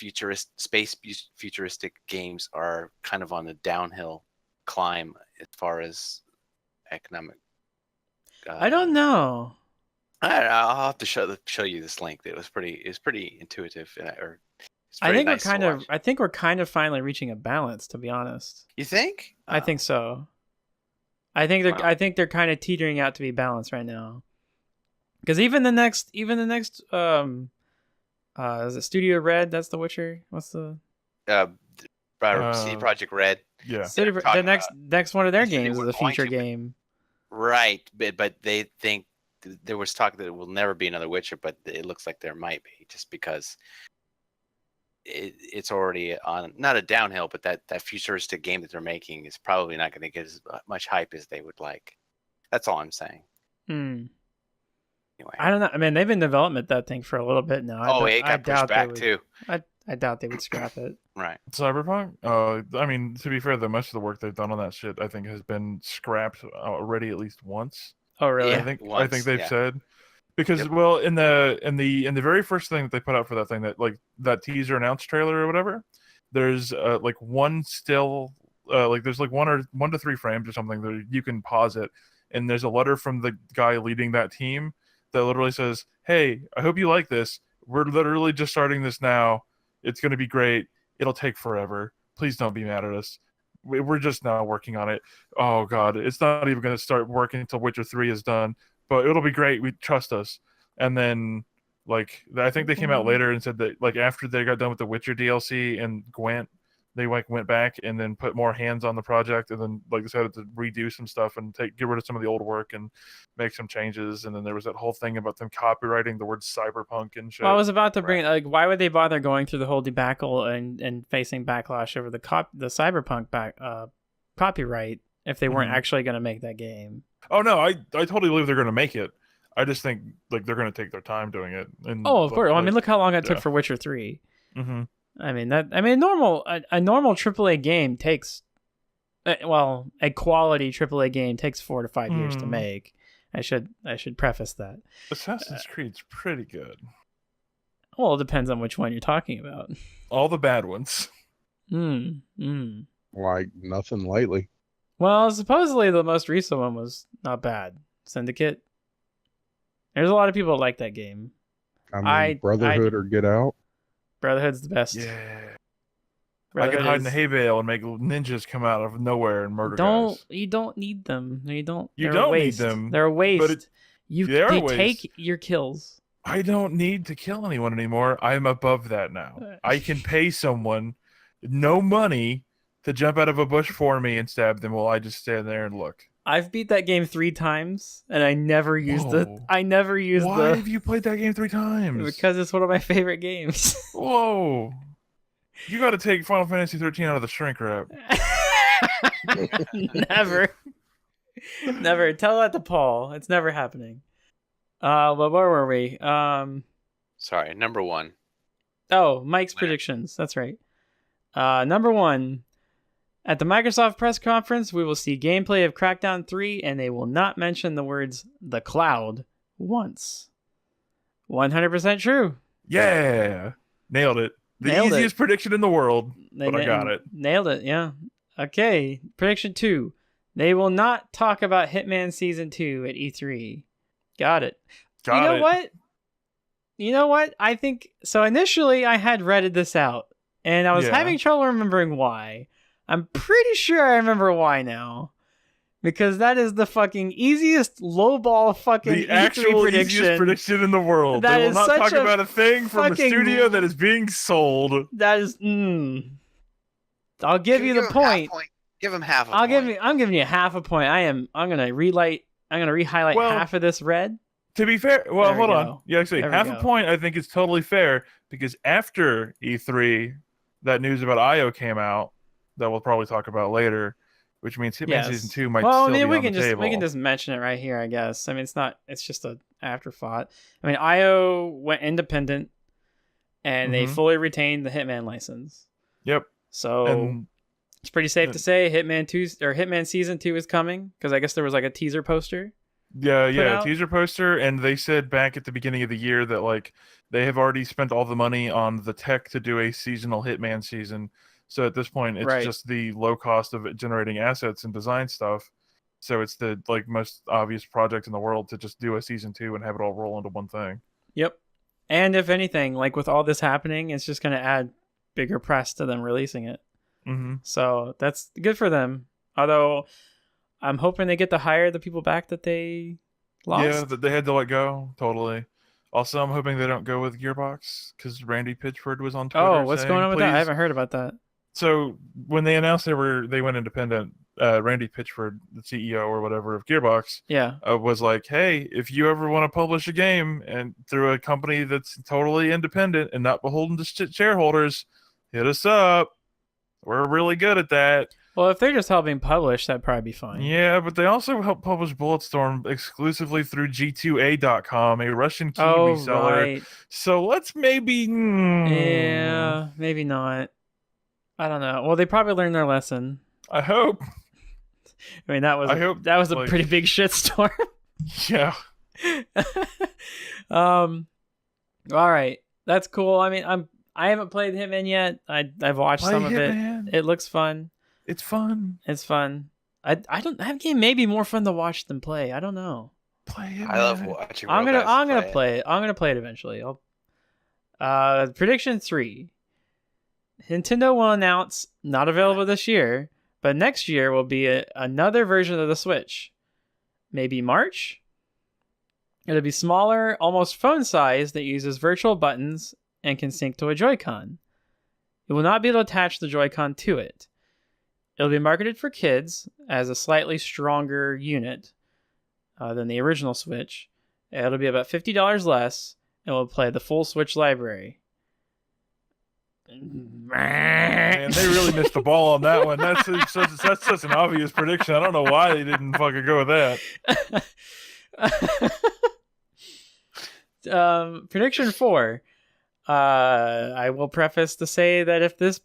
futuristic games are kind of on the downhill climb as far as economic. I don't know. I'll have to show you this link. It was pretty intuitive, I think we're kind of finally reaching a balance, to be honest. You think? I think so. I think they're kind of teetering out to be balanced right now. Because even the next is it Studio Red? That's The Witcher. What's the CD Projekt Red? Yeah. The next one of their games is a feature game. Right, but they think there was talk that it will never be another Witcher, but it looks like there might be, just because it's already on, not a downhill, but that futuristic game that they're making is probably not going to get as much hype as they would like. That's all I'm saying. Anyway, I don't know. I mean, they've been in development that thing for a little bit now. It got pushed back too. I doubt they would scrap it. Right. Cyberpunk? I mean, to be fair, much of the work they've done on that shit, I think, has been scrapped already at least once. Oh, really? Yeah, I think they've said. Because well, in the very first thing that they put out for that thing, that teaser announced trailer or whatever, there's one still there's 1 to 3 frames or something that you can pause it, and there's a letter from the guy leading that team that literally says, "Hey, I hope you like this. We're literally just starting this now. It's going to be great. It'll take forever. Please don't be mad at us. We're just now working on it. Oh God, it's not even going to start working until Witcher 3 is done. But it'll be great. We trust us." And then, I think they came out later and said that, after they got done with the Witcher DLC and Gwent, they went back and then put more hands on the project, and then decided to redo some stuff and get rid of some of the old work and make some changes. And then there was that whole thing about them copywriting the word cyberpunk and shit. Well, I was about to bring why would they bother going through the whole debacle and facing backlash over the cyberpunk copyright if they weren't actually going to make that game? Oh no, I totally believe they're going to make it. I just think they're going to take their time doing it. And, of course. Well, I mean, look how long it took for Witcher 3. Mm-hmm. I mean a normal AAA game takes, a quality AAA game takes 4 to 5 years to make. I should preface that. Assassin's Creed's pretty good. Well, it depends on which one you're talking about. All the bad ones. Like nothing lately. Well, supposedly the most recent one was not bad. Syndicate. There's a lot of people that like that game. I mean, Brotherhood or Get Out. Brotherhood's the best. Yeah. Brotherhood I can hide in the hay bale and make ninjas come out of nowhere and murder guys. You don't need them. You don't need them. They're a waste. They waste. Take your kills. I don't need to kill anyone anymore. I'm above that now. I can pay someone no money to jump out of a bush for me and stab them while I just stand there and look. I've beat that game 3 times, and I never used Why have you played that game 3 times? Because it's one of my favorite games. Whoa. You got to take Final Fantasy XIII out of the shrink wrap. Never. Tell that to Paul. It's never happening. But where were we? Sorry, number one. Oh, Mike's Winner. predictions. That's right. Number one. At the Microsoft press conference, we will see gameplay of Crackdown 3, and they will not mention the words "the cloud" once. 100% true. Yeah, nailed it. The Nailed it. easiest prediction in the world, but I got it. Nailed it, yeah. Okay, prediction 2. They will not talk about Hitman Season 2 at E3. Got it. Got you know it. what? You know what? I think... So initially, I had redded this out, and I was Yeah. having trouble remembering why. I'm pretty sure I remember why now. Because that is the fucking easiest lowball fucking The E3 actual prediction. easiest prediction in the world. That They will is not such talk a about a thing from a fucking- studio that is being sold. That is... I'll give you the point. Give him half a I'm point. giving you half a point. I'm gonna re-highlight Well, half of this red. To be fair, well, There we hold on. go. Yeah, actually, There we half go. a point I think is totally fair because after E3, that news about IO came out that we'll probably talk about later, which means Hitman Yes. Season 2 might Well, I still mean, be we on can the just table. we can just mention it right here, I guess. I mean, it's just a afterthought. I mean, IO went independent, and they Mhm. fully retained the Hitman license. Yep. So And it's pretty safe to say Hitman 2 or Hitman Season 2 is coming because I guess there was like a teaser poster. yeah, out? teaser poster, and they said back at the beginning of the year that like they have already spent all the money on the tech to do a seasonal Hitman season. So at this point, it's Right. just the low cost of generating assets and design stuff. So it's the like most obvious project in the world to just do a season 2 and have it all roll into one thing. Yep. And if anything, like with all this happening, it's just going to add bigger press to them releasing it. Mm-hmm. So that's good for them. Although I'm hoping they get to hire the people back that they lost. Yeah, that they had to let go totally. Also, I'm hoping they don't go with Gearbox because Randy Pitchford was on Twitter. Oh, what's saying, going on with that? I "Please." haven't heard about that. So when they announced they went independent, Randy Pitchford, the CEO or whatever of Gearbox, Yeah. was like, "Hey, if you ever want to publish a game and through a company that's totally independent and not beholden to shareholders, hit us up. We're really good at that." Well, if they're just helping publish, that'd probably be fine. Yeah, but they also help publish Bulletstorm exclusively through G2A.com, a Russian Kiwi Oh, seller. right. So let's maybe. Yeah, maybe not. I don't know. Well, they probably learned their lesson. I hope. I mean, that was I hope, that was a like- pretty big shitstorm. Yeah. All right, that's cool. I mean, I haven't played Hitman yet. I've watched Play some of it. Hitman. It looks fun. It's fun. It's fun. I don't that game may be more fun to watch than play. I don't know. Play Hitman. I love watching. I'm real gonna guys play it. I'm gonna play it eventually. Prediction 3. Nintendo will announce not available this year, but next year will be another version of the Switch. Maybe March. It'll be smaller, almost phone size, that uses virtual buttons and can sync to a Joy-Con. It will not be able to attach the Joy-Con to it. It'll be marketed for kids as a slightly stronger unit than the original Switch. It'll be about $50 less, and will play the full Switch library. Man, they really missed the ball on that one. That's such an obvious prediction. I don't know why they didn't fucking go with that. Prediction 4. I will preface to say that if this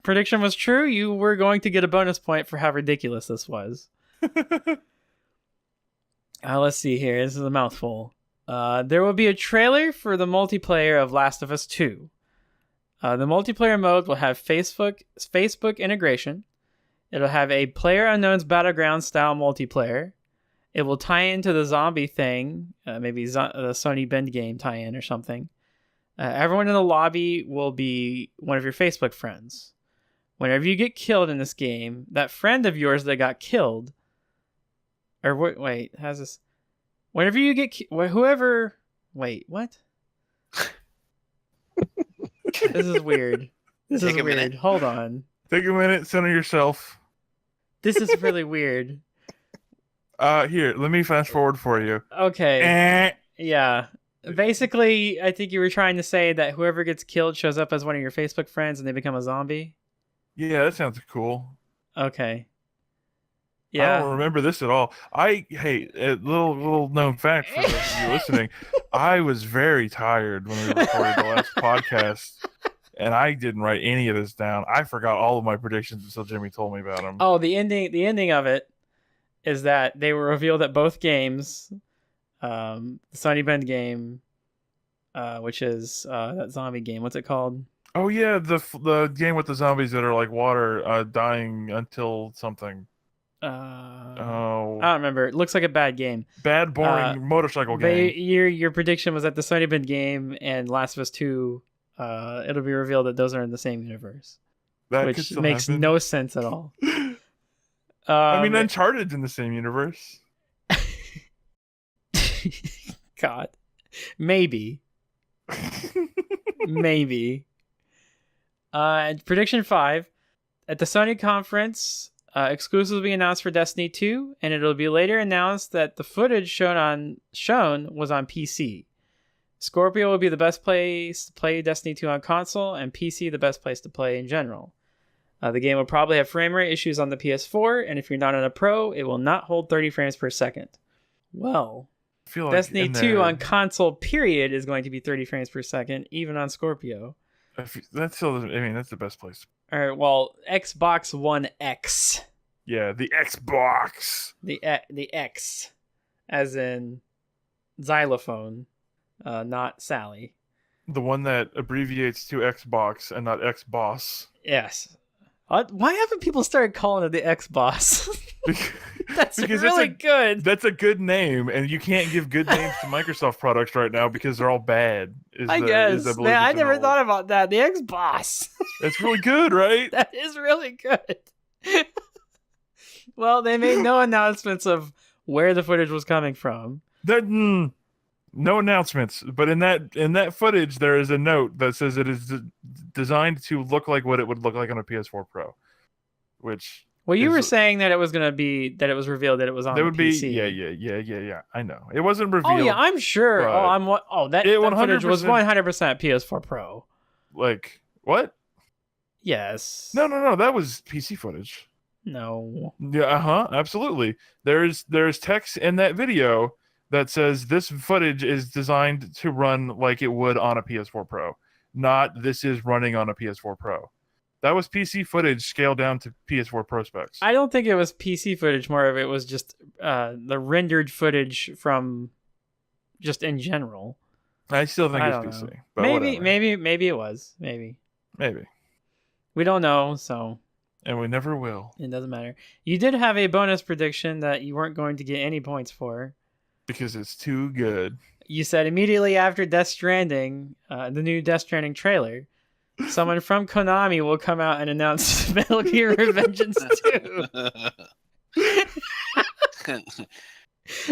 prediction was true, you were going to get a bonus point for how ridiculous this was. Let's see here. This is a mouthful. There will be a trailer for the multiplayer of Last of Us 2. The multiplayer mode will have Facebook integration. It'll have a PlayerUnknown's Battleground style multiplayer. It will tie into the zombie thing, maybe the Sony Bend game tie-in or something. Everyone in the lobby will be one of your Facebook friends. Whenever you get killed in this game, that friend of yours that got killed, or wait, how's this? Whenever you get whoever, wait, what? This is weird. This Take is a weird. minute. Hold on. Take a minute, center yourself. This is really weird. Here, let me fast forward for you. Okay. Eh. Yeah. Basically, I think you were trying to say that whoever gets killed shows up as one of your Facebook friends and they become a zombie. Yeah, that sounds cool. Okay. Yeah. I don't remember this at all. Hey, a little known fact for those of you listening. I was very tired when we recorded the last podcast, and I didn't write any of this down. I forgot all of my predictions until Jimmy told me about them. Oh, the ending of it is that they were revealed that both games, the Sunny Bend game, which is that zombie game. What's it called? Oh yeah, the game with the zombies that are like water, dying until something. I Oh, don't remember. It looks like a bad game. bad, boring motorcycle But game. your prediction was that the Sunny Bend game and Last of Us 2, it'll be revealed that those are in the same universe, That could which still makes happen. no sense at all. I mean, Uncharted's in the same universe. God, maybe. Prediction 5 at the Sony conference. Exclusives will be announced for Destiny 2, and it'll be later announced that the footage shown was on PC. Scorpio will be the best place to play Destiny 2 on console, and PC the best place to play in general. The game will probably have frame rate issues on the PS4, and if you're not on a Pro, it will not hold 30 frames per second. Well, I feel like Destiny in 2 there- on console, period, is going to be 30 frames per second, even on Scorpio. That's still. I mean, that's the best place. All right, well, Xbox One X. Yeah, the Xbox. The X, as in xylophone, not Sally. The one that abbreviates to Xbox and not Xboss. Yes. Why haven't people started calling it the X-Boss? That's Because really good. That's a good name, and you can't give good names to Microsoft products right now because they're all bad. I guess. believe Man, I it's never an old- thought about that. The X-Boss. That's really good, right? That is really good. Well, they made no announcements of where the footage was coming from. No announcements, but in that footage there is a note that says it is designed to look like what it would look like on a PS4 Pro, which Well, you is- were saying that it was going to be that it was revealed that it was on that the would be PC. yeah. I know it wasn't revealed. Oh yeah, I'm sure. but That it footage was 100% 100% PS4 Pro. like what? Yes. No, that was PC footage. No. Yeah, absolutely. There's text in that video that says this footage is designed to run like it would on a PS4 Pro, not this is running on a PS4 Pro. That was PC footage scaled down to PS4 Pro specs. I don't think it was PC footage. More of it was just the rendered footage from just in general. I still think I it's don't PC. know. But Maybe whatever. it was. Maybe. We don't know, so And we never will. it doesn't matter. You did have a bonus prediction that you weren't going to get any points for. Because it's too good. You said immediately after Death Stranding, the new Death Stranding trailer, someone from Konami will come out and announce Metal Gear Revengeance 2.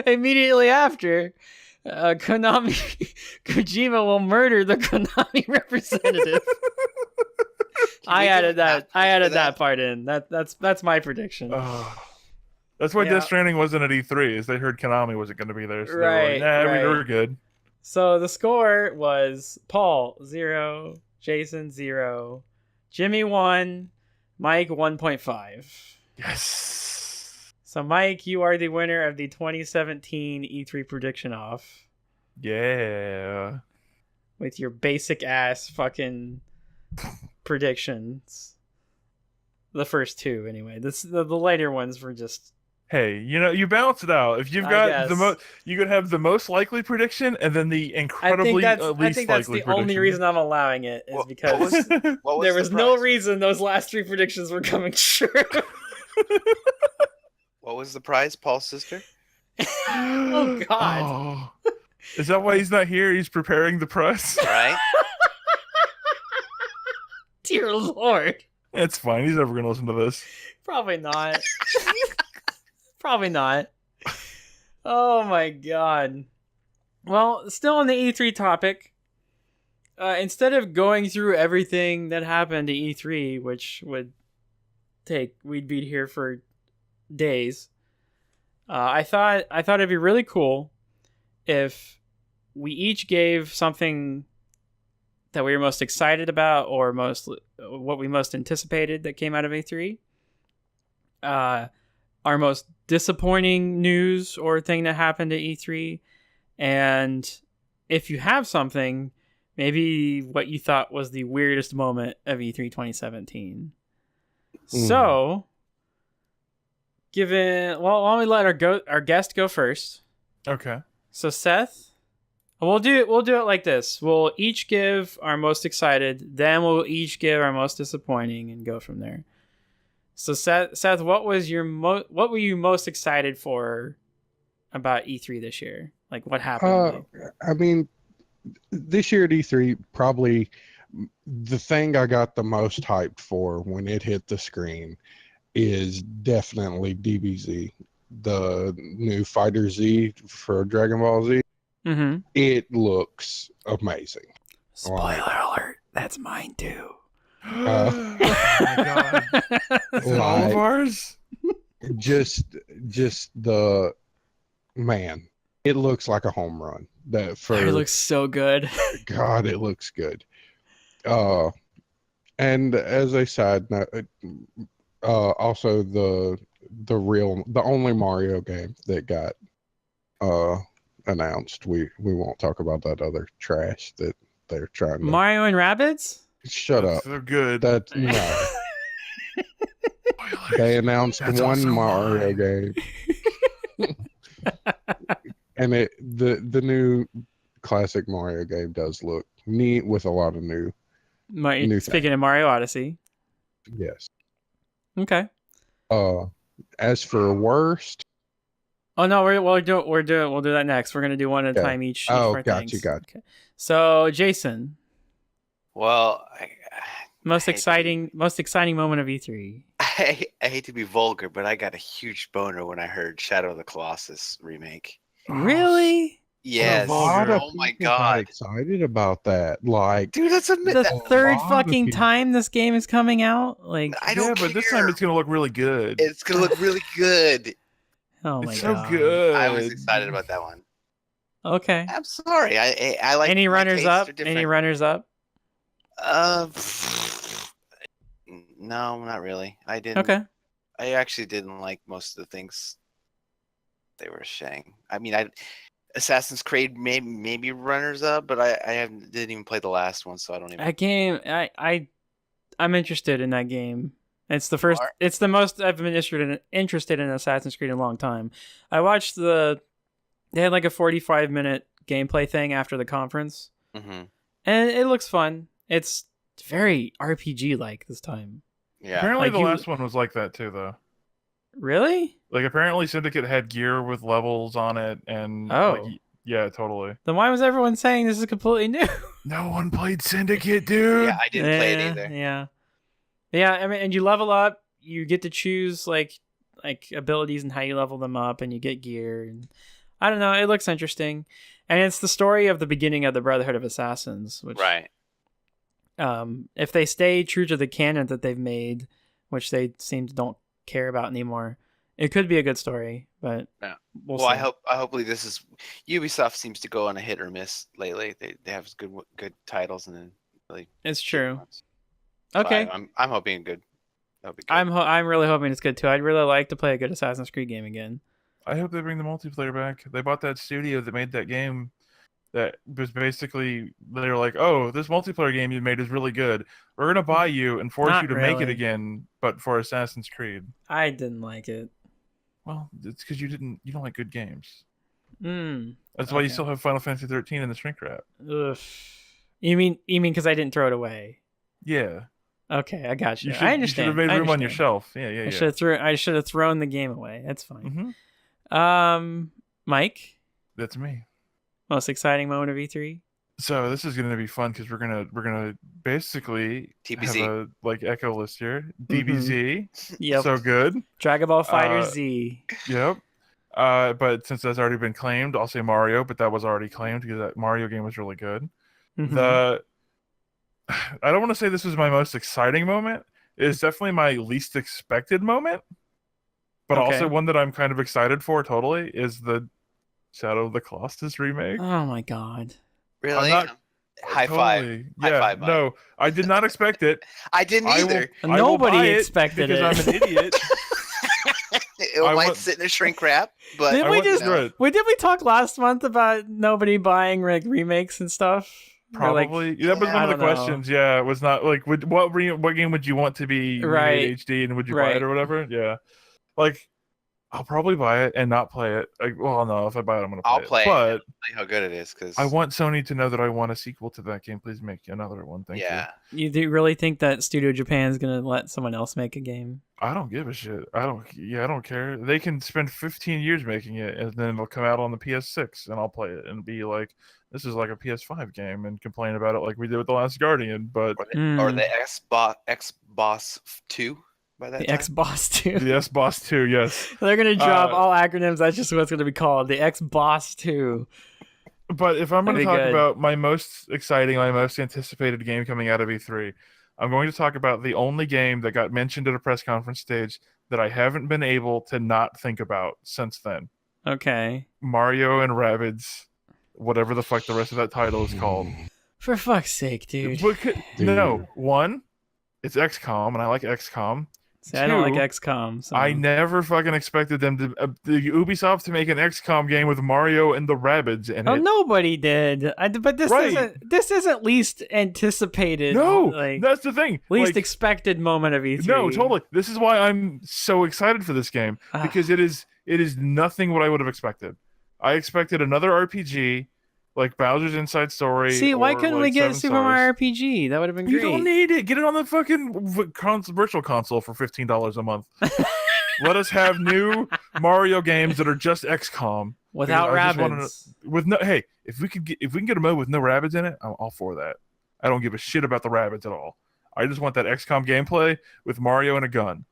Immediately after, Kojima will murder the Konami representative. I added that part in. That's my prediction. That's why Yeah. Death Stranding wasn't at E3, is they heard Konami wasn't going to be there. So they were Right, like, nah, right. we're good. So the score was Paul 0, Jason 0, Jimmy 1, Mike 1.5. Yes. So Mike, you are the winner of the 2017 E3 prediction off Yeah. with your basic ass fucking predictions. The first two, anyway. The later ones were just. Hey, you balance it out. If you've I got the guess. you could have the most likely prediction and then the I incredibly think that's least likely the only reason I'm allowing it is What- because What there the was no prize? reason those last three predictions were coming true. What was the prize, Paul's sister? Oh, God. Oh. Is that why he's not here? He's preparing the press. Right? Dear Lord. It's fine. He's never going to listen to this. Probably not. Probably not. Oh my god. Well, still on the E3 topic. Instead of going through everything that happened to E3, which we'd be here for days. I thought it'd be really cool if we each gave something that we were most excited about or what we most anticipated that came out of E3. Our most disappointing news or thing that happened at E3, and if you have something, maybe what you thought was the weirdest moment of E3 2017. So, why don't we let our guest go first? Okay. So Seth, we'll do it like this. We'll each give our most excited, then we'll each give our most disappointing, and go from there. So Seth, what were you most excited for about E3 this year? Like, what happened? I mean, this year at E3, probably the thing I got the most hyped for when it hit the screen is definitely DBZ, the new Fighter Z for Dragon Ball Z. Mm-hmm. It looks amazing. Spoiler alert, that's mine too. Oh my god. Is it all of ours? Just the man. It looks like a home run. It looks so good. God, it looks good. And as a side note, also the only Mario game that got announced. We won't talk about that other trash that they're trying to. Mario and Rabbids? Shut up. They're good. That's no. They announced one Mario game. And the new classic Mario game does look neat with a lot of new Speaking of Mario Odyssey. Yes. Okay. As for worst. Oh no, we'll do that next. We're gonna do one at a time each. Gotcha. Okay. So Jason. Well, most exciting moment of E3. I hate to be vulgar, but I got a huge boner when I heard Shadow of the Colossus remake. Really? Yes. Oh my god! Excited about that, like, dude, that's the third fucking time this game is coming out. Like, I don't care. But this time it's gonna look really good. It's gonna look really good. Oh my god, so good! I was excited about that one. Okay. I'm sorry. I like any runners up. Any runners up? No, not really. I didn't. Okay. I actually didn't like most of the things they were saying. I mean, Assassin's Creed maybe runners up, but I didn't even play the last one, so I don't even. That game, I'm interested in that game. It's the first. It's the most I've been interested in Assassin's Creed in a long time. I watched they had like a 45-minute gameplay thing after the conference, and it looks fun. It's very RPG-like this time. Yeah. Apparently, the last one was like that too, though. Really? Like, apparently, Syndicate had gear with levels on it, and yeah, totally. Then why was everyone saying this is completely new? No one played Syndicate, dude. Yeah, I didn't play it either. Yeah. I mean, and you level up. You get to choose like abilities and how you level them up, and you get gear. And I don't know. It looks interesting, and it's the story of the beginning of the Brotherhood of Assassins, which right. If they stay true to the canon that they've made, which they seem to don't care about anymore, it could be a good story. But yeah. We'll see. hopefully this is Ubisoft seems to go on a hit or miss lately. They have good titles and then really. It's true. So okay. I'm hoping good. That'll be good. I'm really hoping it's good too. I'd really like to play a good Assassin's Creed game again. I hope they bring the multiplayer back. They bought that studio that made that game. That was basically, they were like, oh, this multiplayer game you made is really good. We're going to buy you and force you to make it again, but for Assassin's Creed. I didn't like it. Well, it's because you don't like good games. That's Okay. why you still have Final Fantasy XIII in the shrink wrap. Ugh. You mean because I didn't throw it away? Yeah. Okay, I got you. I understand. You should have made room on your understand. shelf. Yeah. I should have thrown the game away. That's fine. Mm-hmm. Mike? That's me. Most exciting moment of E3? So this is gonna be fun because we're gonna basically TBZ. have a echo list here. DBZ. Yep. So good. Dragon Ball Fighter Z. Yep. But since that's already been claimed, I'll say Mario, but that was already claimed because that Mario game was really good. I don't want to say this was my most exciting moment. It is definitely my least expected moment. But also one that I'm kind of excited for totally is the Shadow of the Colossus remake. Oh my god. Really? High totally. five. Yeah, High five. no, I did not expect it. I didn't either. Nobody expected because it. I'm an idiot. It might sit in a shrink wrap, but Didn't we just? right. Did we talk last month about nobody buying like remakes and stuff? Or, like, Probably that was yeah, one of I the don't know. questions. Yeah, it was not like what game would you want to be Right. remade HD and would you buy Right. it or whatever? Yeah, like I'll probably buy it and not play it. Like, well, no, if I buy it, I'm gonna play I'll it. play But it. And see how good it is because I want Sony to know that I want a sequel to that game. Please make another one. Thank you. You do really think that Studio Japan's gonna let someone else make a game? I don't give a shit. I don't care. They can spend 15 years making it, and then it'll come out on the PS6, and I'll play it and be like, "This is like a PS5 game," and complain about it like we did with The Last Guardian. But or the X-Boss 2 by that The time. X-Boss 2. the S Boss 2, yes. They're gonna drop all acronyms. That's just what it's gonna be called. The X-Boss 2. But if I'm going to Pretty talk good. about my most exciting, my most anticipated game coming out of E3, I'm going to talk about the only game that got mentioned at a press conference stage that I haven't been able to not think about since then. Okay. Mario and Rabbids, whatever the fuck the rest of that title is called. For fuck's sake, dude. No, one, it's XCOM, and I like XCOM. See, I don't like Two, XCOM. So. I never fucking expected them to the Ubisoft to make an XCOM game with Mario and the Rabbids in Oh, it. nobody did. But this Right. isn't least anticipated. No, like, that's the thing. least Like, expected moment of E3. no, totally. This is why I'm so excited for this game Ah. because it is nothing what I would have expected. I expected another RPG like Bowser's Inside Story. See, why or, couldn't like, we get Seven Super Stars. Mario RPG? That would have been You great. don't need it. Get it on the fucking virtual console for $15 a month. Let us have new Mario games that are just XCOM Without because I just rabbits. with no. Hey, if we can get a mode with no rabbits in it, I'm all for that. I don't give a shit about the rabbits at all. I just want that XCOM gameplay with Mario and a gun.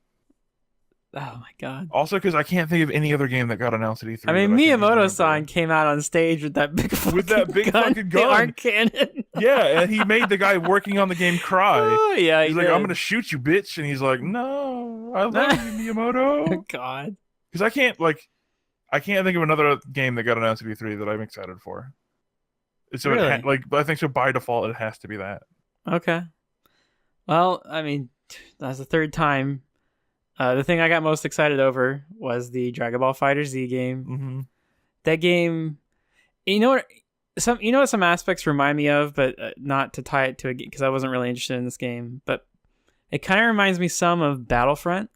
Oh my god. Also, because I can't think of any other game that got announced at E3. I mean, that can Miyamoto-san remember. came out on stage with that big fucking With that big gun. fucking The gun. arc cannon. Yeah, and he made the guy working on the game cry. Oh, yeah, He's like, "I'm gonna shoot you, bitch," and he's like, "No, I love you, Miyamoto." God. Because I can't think of another game that got announced at E3 that I'm excited for. So Really? I think so by default it has to be that. Okay. Well, I mean, that's the third time. The thing I got most excited over was the Dragon Ball Fighter Z game. Mm-hmm. That game, you know what some aspects remind me of, but not to tie it to a game because I wasn't really interested in this game. But it kind of reminds me some of Battlefront,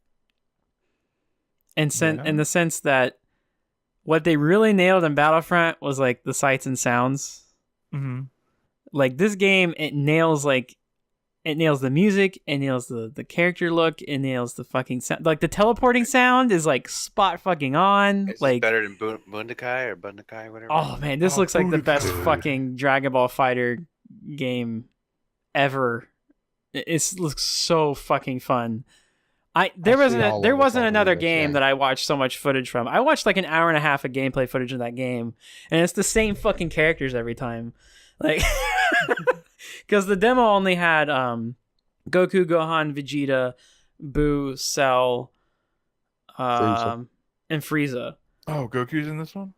and in the sense that what they really nailed in Battlefront was like the sights and sounds. Mm-hmm. Like this game, it nails the music, it nails the character look, it nails the fucking sound. Like the teleporting sound is like spot fucking on. It's like better than Bundakai or Bundakai, whatever. oh man, this looks like the best fucking Dragon Ball Fighter game ever. It looks so fucking fun. There wasn't another game that I watched so much footage from. I watched like an hour and a half of gameplay footage of that game, and it's the same fucking characters every time. Like, because the demo only had Goku, Gohan, Vegeta, Boo, Cell, Frieza. and Frieza. Oh, Goku's in this one?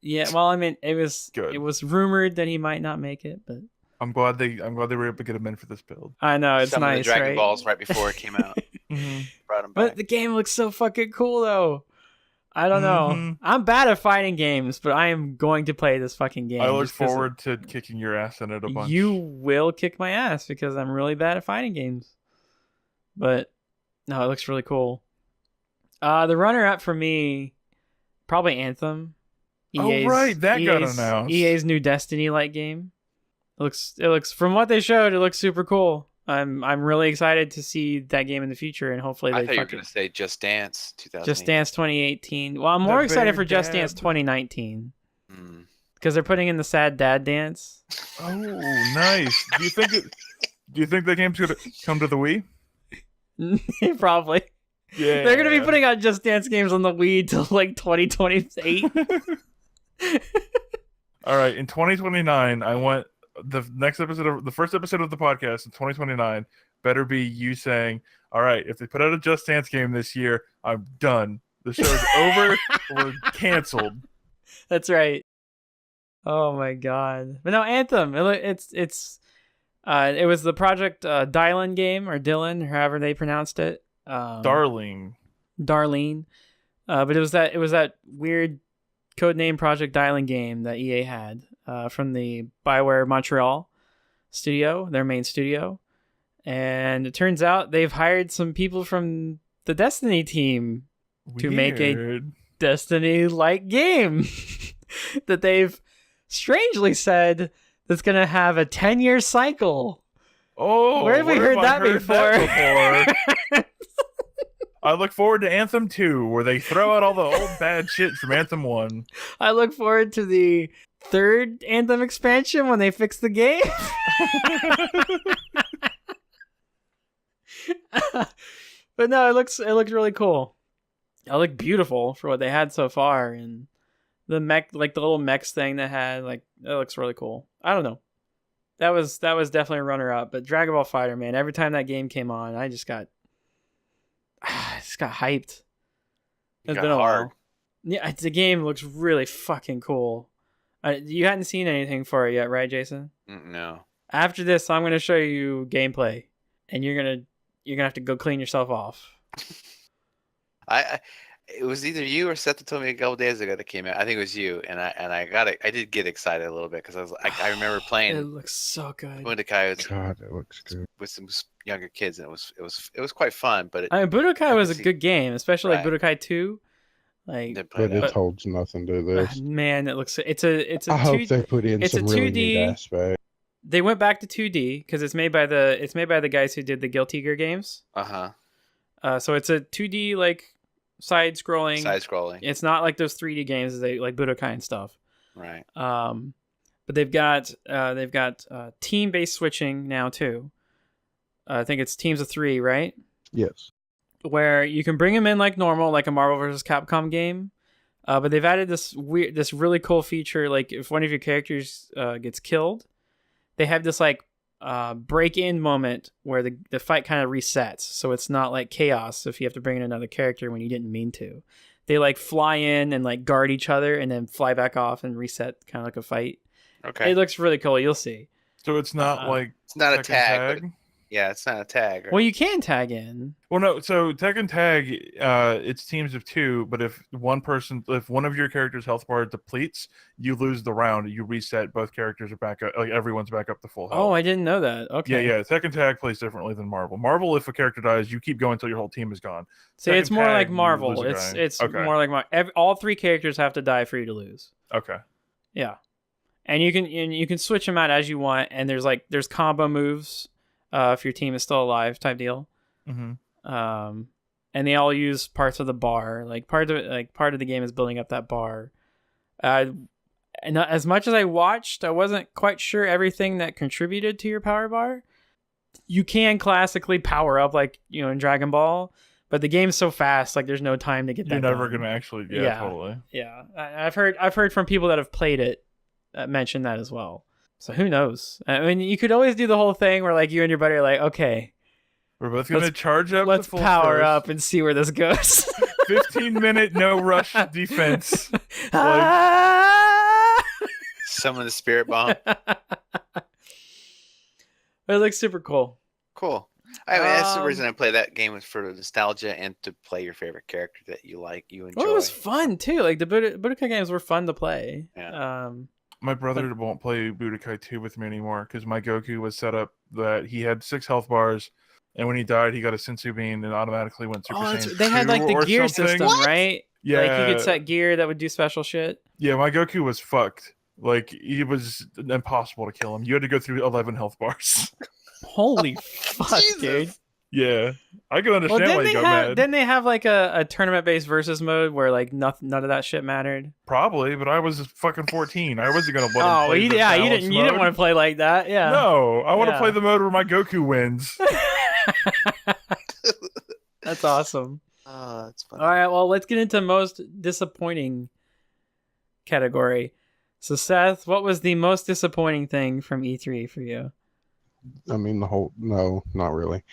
Yeah, well, I mean, it was Good. It was rumored that he might not make it, but I'm glad they were able to get him in for this build. I know it's Some nice, of the Dragon right? Balls right before it came out. Mm-hmm. Brought him But back. the game looks so fucking cool, though. I don't know. Mhm. I'm bad at fighting games, but I am going to play this fucking game. I look just 'cause forward to kicking your ass in it a bunch. You will kick my ass because I'm really bad at fighting games. But no, it looks really cool. The runner-up for me, probably Anthem. Oh, right, that got announced. EA's new Destiny-like game. It looks from what they showed, it looks super cool. I'm really excited to see that game in the future, and hopefully I they thought you were fucking going to say Just Dance 2000. Just Dance 2018. Well, I'm more The excited Bear for Just Dance Dad. 2019 Mm. because they're putting in the sad dad dance. Oh, nice. Do you think that game's gonna come to the Wii? Probably. Yeah. They're gonna be putting out Just Dance games on the Wii till like 2028. All right, in 2029, I want the first episode of the podcast in 2029 better be you saying, "All right, if they put out a Just Dance game this year, I'm done. The show's over. We're canceled." That's right. Oh my god! But no, Anthem. It was the Project Dylan game or Dylan, however they pronounced it. Darling. Darlene. But it was that weird codename Project Dialing game that EA had from the BioWare Montreal studio, their main studio. And it turns out they've hired some people from the Destiny team to make a Weird. Destiny-like game that they've strangely said that's going to have a 10-year cycle. Oh, Where have we heard that before? I look forward to Anthem 2, where they throw out all the old bad shit from Anthem 1. I look forward to the third Anthem expansion when they fix the game. But no, it looks really cool. It looked beautiful for what they had so far, and the mech, like the little mechs thing they had, like it looks really cool. I don't know. That was definitely a runner up, but Dragon Ball Fighter, man, every time that game came on, I just got hyped. It's been a while. Yeah, the game looks really fucking cool. You hadn't seen anything for it yet, right, Jason? No. After this, I'm gonna show you gameplay, and you're gonna have to go clean yourself off. It was either you or Seth that told me a couple days ago that came out. I think it was you, and I did get excited a little bit because I remember playing. It looks so good. Budokai God, it looks good. with some younger kids, and it was quite fun. But Budokai was a good game, especially like Right. Budokai 2. Like, didn't play But that. it holds nothing to this. man, it looks. It's a. I hope they put in it's a some really 2D neat aspects. They went back to 2D because it's made by the guys who did the Guilty Gear games. So it's a 2D like side scrolling. Side scrolling. It's not like those 3D games like Budokai and stuff. Right. But they've got team based switching now too. I think it's teams of 3, right? Yes. Where you can bring them in like normal, like a Marvel vs. Capcom game. But they've added this really cool feature. Like if one of your characters gets killed, they have this like break-in moment where the fight kind of resets. So it's not like chaos if you have to bring in another character when you didn't mean to. They like fly in and like guard each other and then fly back off and reset, kind of like a fight. Okay. It looks really cool. You'll see. So it's not like It's not a Tekken tag. But yeah, it's not a tag. Right? Well, you can tag in. Well, no. So Tekken Tag, it's teams of 2, but if one of your character's health bar depletes, you lose the round. You reset. Both characters are back up. Like everyone's back up to full health. Oh, I didn't know that. Okay. Yeah. Tekken Tag plays differently than Marvel. Marvel, if a character dies, you keep going until your whole team is gone. See, Tekken it's more Tag, like you Marvel. lose a guy. It's Okay. more like all 3 characters have to die for you to lose. Okay. Yeah, and you can switch them out as you want. And there's combo moves if your team is still alive, type deal. Mm-hmm. And they all use parts of the bar. Like part of the game is building up that bar. And as much as I watched, I wasn't quite sure everything that contributed to your power bar. You can classically power up like in Dragon Ball, but the game's so fast, like there's no time to get that. You're never done. gonna actually. Yeah, Yeah. totally. Yeah, I've heard from people that have played it mention that as well. So who knows? I mean, you could always do the whole thing where like you and your buddy are like, okay, We're both gonna charge up. let's to full power force. up and see where this goes. 15-minute no rush defense. Summon the spirit bomb. It looks super cool. Cool. I mean, that's the reason I play that game, was for the nostalgia and to play your favorite character that you like, you enjoy. Well, it was fun too. Like the Budokai games were fun to play. Yeah. My brother won't play Budokai 2 with me anymore because my Goku was set up that he had 6 health bars, and when he died, he got a Sensu Bean and automatically went Super Saiyan. They had 2 like the or gear something. system, right? Yeah, Like you could set gear that would do special shit. Yeah, my Goku was fucked. Like it was impossible to kill him. You had to go through 11 health bars. Holy fuck, dude. Yeah, I can understand why you got mad. Didn't they have like a tournament-based versus mode where like none of that shit mattered? Probably, but I was fucking 14. I wasn't gonna let him Oh, play the you balanced didn't mode. want to play like that, yeah. No, I want to Yeah. play the mode where my Goku wins. That's awesome. Oh, that's fun. All right, well, let's get into most disappointing category. So, Seth, what was the most disappointing thing from E3 for you? I mean, no, not really.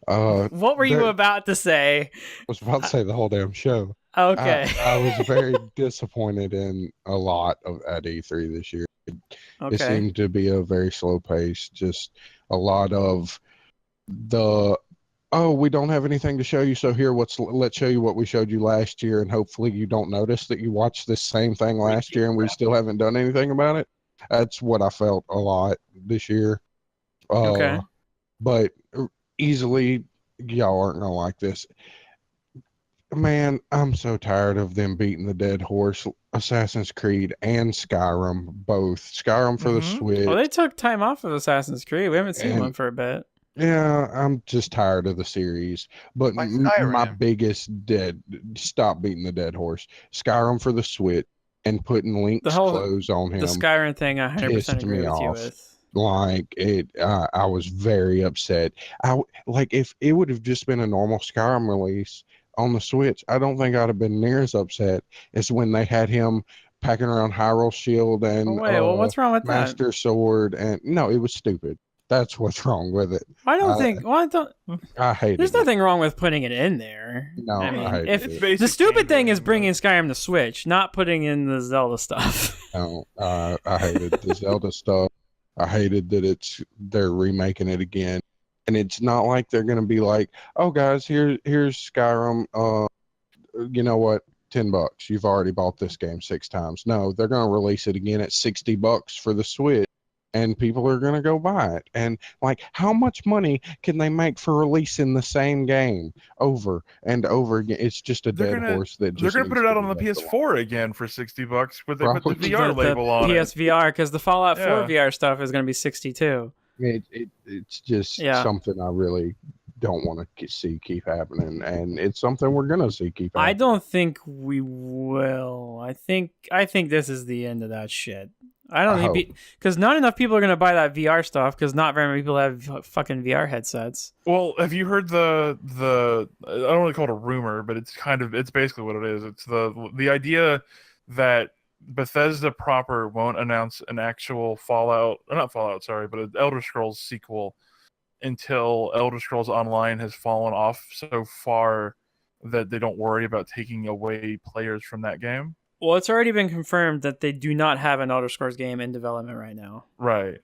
What were you there- about to say? I was about to say the whole damn show. Okay. I was very disappointed in a lot at E3 this year. It Okay. seemed to be a very slow pace. Just a lot of the oh, we don't have anything to show you, so here, let's show you what we showed you last year, and hopefully you don't notice that you watched this same thing last year and we still haven't done anything about it. That's what I felt a lot this year. Okay. But easily, y'all aren't gonna like this. Man, I'm so tired of them beating the dead horse. Assassin's Creed and Skyrim, both. Skyrim for the Switch. Well, they took time off of Assassin's Creed. We haven't seen And- one for a bit. Yeah, I'm just tired of the series. But Why my Skyrim? biggest stop beating the dead horse. Skyrim for the Switch and putting Link's The whole- clothes on him. The Skyrim thing, I 100% pissed agree me with you off. with. Like it, I was very upset. Like if it would have just been a normal Skyrim release on the Switch, I don't think I'd have been near as upset as when they had him packing around Hyrule Shield and Oh, wait, well, what's wrong with that? Master Sword, and no, it was stupid. That's what's wrong with it. I don't think. Well, I hate there's it. nothing wrong with putting it in there. No, I mean, I hate if it. It's the basic stupid thing is pandering, bringing Skyrim to Switch, not putting in the Zelda stuff. No, I hated the Zelda stuff. I hated that they're remaking it again, and it's not like they're gonna be like, oh guys, here's Skyrim. You know what? $10. You've already bought this game 6 times. No, they're gonna release it again at $60 for the Switch, and people are gonna go buy it. And like, how much money can they make for releasing the same game over and over again? It's just a They're dead gonna- horse that They're just gonna put needs it out to on the be left alone. PS4 again for $60, but they put the Probably. VR label on it. PSVR, because the Fallout 4 Yeah. VR stuff is going to be 62. It's just Yeah. something I really don't want to see keep happening, and it's something we're gonna see keep happening. I don't think we will. I think this is the end of that shit. I don't I think because not enough people are going to buy that VR stuff because not very many people have fucking VR headsets. Well, have you heard the I don't want to call it a rumor, but it's basically what it is. It's the idea that Bethesda proper won't announce an actual not Fallout, sorry, but an Elder Scrolls sequel until Elder Scrolls Online has fallen off so far that they don't worry about taking away players from that game. Well, it's already been confirmed that they do not have an Elder Scrolls game in development right now. Right.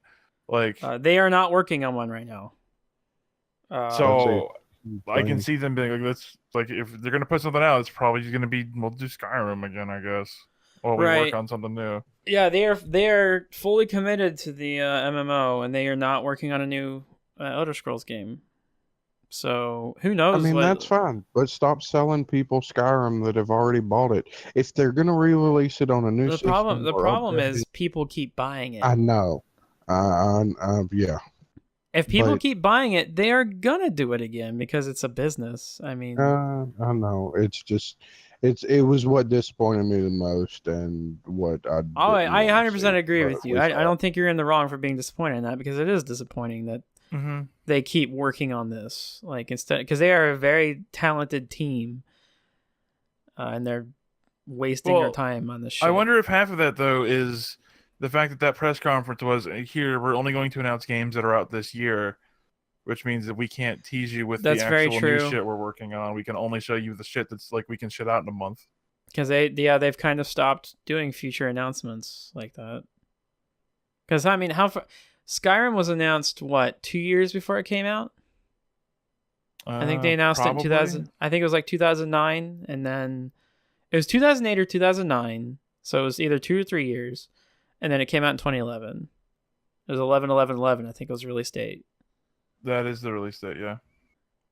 Like They are not working on one right now. so I can see them being like, let's like if they're gonna put something out, it's probably gonna be we'll do Skyrim again, I guess. While we Right. work on something new. Yeah, they are fully committed to the MMO, and they are not working on a new Elder Scrolls game. So who I knows? mean, that's fine, but stop selling people Skyrim that have already bought it. If they're gonna re-release it on a new The system, problem or is people keep buying it. I know, yeah. If people but- keep buying it, they are gonna do it again because it's a business. I mean, I know. It's just, it was what disappointed me the most, and what I. I 100% agree but with you. we I saw. don't think you're in the wrong for being disappointed in that because it is disappointing that Mm-hmm. they keep working on this. Like instead, because they are a very talented team, and they're wasting their Well, time on this shit. I wonder if half of that though is the fact that press conference was here. We're only going to announce games that are out this year, which means that we can't tease you with That's the very actual new true. shit we're working on. We can only show you the shit that's like we can shit out in a month. Because they've kind of stopped doing future announcements like that. Because I mean, Skyrim was announced 2 years before it came out. I think they announced it in Probably. 2000. I think it was like 2009, and then it was 2008 or 2009. So it was either 2 or 3 years, and then it came out in 2011. It was 11/11/11. I think it was release date. That is the release date, yeah.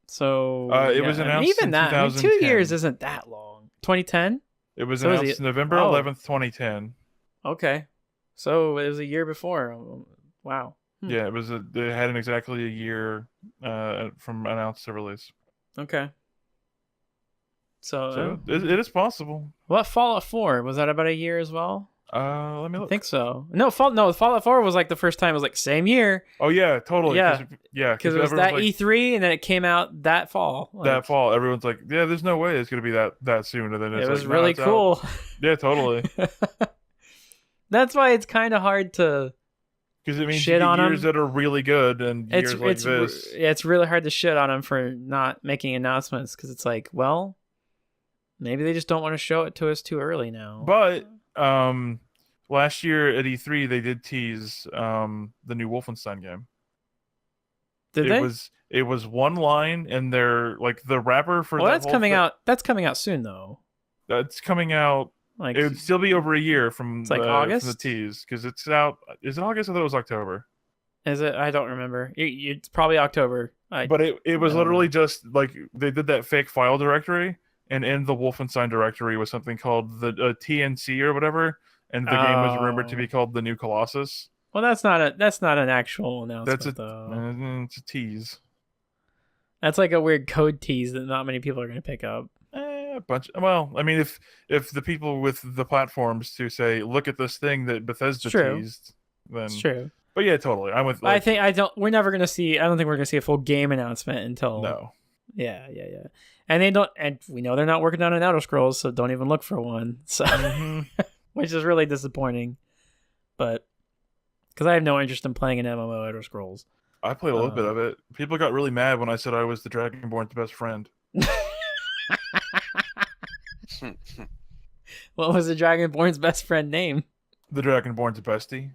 So It was I mean, announced even in that. I mean, 2 2010. years isn't that long. 2010. It was So is announced it- November oh. 11th, 2010. Okay, so it was a year before. Wow. Yeah, it had exactly a year from announced to release. Okay. So, So it is possible. what Fallout 4 was that about a year as well? Let me I look. think so. No, Fallout 4 was like the first time. It was like same year Oh yeah, totally. Yeah. Because because it was that E3, and then it came out that fall. that Like, fall. Everyone's like, yeah, there's no way it's gonna be that soon. And then it's it was like, no, really it's out. cool. Yeah, totally. That's why it's kind of hard to. Because it means Shit you get on 'em. years that are really good and years like this. It's really hard to shit on them for not making announcements because it's like, well, maybe they just don't want to show it to us too early now. But last year at E3 they did tease the new Wolfenstein game. Did they? It was one line, and they're like the wrapper for Well, that that's whole coming thing- out. That's coming out soon, though. That's coming out. Like It would still be over a year from It's like the August? tease because it's out. Is it August? I thought it was October. is it? I don't remember. It's probably October. But it was No. literally just like they did that fake file directory, and in the Wolfenstein directory was something called the TNC or whatever, and the game was rumored to be called the New Colossus. Well, that's not an actual announcement, That's though. it's a tease. That's like a weird code tease that not many people are going to pick up. A bunch. Well, I mean, if the people with the platforms to say, look at this thing that Bethesda True. teased, then It's true. But yeah, totally. I'm with. I think we're never going to see. I don't think we're going to see a full game announcement until. No. Yeah. And they don't. And we know they're not working on an Elder Scrolls, so don't even look for one. So, which is really disappointing. But because I have no interest in playing an MMO Elder Scrolls. I played a little bit of it. People got really mad when I said I was the Dragonborn's best friend. What was the Dragonborn's best friend name? The Dragonborn's bestie.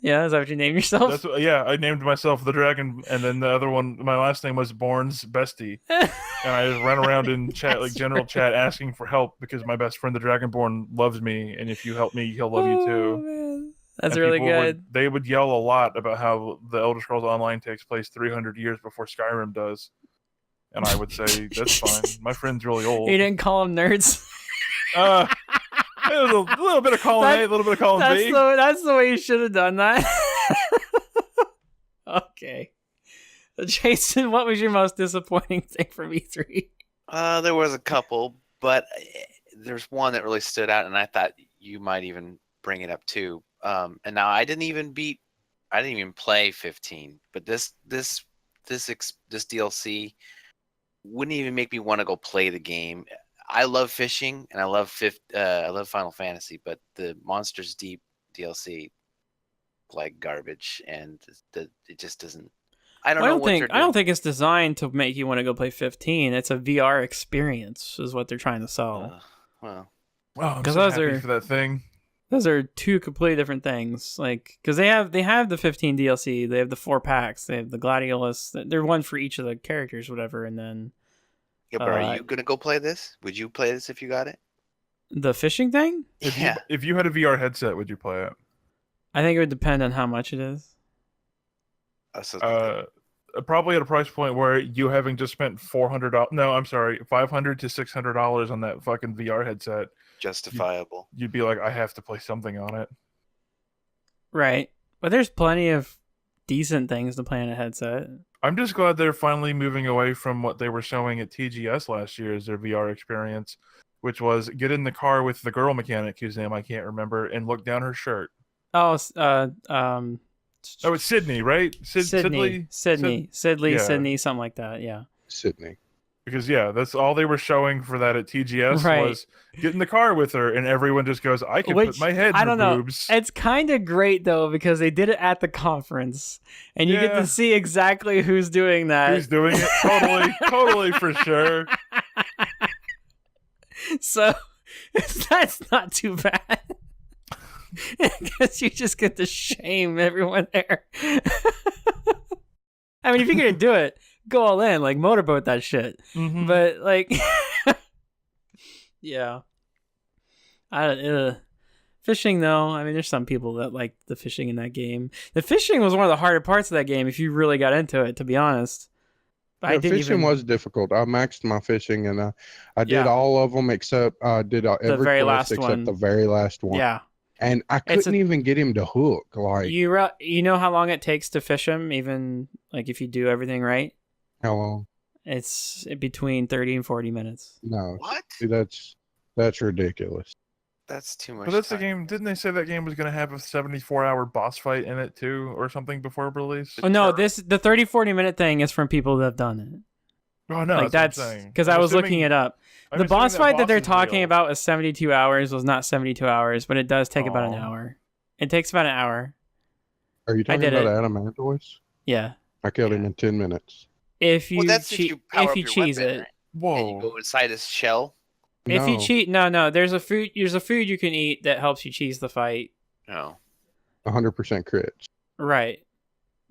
Yeah, is that what you named yourself? That's what, yeah, I named myself the Dragon, and then the other one, my last name was Born's bestie, and I just ran around in chat, like general chat, asking for help because my best friend, the Dragonborn, loves me, and if you help me, he'll love you too. Man. That's And really people good. they would yell a lot about how the Elder Scrolls Online takes place 300 years before Skyrim does, and I would say that's fine. My friend's really old. You didn't call them nerds. It was a little bit of column A, a little bit of column B. That's the way you should have done that. Okay. Jason, what was your most disappointing thing from E3? There was a couple, but there's one that really stood out, and I thought you might even bring it up too. And now I didn't even play 15, but this DLC wouldn't even make me want to go play the game. I love fishing and I love Final Fantasy, but the Monsters Deep DLC like garbage, and it just doesn't. I don't think it's designed to make you want to go play 15. It's a VR experience, is what they're trying to sell. Well, I'm 'Cause so those happy are- for that thing. Those are two completely different things. Like, because they have the 15 DLC, they have the 4 packs, they have the Gladiolus. They're one for each of the characters, whatever, and then yeah, but are you gonna go play this? Would you play this if you got it? the fishing thing. If you had a VR headset, would you play it? I think it would depend on how much it is. Probably at a price point where you having just spent $500 to $600 on that fucking VR headset, justifiable. you'd be like, I have to play something on it. Right. But there's plenty of decent things to play on a headset. I'm just glad they're finally moving away from what they were showing at TGS last year as their VR experience, which was get in the car with the girl mechanic whose name I can't remember and look down her shirt. Oh, Oh, it's Sydney, right? Sidley, Yeah. Sydney, something like that. Yeah. Sydney. Because yeah, that's all they were showing for that at TGS Right. was get in the car with her, and everyone just goes, "I can put my head in I don't her know. boobs." It's kind of great though because they did it at the conference, and you get Yeah. to see exactly who's doing that. Who's doing it? Totally for sure. So that's not too bad. Because you just get to shame everyone there. I mean, if you're gonna do it, go all in, like motorboat that shit. Mhm. But like, yeah, fishing though. I mean, there's some people that like the fishing in that game. The fishing was one of the harder parts of that game if you really got into it. To be honest, Yeah, fishing was difficult. I maxed my fishing, and I did Yeah. all of them except I did every very quest last except one. the very last one. Yeah, And I It's couldn't even get him to hook. Like, you know how long it takes to fish them, even like if you do everything right. how long? It's between 30 and 40 minutes. No. What? See, that's ridiculous. That's too much. But that's the time. game. Didn't they say that game was going to have a 74-hour boss fight in it too, or something before release? Oh no, the 30-40 minute thing is from people that have done it. Oh no, Like that's that's because I was looking it up. I'm The boss assuming fight that they're boss is talking real. about is 72 hours. Was not 72 hours, but it does take about an Aw. hour. It takes about an hour. Are you talking did about it. Adam Antois? Yeah, I killed him in 10 minutes. if you Well, that's cheat, if you power if up you your cheese weapon, it. right? Whoa! And you go inside his shell. If you No, cheat, no, there's a food you can eat that helps you cheese the fight. No. 100% crits. Right,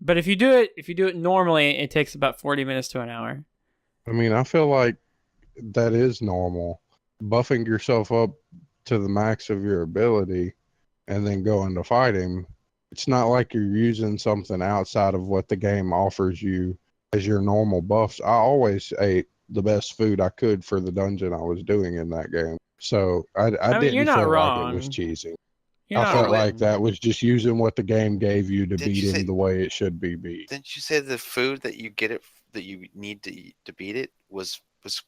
But if you do it normally, it takes about 40 minutes to an hour. I mean, I feel like that is normal. Buffing yourself up to the max of your ability and then going to fight him. It's not like you're using something outside of what the game offers you as your normal buffs. I always ate the best food I could for the dungeon I was doing in that game. So I mean, didn't you're not feel wrong. like it was cheesy. You're I not felt wrong. like that was just using what the game gave you to Did beat you him say- the way it should be beat. Didn't you say the food that you get it that you need to eat to beat it was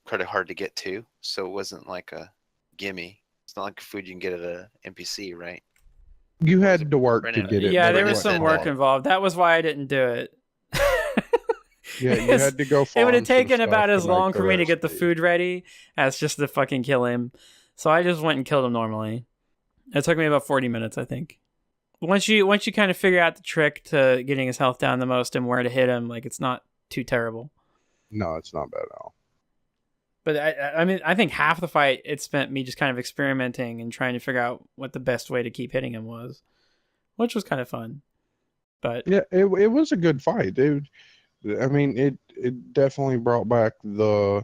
kind of hard to get to? So it wasn't like a gimme. It's not like food you can get at a NPC, right? You had to work to Brennan- get it. Yeah, but there it was wasn't some wasn't work hard. involved. That was why I didn't do it. Yeah, you had to go. It would have farm some taken stuff about to as make long for me to get the recipe. food ready as just to fucking kill him. So I just went and killed him normally. It took me about 40 minutes, I think. Once you kind of figure out the trick to getting his health down the most and where to hit him, like, it's not too terrible. No, it's not bad at all. But I mean, I think half the fight it spent me just kind of experimenting and trying to figure out what the best way to keep hitting him was, which was kind of fun. But Yeah, it was a good fight. I mean, it definitely brought back the.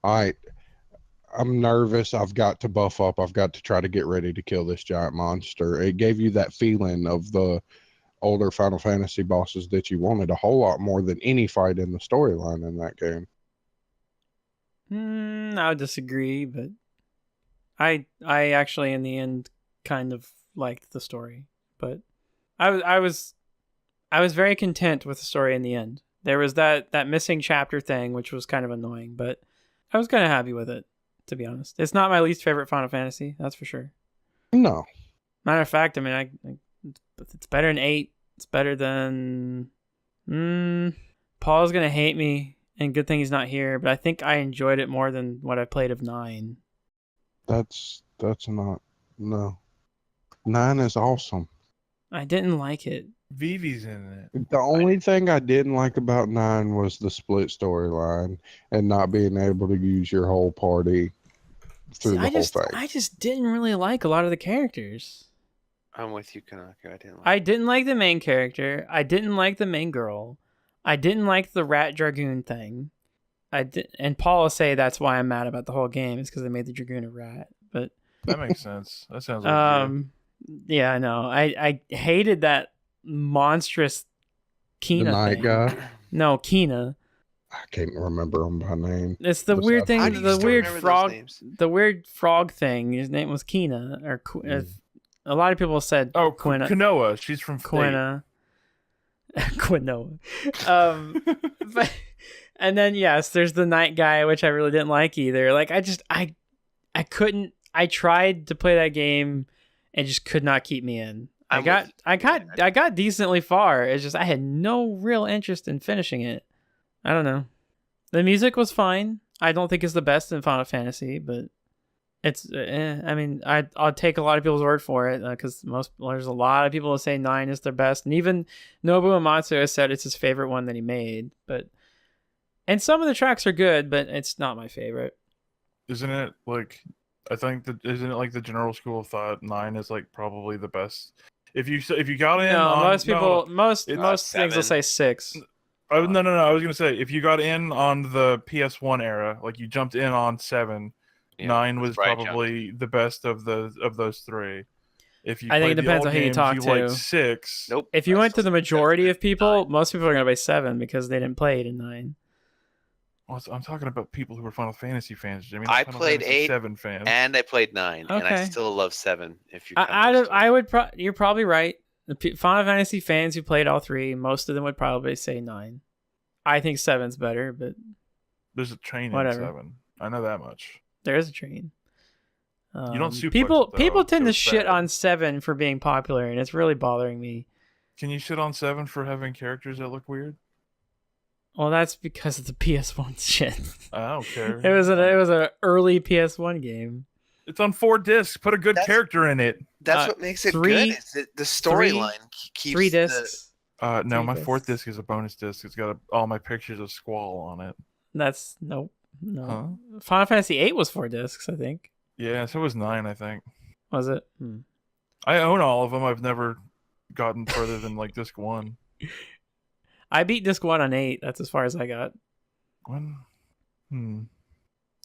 I'm nervous. I've got to buff up. I've got to try to get ready to kill this giant monster. It gave you that feeling of the older Final Fantasy bosses that you wanted a whole lot more than any fight in the storyline in that game. I would disagree, but I actually in the end kind of liked the story. But I was very content with the story in the end. There was that missing chapter thing, which was kind of annoying, but I was kind of happy with it, to be honest. It's not my least favorite Final Fantasy, that's for sure. No, Matter of fact, I mean, it's better than 8. It's better than. Paul's gonna hate me, and good thing he's not here. But I think I enjoyed it more than what I played of 9. that's not. No, 9 is awesome. I didn't like it. Vivi's in it. The only thing I didn't like about 9 was the split storyline and not being able to use your whole party through See, the whole thing. I just didn't really like a lot of the characters. I'm with you, Kanaka. I didn't like the main character. I didn't like the main girl. I didn't like the rat dragoon thing. And Paul will say that's why I'm mad about the whole game. It's because they made the dragoon a rat. But That makes sense. That sounds like you. yeah, I know. I hated that monstrous The Kina night thing. guy. No, Kina. I can't remember him by name. It's the What's weird that? thing. How do you The still weird remember those frog. names? The weird frog thing. His name was Kina, or a lot of people said Oh, Quina. Kanoa. She's from Fate. Quina. Quinoa. But, and then yes, there's the night guy, which I really didn't like either. Like I couldn't. I tried to play that game, and just could not keep me in. I got decently far. It's just I had no real interest in finishing it. I don't know. The music was fine. I don't think it's the best in Final Fantasy, but it's. I mean, I'll take a lot of people's word for it because there's a lot of people who say 9 is their best, and even Nobuo Uematsu has said it's his favorite one that he made. And some of the tracks are good, but it's not my favorite. Isn't it like? I think that isn't it like the general school of thought 9 is like probably the best. If you got in, No, on, most people, most It's things will 7. say 6. No. I was gonna say if you got in on the PS1 era, like you jumped in on 7, Yeah, 9 was that's where I jumped. probably the best of those 3. If you I think played it the depends old on who you games, talk you to. liked 6. Nope. If you I went to still the think majority that's of people, 9. most people are going to play 7 because they didn't play it in 9. Well, I'm talking about people who are Final Fantasy fans, Jimmy. not I Final played Fantasy 8 7 fans. And I played 9, and I Okay. still love 7. If you count those two. I would. You're probably right. The Final Fantasy fans who played all 3, most of them would probably say 9. I think 7's better, but There's a train Whatever. in 7. I know that much. there is a train. don't suplex people it, though. people tend to Feels shit bad. on 7 for being popular, and it's really bothering me. Can you shit on 7 for having characters that look weird? Well, that's because of the PS1 shit. I don't care. It was an early PS1 game. It's on 4 discs. Put a good That's- character in it. That's Uh, what makes it 3 good. Is that the storyline keeps 3 the- discs. No, 3 my 4th discs. disc is a bonus disc. It's got all my pictures of Squall on it. That's no. Huh? Final Fantasy 8 was 4 discs, I think. Yeah, so was 9, I think. Was it? I own all of them. I've never gotten further than like disc 1. I beat disc 1 on 8. That's as far as I got. When? Oh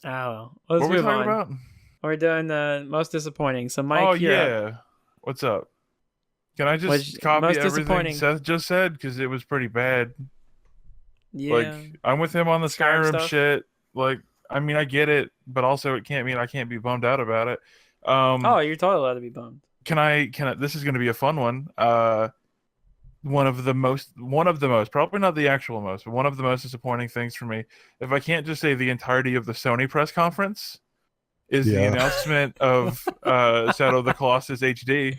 well. What Let's were we move talking on. about? We're doing the most disappointing. So Mike, Oh you're up. yeah. What's up? Can I just Most copy everything disappointing. Seth just said because it was pretty bad? Yeah. Like I'm with him on the Skyrim Skyrim stuff? shit. Like I mean I get it, but also it can't mean I can't be bummed out about it. Oh, you're totally allowed to be bummed. Can I this is going to be a fun one. One of the most, probably not the actual most, but one of the most disappointing things for me, if I can't just say the entirety of the Sony press conference, is the announcement of Shadow of the Colossus HD.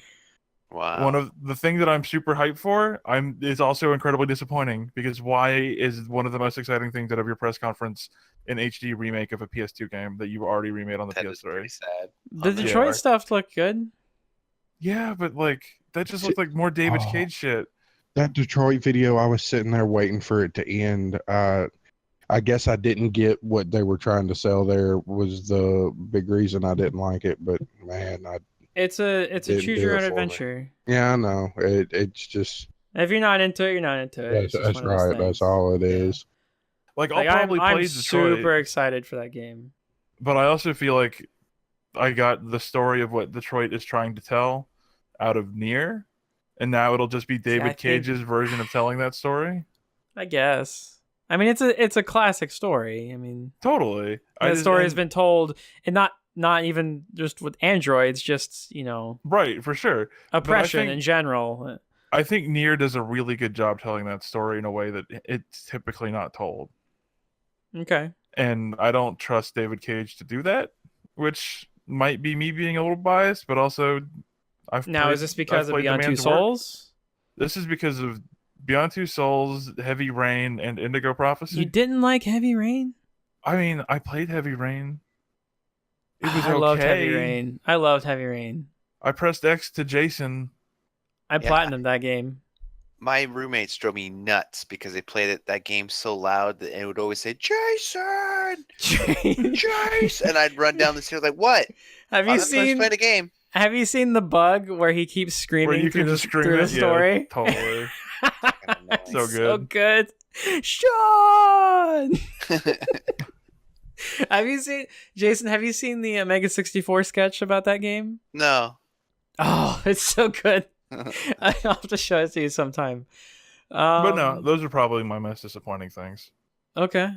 Wow. One of the thing that I'm super hyped for, is also incredibly disappointing because why is one of the most exciting things out of your press conference an HD remake of a PS2 game that you've already remade on the That is PS3? pretty sad. The On the Detroit door. stuff looked good. Yeah, but like that just looked like more David Cage shit. That Detroit video, I was sitting there waiting for it to end. I guess I didn't get what they were trying to sell there was the big reason I didn't like it. But man, It's a Didn't choose do your it own for me. adventure. yeah, I know. It's just If you're not into it, you're not into it. It's just that's one of those right. things. That's all it is. Like I'll Like, probably I'm play Detroit, super excited for that game. but I also feel like I got the story of what Detroit is trying to tell out of Nier, and now it'll just be David I think- Cage's version of telling that story. I guess. I mean, it's a classic story. I mean, Totally. that story has been told, and not even just with androids, just right for sure. oppression think- in general. I think Nier does a really good job telling that story in a way that it's typically not told, Okay. and I don't trust David Cage to do that, which might be me being a little biased, but also Is this because of Beyond Two Souls? Souls? This is because of Beyond Two Souls, Heavy Rain, and Indigo Prophecy. You didn't like Heavy Rain? I mean, I played Heavy Rain. It was I okay. loved Heavy Rain. I loved Heavy Rain. I pressed X to Jason. I platinumed that game. My roommates drove me nuts because they played that game so loud that it would always say, Jason! Jason! And I'd run down the stairs like, what? Have I'm you not supposed to play the game. Have you seen the bug where he keeps screaming Where you through can the, just scream through the it. story? Yeah, totally. Fucking So annoying. So good. Sean! Have you seen Jason? Have you seen the Mega 64 sketch about that game? No. Oh, it's so good. I'll have to show it to you sometime. But no, those are probably my most disappointing things. Okay.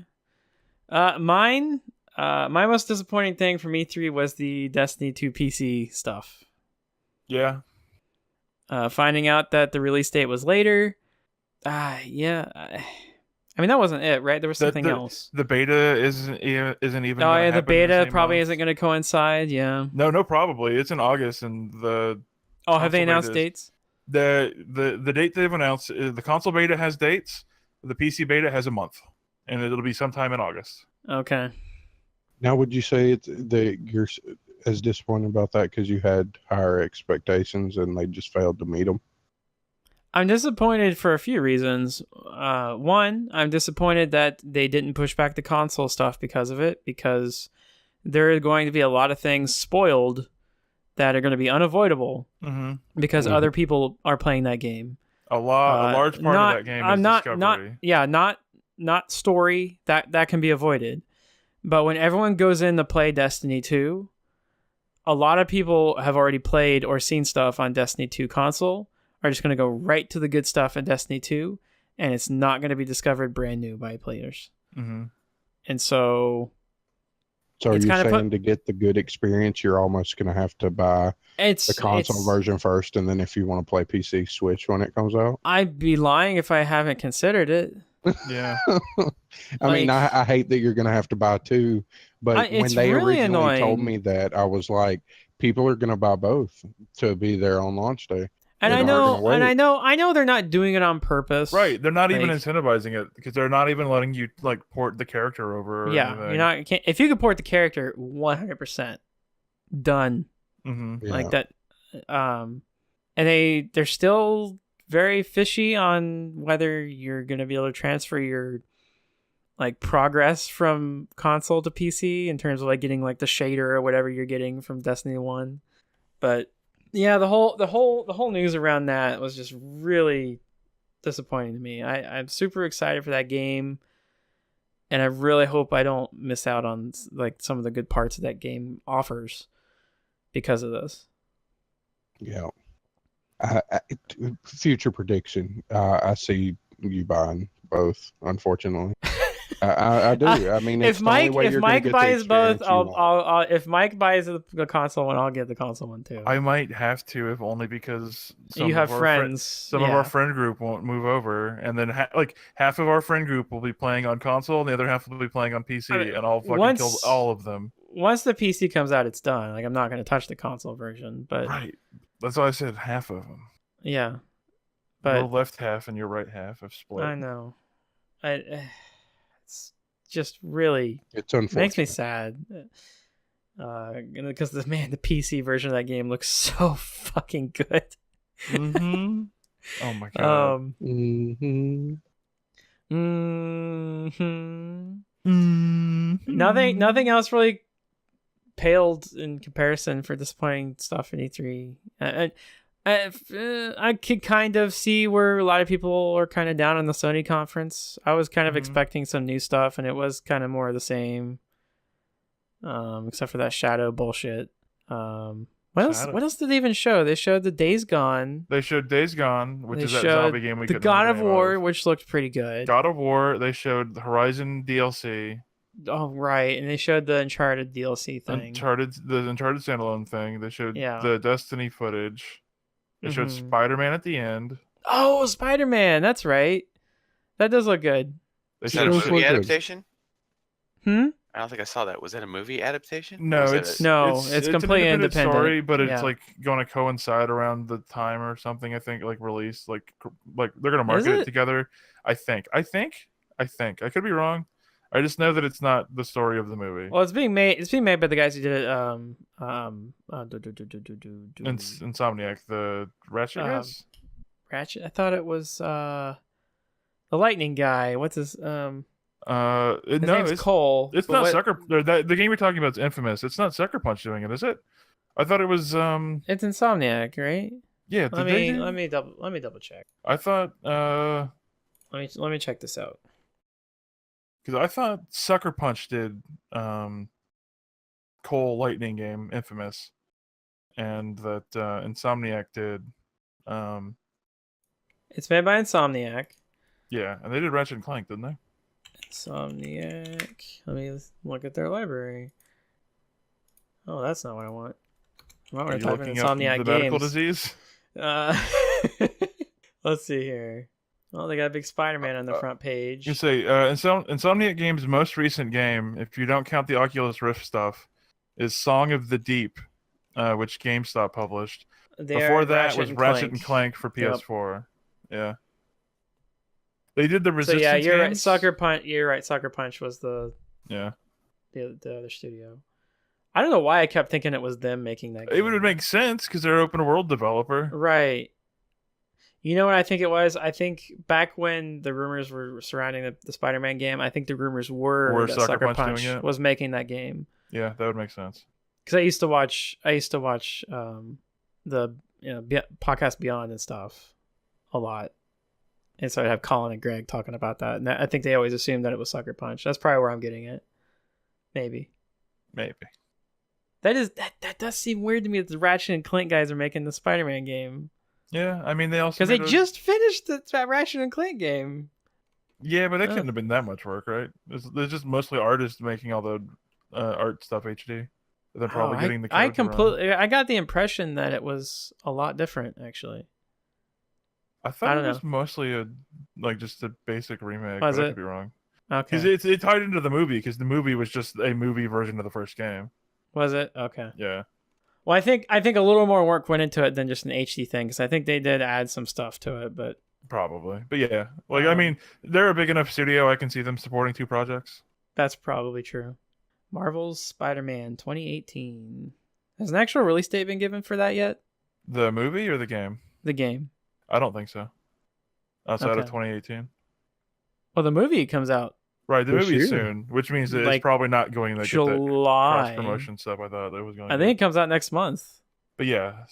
My most disappointing thing from E3 was the Destiny 2 PC stuff. Yeah. Finding out that the release date was later. Yeah. I mean, that wasn't it, right? There was something else. The beta isn't even. Oh, gonna yeah, the happen in beta same probably month. isn't going to coincide. Yeah. No, probably. It's in August, and the Oh, have they console announced beta dates? the date they've announced. The console beta has dates. The PC beta has a month, and it'll be sometime in August. Okay. Now, would you say that you're as disappointed about that because you had higher expectations and they just failed to meet them? I'm disappointed for a few reasons. One, I'm disappointed that they didn't push back the console stuff because of it, because there are going to be a lot of things spoiled that are going to be unavoidable because other people are playing that game. A large part of that game is discovery. Not story. That can be avoided. But when everyone goes in to play Destiny 2, a lot of people have already played or seen stuff on Destiny 2 console, are just going to go right to the good stuff in Destiny 2, and it's not going to be discovered brand new by players. And so So are It's you kinda saying to get the good experience, you're almost going to have to buy the console version first, and then if you want to play PC, Switch when it comes out? I'd be lying if I haven't considered it. Yeah. I mean, I hate that you're going to have to buy two, but when it's they really originally told annoying. me that, I was like, people are going to buy both to be there on launch day. And They're I not gonna know, and wait. I know they're not doing it on purpose. Right. They're not even Like- incentivizing it because they're not even letting you like port the character over. Or Yeah, anything. you're not. If you could port the character, 100% done. Yeah. Like that. And they're still very fishy on whether you're gonna be able to transfer your like progress from console to PC in terms of like getting like the shader or whatever you're getting from Destiny 1. But yeah, the whole news around that was just really disappointing to me. I'm super excited for that game, and I really hope I don't miss out on like some of the good parts that game offers because of this. Yeah. Future prediction. I see you buying both. Unfortunately, I do. I mean, it's if the only Mike way if you're gonna Mike get the buys both, experience you want. I'll if Mike buys the console one, I'll get the console one too. I might have to, if only because You have friends. Some of our friend group won't move over, and then half of our friend group will be playing on console, and the other half will be playing on PC, I mean, and I'll fucking kill all of them. Once the PC comes out, it's done. Like I'm not going to touch the console version, but Right, that's why I said half of them. yeah, but Your left half and your right half have split. I know. It's just really It's unfortunate. makes me sad. Because the PC version of that game looks so fucking good. Mm-hmm. Oh my god. Nothing else really paled in comparison for disappointing stuff in E3. I could kind of see where a lot of people are kind of down on the Sony conference. I was kind of expecting some new stuff, and it was kind of more of the same, except for that Shadow bullshit. What else did they even show? They showed the Days Gone. They showed Days Gone, which They is that showed zombie game we the couldn't God remember of the name War, which looked pretty good. God of War. They showed the Horizon DLC. Oh right, and they showed the Uncharted DLC thing. The Uncharted standalone thing. They showed Yeah. the Destiny footage. They showed Spider-Man at the end. Oh, Spider-Man, that's right. That does look good. They Is that a showed Those movie look good. adaptation? I don't think I saw that. Was that a movie adaptation? No, Or was it's that it's an completely independent. story, but it's Yeah. like going to coincide around the time or something. I think like release, like they're gonna market it? it together. I think. I could be wrong. I just know that it's not the story of the movie. Well, it's being made by the guys who did it. Insomniac, the Ratchet guys. Ratchet. I thought it was the Lightning guy. What's his No, name's Cole. It's but not what- Sucker. The game you're talking about is Infamous. It's not Sucker Punch doing it, is it? I thought it was. It's Insomniac, right? Yeah. Let me double check. I thought. Let me check this out. Because I thought Sucker Punch did Cole Lightning game Infamous, and that Insomniac did. It's made by Insomniac. Yeah, and they did Ratchet and Clank, didn't they? Insomniac. Let me look at their library. Oh, that's not what I want. I want Are to you type in looking up Insomniac the medical games. disease? Let's see here. Oh, they got a big Spider-Man on the front page. You say Insomniac Games' most recent game, if you don't count the Oculus Rift stuff, is Song of the Deep, which GameStop published. Before that was Ratchet and Clank for PS4. Yep. Yeah. They did the Resistance. So yeah, you're right. games. Sucker Punch. You're right. Sucker Punch was the other studio. I don't know why I kept thinking it was them making that game. It would make sense because they're an open world developer. Right. You know what I think it was? I think back when the rumors were surrounding the Spider-Man game, I think the rumors were that Sucker Punch doing it? was making that game. Yeah, that would make sense. Because I used to watch the podcast Beyond and stuff a lot, and so I'd have Colin and Greg talking about that, and I think they always assumed that it was Sucker Punch. That's probably where I'm getting it. Maybe. That does seem weird to me that the Ratchet and Clank guys are making the Spider-Man game. Yeah, I mean they also Because they just finished the Ratchet and Clank game. Yeah, but that couldn't have been that much work, right? There's just mostly artists making all the art stuff HD. They're probably getting the code I got the impression that it was a lot different, actually. I thought it was mostly just a basic remake. Was but I it? could be wrong. Okay. Because it tied into the movie, because the movie was just a movie version of the first game. Was it? Okay. Yeah. Well, I think a little more work went into it than just an HD thing, because I think they did add some stuff to it, but Probably. But yeah. I mean, they're a big enough studio, I can see them supporting 2 projects. that's probably true. Marvel's Spider-Man 2018. Has an actual release date been given for that yet? The movie or the game? The game. I don't think so. Outside of Okay. 2018. Well, the movie comes out Right, the This movie's year. soon, which means that Like, it's probably not going to get that July. cross-promotion stuff I thought it was going to I think it comes out next month. But yeah,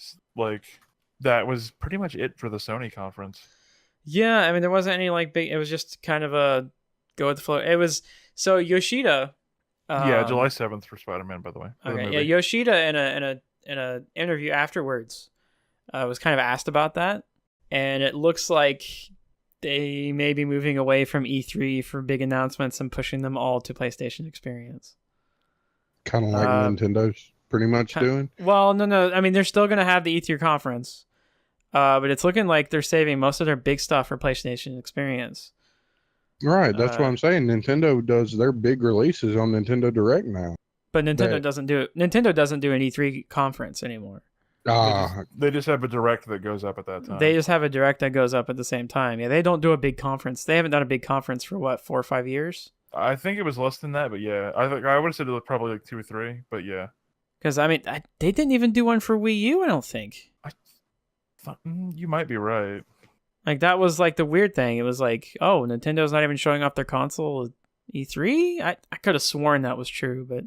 that was pretty much it for the Sony conference. Yeah, I mean, there wasn't any like big. It was just kind of a go with the flow. It was so Yoshida. Yeah, July 7th for Spider-Man, by the way. For the Okay, movie. yeah, Yoshida in a interview afterwards was kind of asked about that, and it looks like they may be moving away from E3 for big announcements and pushing them all to PlayStation Experience. Kind of like Nintendo's pretty much doing. Well, no. I mean, they're still going to have the E3 conference, but it's looking like they're saving most of their big stuff for PlayStation Experience. Right, that's what I'm saying. Nintendo does their big releases on Nintendo Direct now. But Nintendo doesn't do it. Nintendo doesn't do an E3 conference anymore. They just have a Direct that goes up at that time. They just have a Direct that goes up at the same time. Yeah, they don't do a big conference. They haven't done a big conference for what, 4 or 5 years? I think it was less than that, but yeah, I would have said it was probably like 2 or 3, but yeah. Because I mean, they didn't even do one for Wii U. I don't think. You might be right. Like that was like the weird thing. It was like, oh, Nintendo's not even showing off their console at E3. I could have sworn that was true, but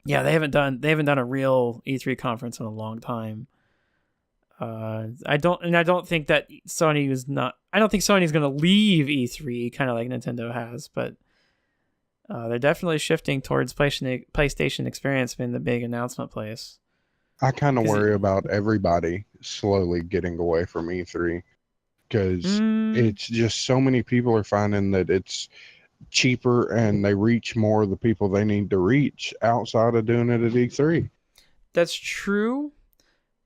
yeah, they haven't done a real E3 conference in a long time. I don't think that Sony was not. I don't think Sony's going to leave E3, kind of like Nintendo has, but they're definitely shifting towards PlayStation Experience being the big announcement place. I kind of worry about everybody slowly getting away from E3 because it's just so many people are finding that it's cheaper and they reach more of the people they need to reach outside of doing it at E3. That's true,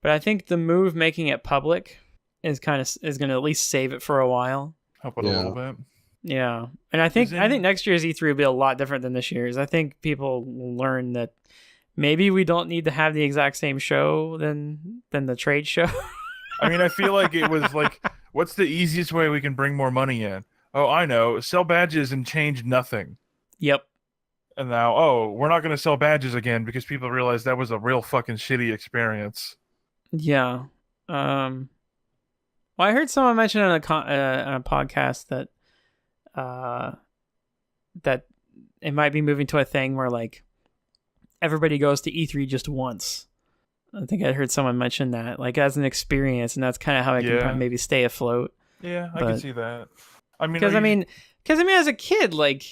but I think the move making it public is going to at least save it for a while. Help it a little bit. Yeah, and I think next year's E3 will be a lot different than this year's. I think people will learn that maybe we don't need to have the exact same show than the trade show. I mean, I feel like it was like, what's the easiest way we can bring more money in? Oh, I know. Sell badges and change nothing. Yep. And now, we're not going to sell badges again because people realize that was a real fucking shitty experience. Yeah. Well, I heard someone mention on a podcast that that it might be moving to a thing where like everybody goes to E3 just once. I think I heard someone mention that, like as an experience, and that's kind of how I can maybe stay afloat. Yeah, I can see that. I mean, because as a kid, like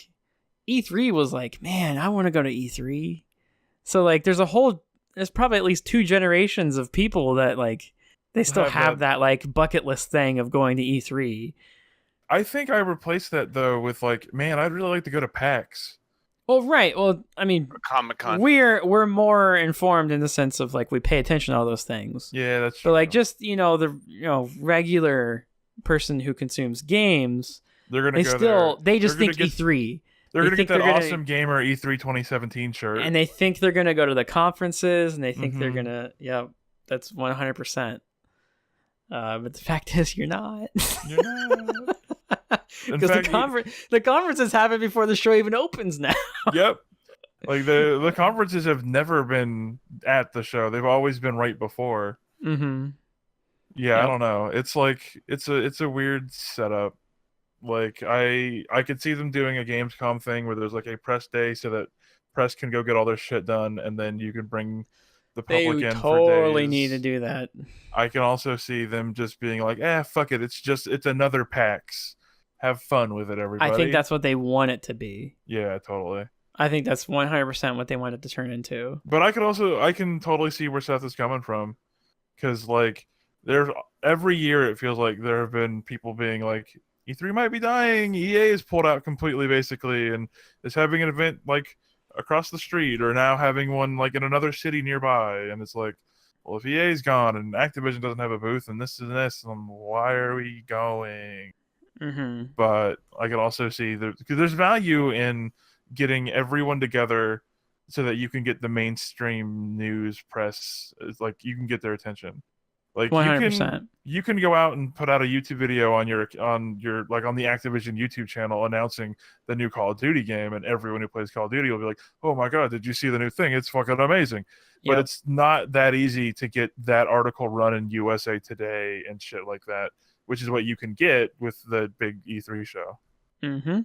E3 was like, man, I want to go to E3. So like, there's probably at least 2 generations of people that like they still have that like bucket list thing of going to E3. I think I replaced that though with like, man, I'd really like to go to PAX. Well, right. Well, I mean, Comic-Con. We're more informed in the sense of like we pay attention to all those things. Yeah, that's true. But like just the regular person who consumes games, they're gonna they just think E3. They're gonna get that awesome gamer E3 2017 shirt, and they think they're gonna go to the conferences, and they think they're gonna. Yeah, that's 100%. But the fact is, you're not. You're not. Because the conferences happen before the show even opens now. Yep. Like the conferences have never been at the show. They've always been right before. Mm-hmm. Yeah, yep. I don't know. It's like it's a weird setup. Like I could see them doing a Gamescom thing where there's like a press day so that press can go get all their shit done, and then you can bring the public in for days. They totally need to do that. I can also see them just being like, fuck it. It's another PAX. Have fun with it, everybody. I think that's what they want it to be. Yeah, totally. I think that's 100% what they want it to turn into. But I can totally see where Seth is coming from. Because, like, every year it feels like there have been people being like, E3 might be dying. EA is pulled out completely, basically, and is having an event, like, across the street, or now having one, like, in another city nearby. And it's like, well, if EA's gone and Activision doesn't have a booth and this and this, then why are we going? Mm-hmm. But I can also see because there's value in getting everyone together so that you can get the mainstream news press. It's like you can get their attention. Like 100%. You can go out and put out a YouTube video on your like on the Activision YouTube channel announcing the new Call of Duty game, and everyone who plays Call of Duty will be like, "Oh my god, did you see the new thing? It's fucking amazing." Yep. But it's not that easy to get that article run in USA Today and shit like that, which is what you can get with the big E3 show. Mm-hmm.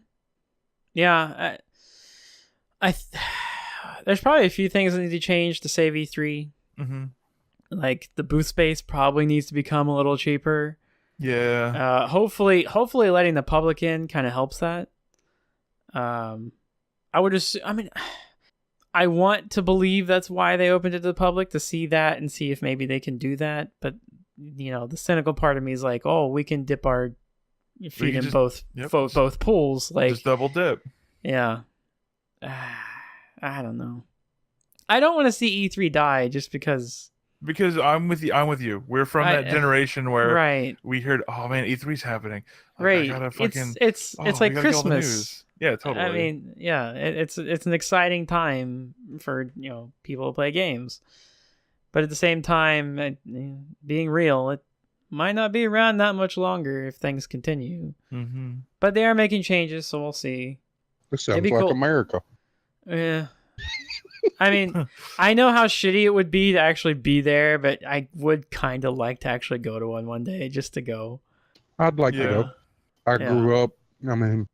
Yeah. There's probably a few things that need to change to save E3. Mm-hmm. Like the booth space probably needs to become a little cheaper. Yeah. Hopefully letting the public in kind of helps that. I would just, I mean, I want to believe that's why they opened it to the public, to see that and see if maybe they can do that. But, you know, the cynical part of me is like, oh, we can dip our feet in both pools. Like, just double dip. Yeah. I don't know. I don't want to see E3 die just because. Because I'm with you. We're from that generation where we heard, oh man, E3's happening. Like, right. I gotta fucking, it's like Christmas. Yeah, totally. I mean, yeah, it's an exciting time for, you know, people to play games. But at the same time, being real, it might not be around that much longer if things continue. Mm-hmm. But they are making changes, so we'll see. This sounds like America. Yeah. I mean, I know how shitty it would be to actually be there, but I would kind of like to actually go to one day just to go. I'd like to go. I grew up, I mean,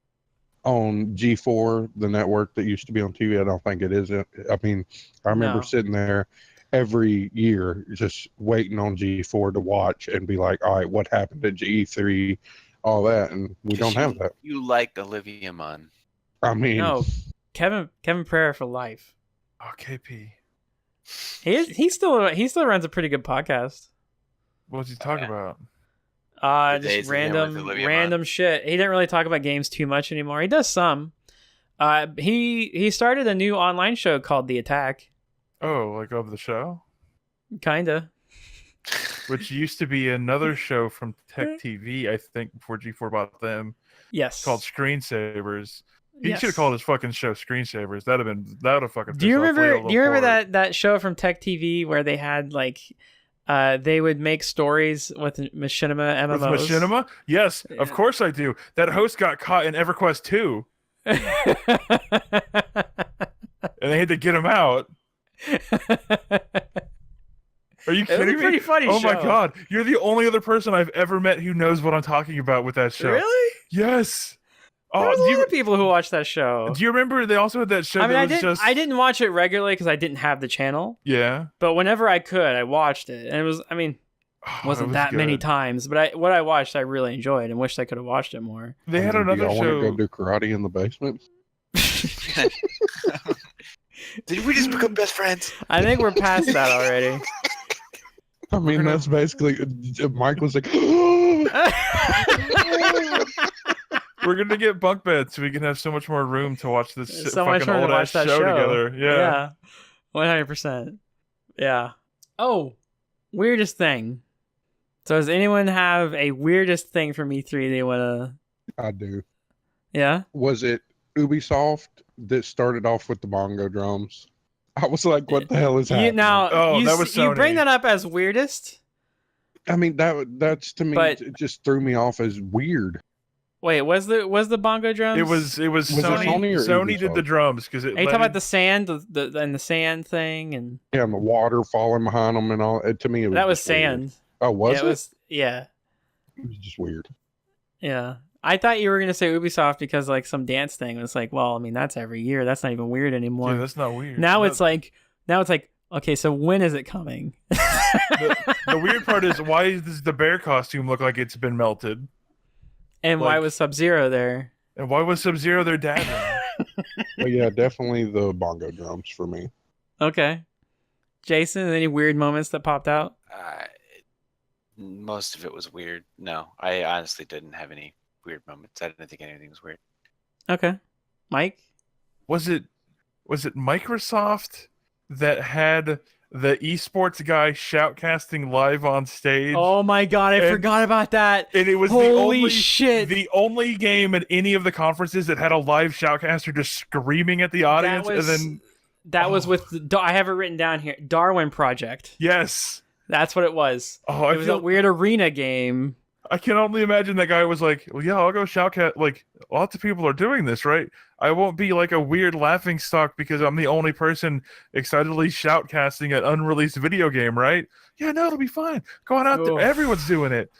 on G4, the network that used to be on TV. I don't think it is. I mean, I remember sitting there every year just waiting on G4 to watch and be like, all right, what happened at G3, all that, and we don't have that. You like Olivia Munn. I mean, no, Kevin Pereira for life. Oh, KP. He still runs a pretty good podcast. What's he talking about? Just random shit. He didn't really talk about games too much anymore. He does some. He started a new online show called The Attack. Oh, like of the show? Kinda. Which used to be another show from Tech TV, I think, before G4 bought them. Yes. Called Screensavers. He should have called his fucking show Screensavers. That would have fucking. Do you remember that show from Tech TV where they had like, they would make stories with machinima MMOs? With machinima? Yes, of course I do. That host got caught in EverQuest 2, and they had to get him out. Are you kidding me? Pretty funny. Oh my god, you're the only other person I've ever met who knows what I'm talking about with that show. Really? Yes. There's a lot of people who watch that show. Do you remember they also had that show? I mean, I didn't watch it regularly because I didn't have the channel. Yeah. But whenever I could, I watched it, and it was. I mean, wasn't that many times, but what I watched, I really enjoyed, and wished I could have watched it more. They had another show. Want to go do karate in the basement? Did we just become best friends? I think we're past that already. I mean, that's basically. Mike was like. We're gonna get bunk beds so we can have so much more room to watch this fucking old ass show together. Yeah, 100%. Yeah. Oh, weirdest thing. So, does anyone have a weirdest thing from E3 they wanna? I do. Yeah. Was it Ubisoft that started off with the bongo drums? I was like, "What the hell is happening?" That was Sony. You bring that up as weirdest. I mean, that's to me, it just threw me off as weird. Wait, was the bongo drums? It was Sony. Sony did the drums because it. Are you talking about the sand, the sand thing, and and the water falling behind them and all? To me, it was that was sand. Weird. Oh, was it? Yeah. It was just weird. Yeah, I thought you were gonna say Ubisoft because like some dance thing. It was like, well, I mean, that's every year. That's not even weird anymore. Yeah, that's not weird. Now it's like, okay, so when is it coming? The weird part is, why does the bear costume look like it's been melted? And why was Sub-Zero there? And why was Sub-Zero there dabbing? But yeah, definitely the bongo drums for me. Okay. Jason, any weird moments that popped out? Most of it was weird. No, I honestly didn't have any weird moments. I didn't think anything was weird. Okay. Mike? Was it Microsoft that had the esports guy shoutcasting live on stage? Oh my god, I forgot about that. And it was shit. The only game at any of the conferences that had a live shoutcaster just screaming at the audience. That was with I have it written down here. Darwin Project. Yes. That's what it was. Oh, it was a weird arena game. I can only imagine that guy was like, well, yeah, I'll go shoutcast. Like, lots of people are doing this, right? I won't be like a weird laughing stock because I'm the only person excitedly shoutcasting an unreleased video game, right? Yeah, no, it'll be fine. Go on out there. Everyone's doing it.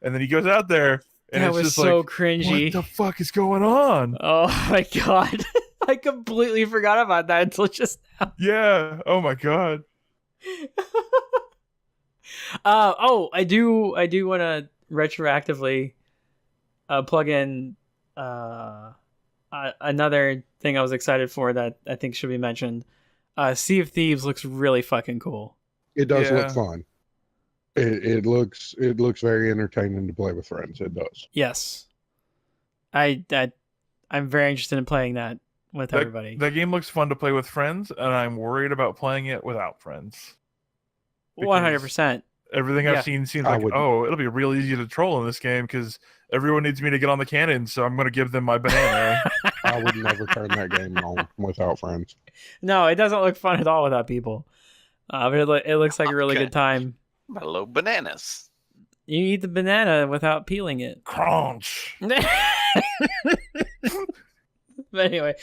And then he goes out there, and it's just so like, cringy. What the fuck is going on? Oh my god. I completely forgot about that until just now. Yeah. Oh my god. I do want to retroactively plug in another thing I was excited for that I think should be mentioned. Sea of Thieves looks really fucking cool. It does Yeah. look fun. It looks very entertaining to play with friends. It does. Yes. I'm very interested in playing that with everybody. That game looks fun to play with friends, and I'm worried about playing it without friends. 100%. Everything Yeah. I've seen seems I like, would- it'll be real easy to troll in this game because everyone needs me to get on the cannon, so I'm going to give them my banana. I would never turn that game on without friends. No, it doesn't look fun at all without people. But it looks like a really Okay. good time. Hello, bananas. You eat the banana without peeling it. Crunch. But anyway,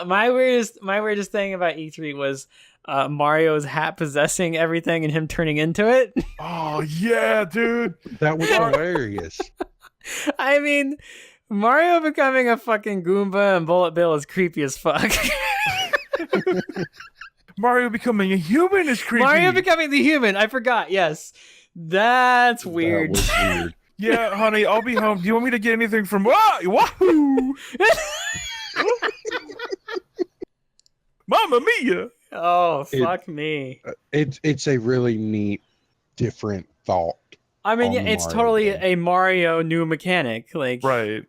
my weirdest thing about E3 was Mario's hat possessing everything and him turning into it. Oh, yeah, dude. That was hilarious. I mean, Mario becoming a fucking Goomba and Bullet Bill is creepy as fuck. Mario becoming a human is creepy. Mario becoming the human. I forgot. Yes. That's weird. That was weird. Yeah, honey, I'll be home. Do you want me to get anything from... Wahoo! Mamma mia! Oh, fuck me. It's a really neat, different thought. I mean, on yeah, the it's Mario totally game. a Mario new mechanic. Like, Right.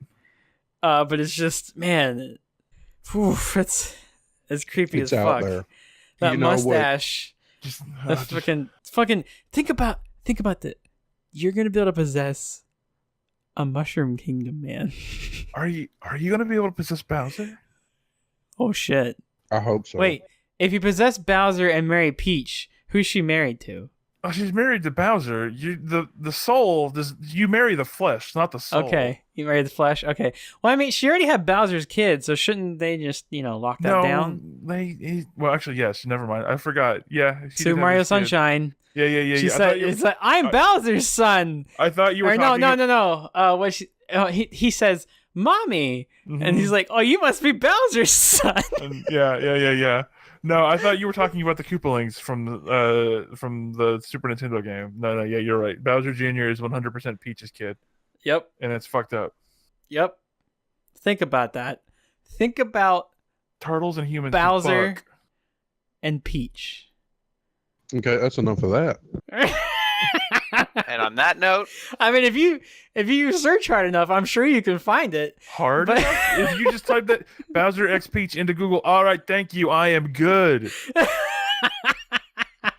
but it's just, man, it's creepy It's as out fuck. there. That You know what? mustache. Just, The fucking think about that. You're gonna be able to possess a Mushroom Kingdom, man. Are you gonna be able to possess Bowser? Oh shit. I hope so. Wait, if you possess Bowser and marry Peach, who's she married to? Oh, she's married to Bowser. The soul. You marry the flesh, not the soul. Okay, you marry the flesh. Okay. Well, I mean, she already had Bowser's kid, so shouldn't they just lock that No, down? well, actually, yes. Never mind. I forgot. Yeah. she did Super have Mario his kid. Sunshine. Yeah. She I said, thought you- "It's like I'm Bowser's son." I thought you were Or talking. no. What he says, "Mommy," Mhm. and he's like, "Oh, you must be Bowser's son." Yeah. No, I thought you were talking about the Koopalings from the Super Nintendo game. No, yeah, you're right. Bowser Jr. is 100% Peach's kid, Yep. and it's fucked up. Yep. Think about that. Think about Turtles and humans. Bowser fuck. and Peach. Okay, that's enough of that. And on that note, I mean, if you search hard enough, I'm sure you can find it. Hard But- enough? If you just type that Bowser X Peach into Google, all right, thank you, I am good.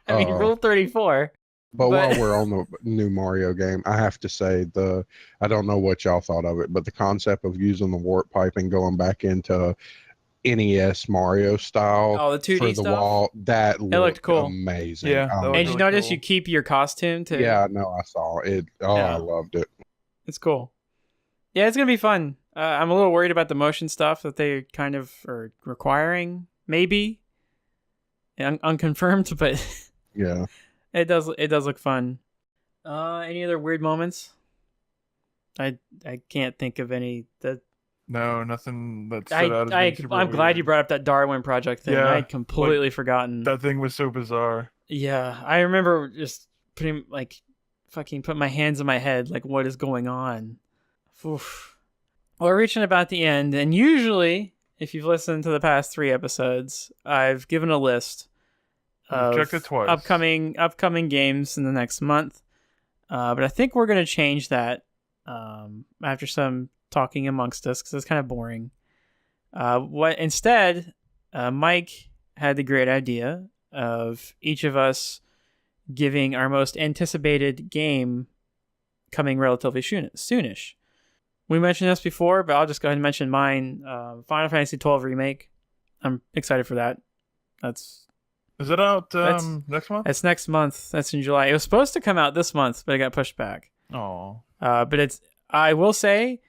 I mean, Rule 34. But But- while we're on the new Mario game, I have to say I don't know what y'all thought of it, but the concept of using the warp pipe and going back into NES Mario style Oh, the 2D for the stuff. wall, that looked cool. amazing. Yeah, that Oh, looked And you really notice cool. you keep your costume too. yeah, no, I saw it. Oh, Yeah. I loved it. It's cool. Yeah, it's gonna be fun. I'm a little worried about the motion stuff that they kind of are requiring, maybe. Unconfirmed, but Yeah. it does look fun. Any other weird moments? I can't think of any. No, nothing that stood out as being super I'm glad you weird. brought up that Darwin project thing. Yeah, I'd completely forgotten. That thing was so bizarre. Yeah, I remember just putting my hands in my head, like, what is going on? Oof. Well, we're reaching about the end, and usually, if you've listened to the past 3 episodes, I've given a list I've of checked it twice. upcoming games in the next month. But I think we're going to change that after some talking amongst us, because it's kind of boring. Instead, Mike had the great idea of each of us giving our most anticipated game coming relatively soonish. We mentioned this before, but I'll just go ahead and mention mine. Final Fantasy XII Remake. I'm excited for that. Is it out That's- next month? That's next month. That's in July. It was supposed to come out this month, but it got pushed back. Oh, But I will say,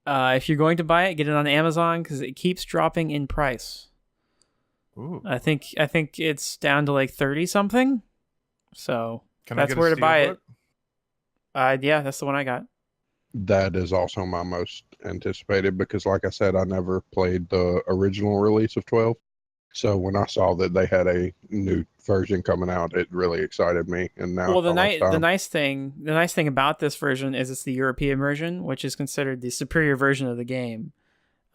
if you're going to buy it, get it on Amazon because it keeps dropping in price. ooh. I think it's down to like 30 something. So Can I that's get a where to buy steelbook? it. Yeah, that's the one I got. That is also my most anticipated because, like I said, I never played the original release of 12. So when I saw that they had a new version coming out, it really excited me. And now Well, it's almost the time. nice thing about this version is it's the European version, which is considered the superior version of the game.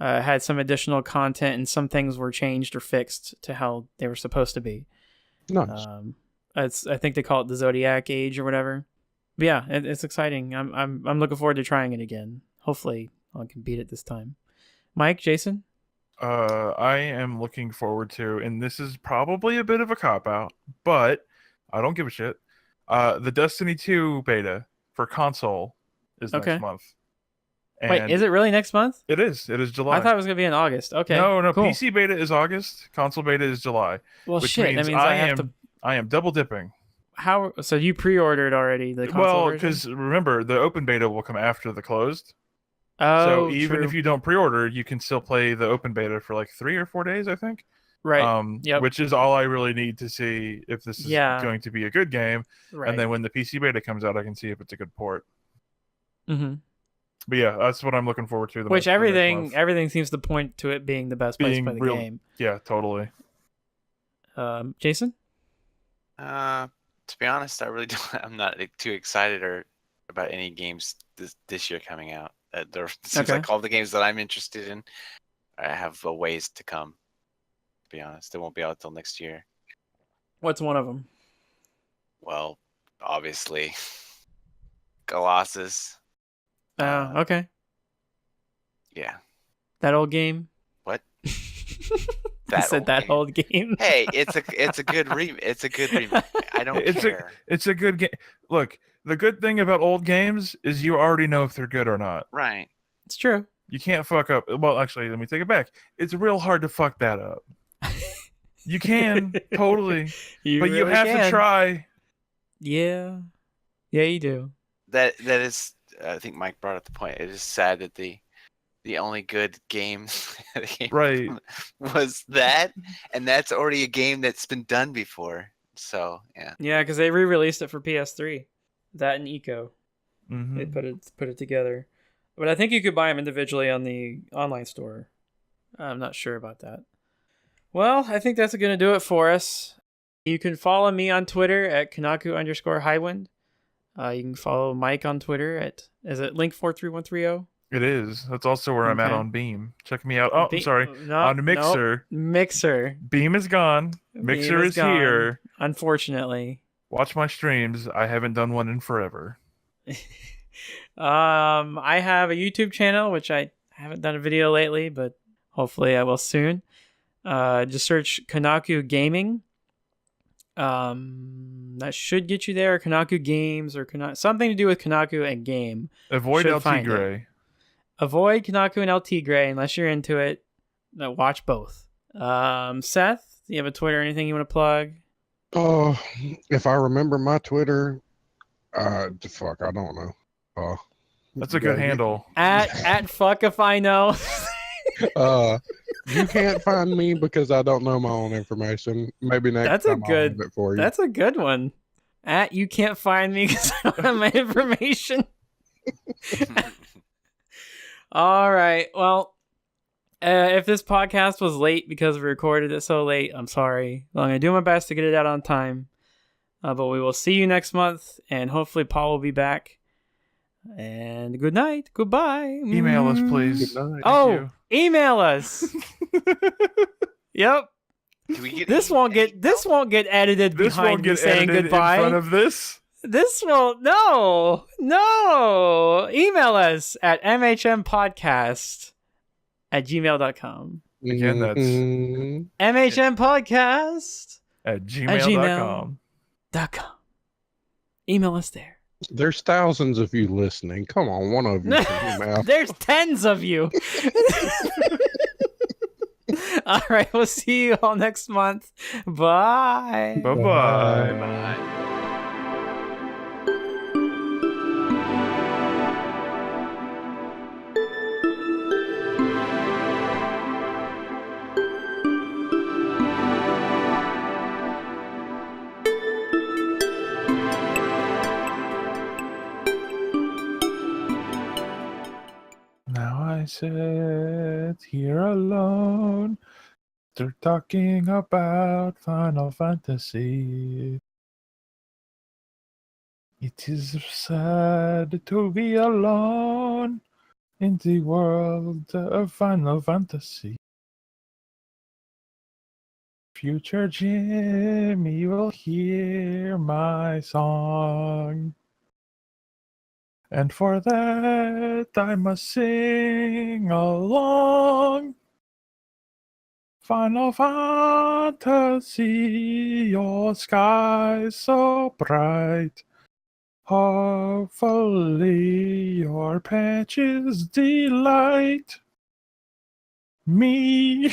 Had some additional content, and some things were changed or fixed to how they were supposed to be. Nice. I think they call it the Zodiac Age or whatever. But yeah, it's exciting. I'm looking forward to trying it again. Hopefully, I can beat it this time. Mike, Jason. I am looking forward to, and this is probably a bit of a cop out, but I don't give a shit. The Destiny 2 beta for console is Okay. next month. Wait, And is it really next month? It is. It is July. I thought it was gonna be in August. Okay. No. Cool. PC beta is August. Console beta is July. Well, which shit. That means I have to. I am double dipping. How? So you pre-ordered already the console Well, version? because remember, the open beta will come after the closed. Oh, So even true. if you don't pre-order, you can still play the open beta for like 3 or 4 days, I think. Right. Yep. Which is all I really need to see if this is going to be a good game. Right. And then when the PC beta comes out, I can see if it's a good port. Mm-hmm. But yeah, that's what I'm looking forward to. Which everything seems to point to it being the best place to play the game. Yeah, totally. Jason? To be honest, I'm not too excited about any games this year coming out. It seems like all the games that I'm interested in have a ways to come. To be honest, they won't be out till next year. What's one of them? Well, obviously, Colossus. Okay. Yeah. That old game? What? I said that old game. Hey, it's a good it's a good remake. I don't care. It's a good game. Look, the good thing about old games is you already know if they're good or not. Right. It's true. You can't fuck up. Well, actually, let me take it back. It's real hard to fuck that up. You can totally, but you have to try. Yeah. Yeah, you do. That is. I think Mike brought up the point. It is sad that the only good game right was that, and that's already a game that's been done before. So yeah. Yeah, because they re-released it for PS3. That and Eco. Mm-hmm. They put it together, but I think you could buy them individually on the online store. I'm not sure about that. Well, I think that's going to do it for us. You can follow me on Twitter at Kanaku_Highwind. You can follow Mike on Twitter at, is it Link43130? It is. That's also where I'm at on Beam. Check me out. Oh, I'm sorry. On Mixer. Nope. Mixer. Beam is gone. Mixer is here. Unfortunately. Watch my streams. I haven't done one in forever. I have a YouTube channel, which I haven't done a video lately, but hopefully I will soon. Just search Kanaku Gaming. That should get you there. Kanaku Games or something to do with Kanaku and game. Avoid LT Gray. Avoid Kanaku and LT Gray unless you're into it. No, watch both. Seth, do you have a Twitter or anything you want to plug? Oh, if I remember my Twitter, fuck, I don't know. That's a good handle. At fuck if I know. You can't find me because I don't know my own information. Maybe next time I'll have it for you. That's a good one. At you can't find me because I don't have my information. All right. Well, if this podcast was late because we recorded it so late, I'm sorry. I'm going to do my best to get it out on time. But we will see you next month, and hopefully Paul will be back. And good night. Goodbye. Email us, please. Good night. Oh, email us. Yep. This won't get edited behind me saying goodbye. In front of this. This will no. Email us at mmmPodcast@gmail.com. Again, that's mmmPodcast@gmail.com. Email us there. There's thousands of you listening. Come on, one of you can email. There's tens of you. All right, we'll see you all next month. Bye. Bye-bye. Bye. Now I sit here alone, They're talking about Final Fantasy. It is sad to be alone in the world of Final Fantasy. Future Jimmy will hear my song. And for that I must sing along. Final Fantasy, your sky so bright. Hopefully your patches delight me.